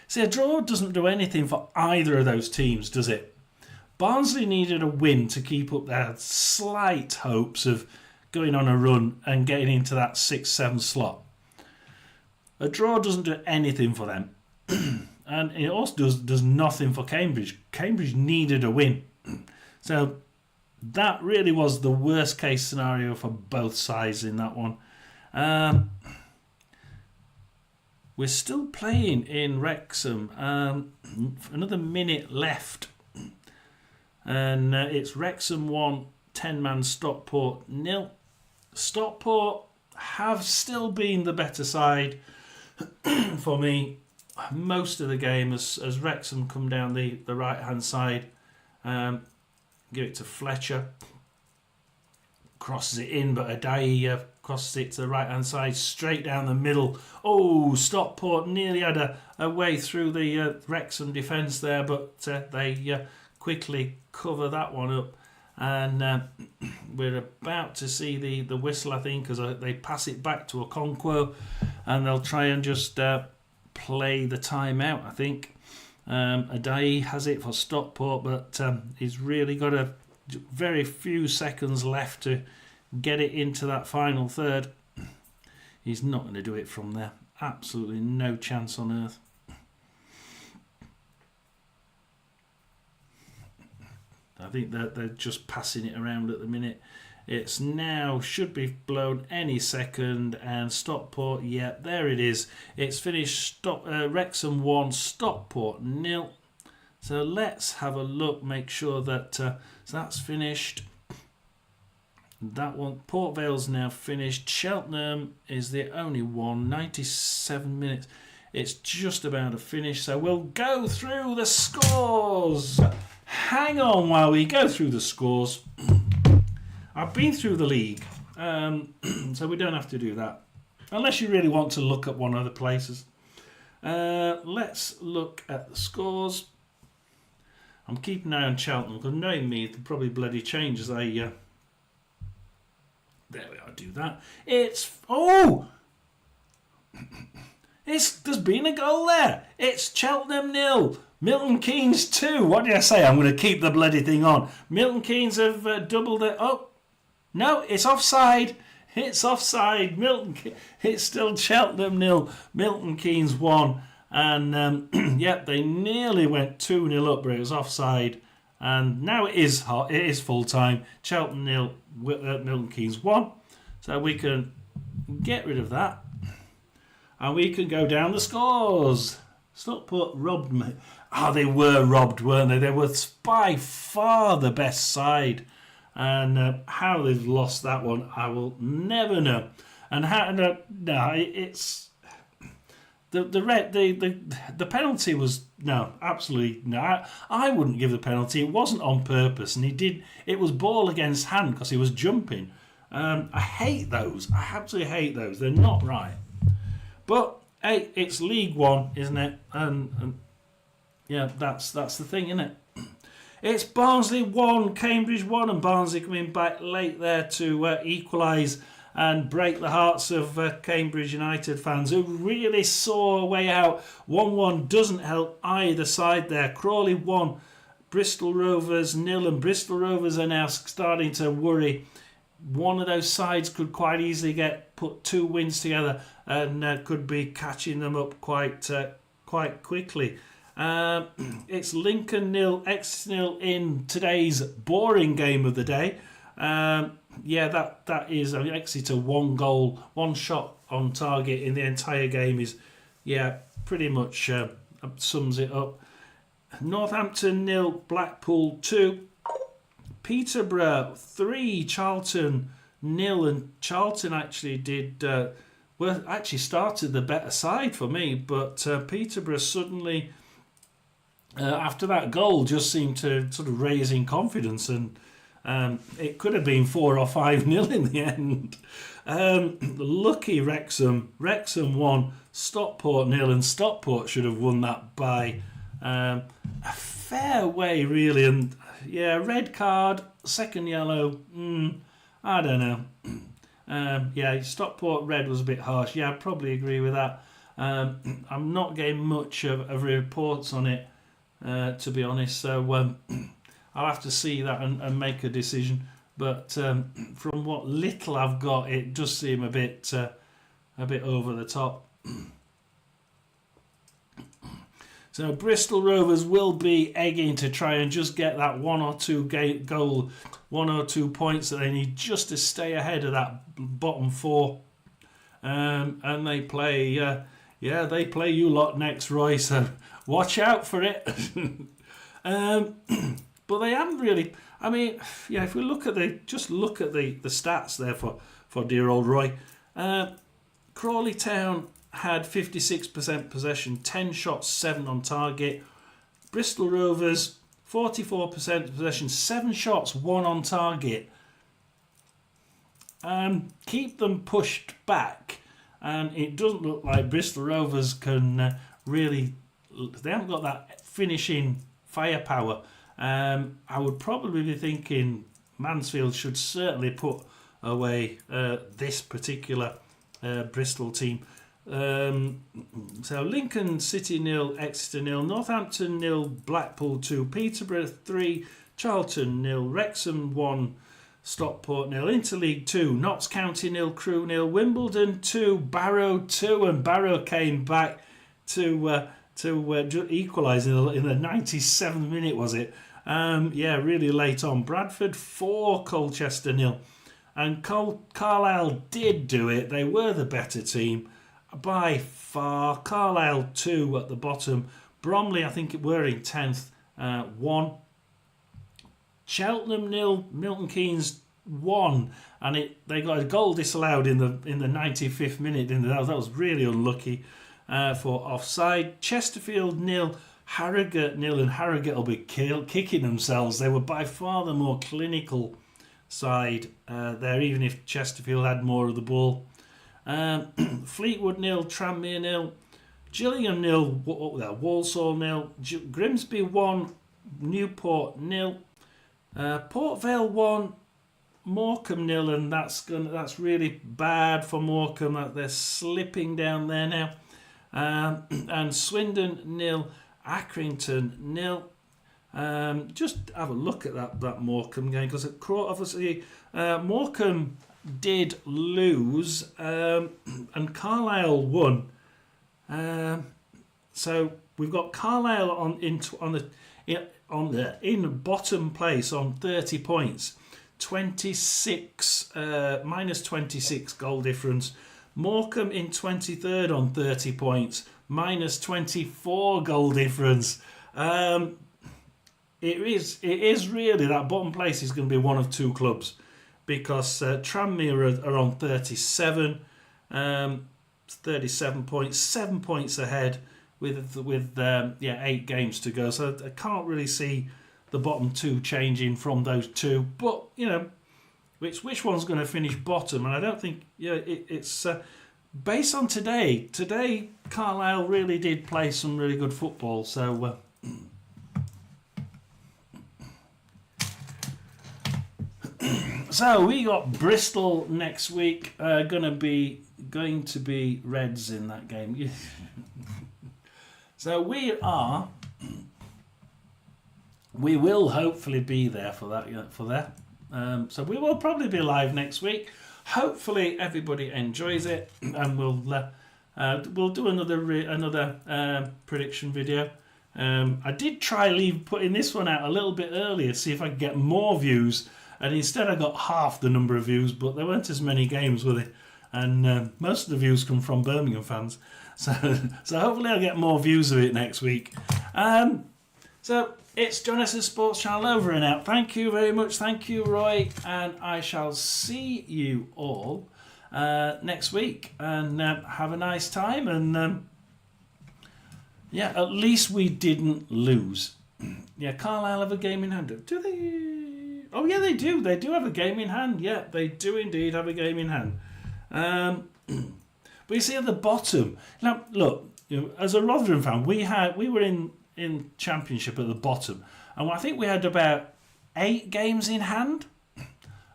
See, a draw doesn't do anything for either of those teams, does it? Barnsley needed a win to keep up their slight hopes of going on a run and getting into that 6-7 slot. A draw doesn't do anything for them. And it also does nothing for Cambridge. Cambridge needed a win. So that really was the worst case scenario for both sides in that one. We're still playing in Wrexham. Another minute left. And it's Wrexham 1, 10-man Stockport 0. Stockport have still been the better side for me most of the game as Wrexham come down the right-hand side. Give it to Fletcher. Crosses it in, but Adai crosses it to the right-hand side, straight down the middle. Oh, Stockport nearly had a way through the Wrexham defence there, but they quickly cover that one up. And we're about to see the whistle, I think, because they pass it back to Okonkwo, and they'll try and just play the time out, I think. Adai has it for Stockport, but he's really got a very few seconds left to get it into that final third. He's not going to do it from there. Absolutely no chance on earth. I think that they're just passing it around at the minute. It's now should be blown any second, and Stockport, yeah, there it is. It's finished. Wrexham 1, Stockport 0. So let's have a look, make sure that so that's finished. That one, Port Vale's now finished. Cheltenham is the only one, 97 minutes. It's just about to finish, so we'll go through the scores. Hang on while we go through the scores. I've been through the league, so we don't have to do that. Unless you really want to look at one of the places. Let's look at the scores. I'm keeping an eye on Cheltenham, because knowing me, it'll probably bloody change as I... There we are, do that. There's been a goal there. It's Cheltenham 0. Milton Keynes 2. What did I say? I'm going to keep the bloody thing on. Milton Keynes have doubled it. Oh, no, it's offside. It's offside. It's still Cheltenham 0. Milton Keynes 1. And, yep, they nearly went 2-0 up, but it was offside. And now it is hot. It is full time. Cheltenham 0, Milton Keynes 1. So we can get rid of that. And we can go down the scores. Stockport robbed me. They were robbed, weren't they? They were by far the best side. And how they've lost that one, I will never know. And how? No, it's the penalty was no, absolutely no. I wouldn't give the penalty. It wasn't on purpose, and he did. It was ball against hand because he was jumping. I hate those. I absolutely hate those. They're not right. But hey, it's League One, isn't it? And yeah, that's the thing, isn't it? It's Barnsley 1, Cambridge 1, and Barnsley coming back late there to equalise and break the hearts of Cambridge United fans who really saw a way out. 1-1 doesn't help either side there. Crawley 1, Bristol Rovers 0, and Bristol Rovers are now starting to worry. One of those sides could quite easily put 2 wins together and could be catching them up quite quickly. It's Lincoln 0, Exeter 0 in today's boring game of the day. That is Exeter 1 goal, 1 shot on target in the entire game is pretty much sums it up. Northampton 0, Blackpool 2. Peterborough 3, Charlton 0, and Charlton actually started the better side for me, but Peterborough suddenly, after that goal, just seemed to sort of raise in confidence, and it could have been 4 or 5-0 in the end. Lucky Wrexham. Wrexham won, Stockport 0, and Stockport should have won that by a fair way, really. And yeah, red card, second yellow. I don't know. Yeah, Stockport red was a bit harsh. Yeah, I'd probably agree with that. I'm not getting much of reports on it, to be honest. So I'll have to see that and make a decision. But from what little I've got, it does seem a bit over the top. So Bristol Rovers will be egging to try and just get that 1 or 2 goal, 1 or 2 points that they need just to stay ahead of that bottom 4. And they play, they play you lot next, Roy. So watch out for it. But they haven't really. I mean, yeah. If we look at the stats there for dear old Roy, Crawley Town had 56% possession, 10 shots, 7 on target. Bristol Rovers 44% possession, 7 shots, 1 on target. Keep them pushed back, and it doesn't look like Bristol Rovers can really. They haven't got that finishing firepower. I would probably be thinking Mansfield should certainly put away this particular Bristol team. So Lincoln City 0, Exeter 0, Northampton 0, Blackpool 2, Peterborough 3, Charlton 0, Wrexham 1, Stockport 0, Interleague 2, Notts County 0, Crewe 0, Wimbledon 2, Barrow 2, and Barrow came back to equalise in the 97th minute, was it? Really late on. Bradford 4, Colchester 0, and Carlisle did do it. They were the better team by far. Carlisle 2 at the bottom. Bromley, I think, were in 10th, 1. Cheltenham 0, Milton Keynes 1, and they got a goal disallowed in the 95th minute. That was really unlucky for offside. Chesterfield 0, Harrogate 0, and Harrogate will be kicking themselves. They were by far the more clinical side there, even if Chesterfield had more of the ball. Fleetwood 0, Tranmere 0, Gillingham 0, Walsall 0, Grimsby 1, Newport 0, Port Vale 1, Morecambe 0, and that's really bad for Morecambe. They're slipping down there now. And Swindon 0, Accrington 0. Just have a look at that Morecambe game, because obviously Morecambe did lose, and Carlisle won. So we've got Carlisle in bottom place on 30 points, 26 minus 26 goal difference. Morecambe in 23rd on 30 points, minus 24 goal difference. It is really, that bottom place is going to be one of 2 clubs, because Tranmere are on 37, 37 points, 7 points ahead with 8 games to go. So I can't really see the bottom 2 changing from those 2. But which one's going to finish bottom? And I don't think it's based on today. Today Carlisle really did play some really good football. So. So we got Bristol next week. Going to be Reds in that game. So we will hopefully be there for that. So we will probably be live next week. Hopefully everybody enjoys it, and we'll do another prediction video. I did try putting this one out a little bit earlier, see if I could get more views. And instead I got half the number of views, but there weren't as many games with it. And most of the views come from Birmingham fans. So hopefully I'll get more views of it next week. So it's John Essex Sports Channel over and out. Thank you very much. Thank you, Roy. And I shall see you all next week. And have a nice time. And yeah, at least we didn't lose. Yeah, Carlisle have a game in hand. Do they? Oh, yeah, they do. They do have a game in hand. Yeah, they do indeed have a game in hand. But you see at the bottom. Now, look, as a Rotherham fan, we were in Championship at the bottom, and I think we had about 8 games in hand,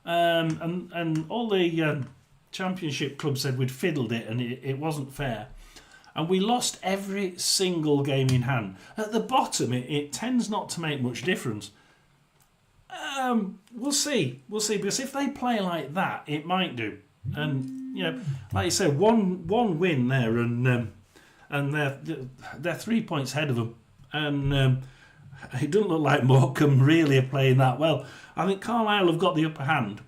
and all the Championship clubs said we'd fiddled it and it wasn't fair, and we lost every single game in hand. At the bottom, it tends not to make much difference. We'll see, because if they play like that, it might do. And like you said, one win there, and they're 3 points ahead of them. And it doesn't look like Morecambe really are playing that well. I think Carlisle have got the upper hand.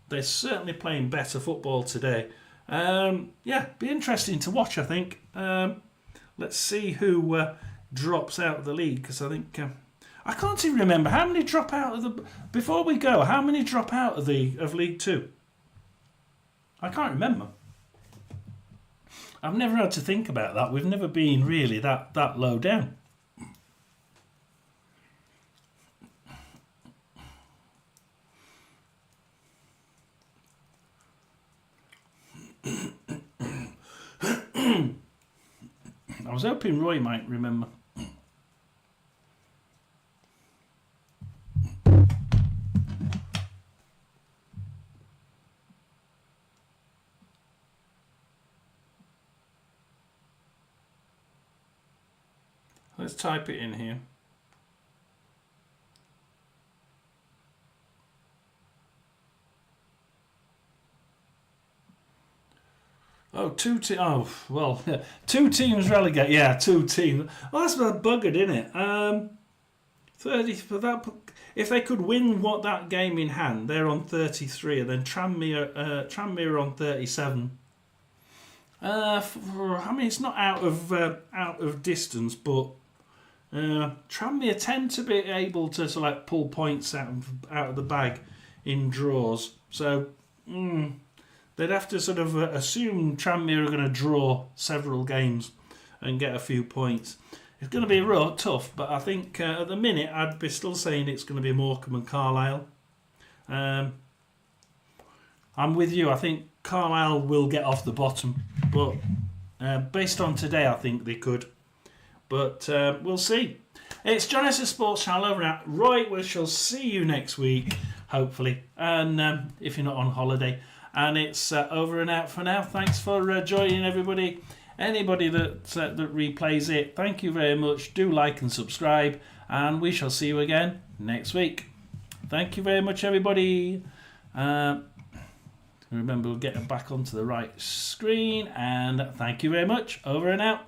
They're certainly playing better football today. Be interesting to watch, I think. Let's see who drops out of the league, because I think I can't even remember how many drop out of the. Before we go, how many drop out of League Two? I can't remember. I've never had to think about that. We've never been really that low down. I was hoping Roy might remember. Let's type it in here. Oh, two teams relegate. Yeah, 2 teams. Oh, that's about buggered, isn't it? 30 for that. If they could win that game in hand, they're on 33, and then Tranmere on 37. I mean, it's not out of distance, but Tranmere tend to be able to pull points out of the bag in draws. So. They'd have to sort of assume Tranmere are going to draw several games and get a few points. It's going to be real tough, but I think at the minute I'd be still saying it's going to be Morecambe and Carlisle. I'm with you. I think Carlisle will get off the bottom, but based on today, I think they could. But we'll see. It's John Essex Sports Channel over at Roy. We shall see you next week, hopefully. And if you're not on holiday. And it's over and out for now. Thanks for joining, everybody. Anybody that replays it, thank you very much. Do like and subscribe, and we shall see you again next week. Thank you very much, everybody. Remember, we'll get it back onto the right screen, and thank you very much. Over and out.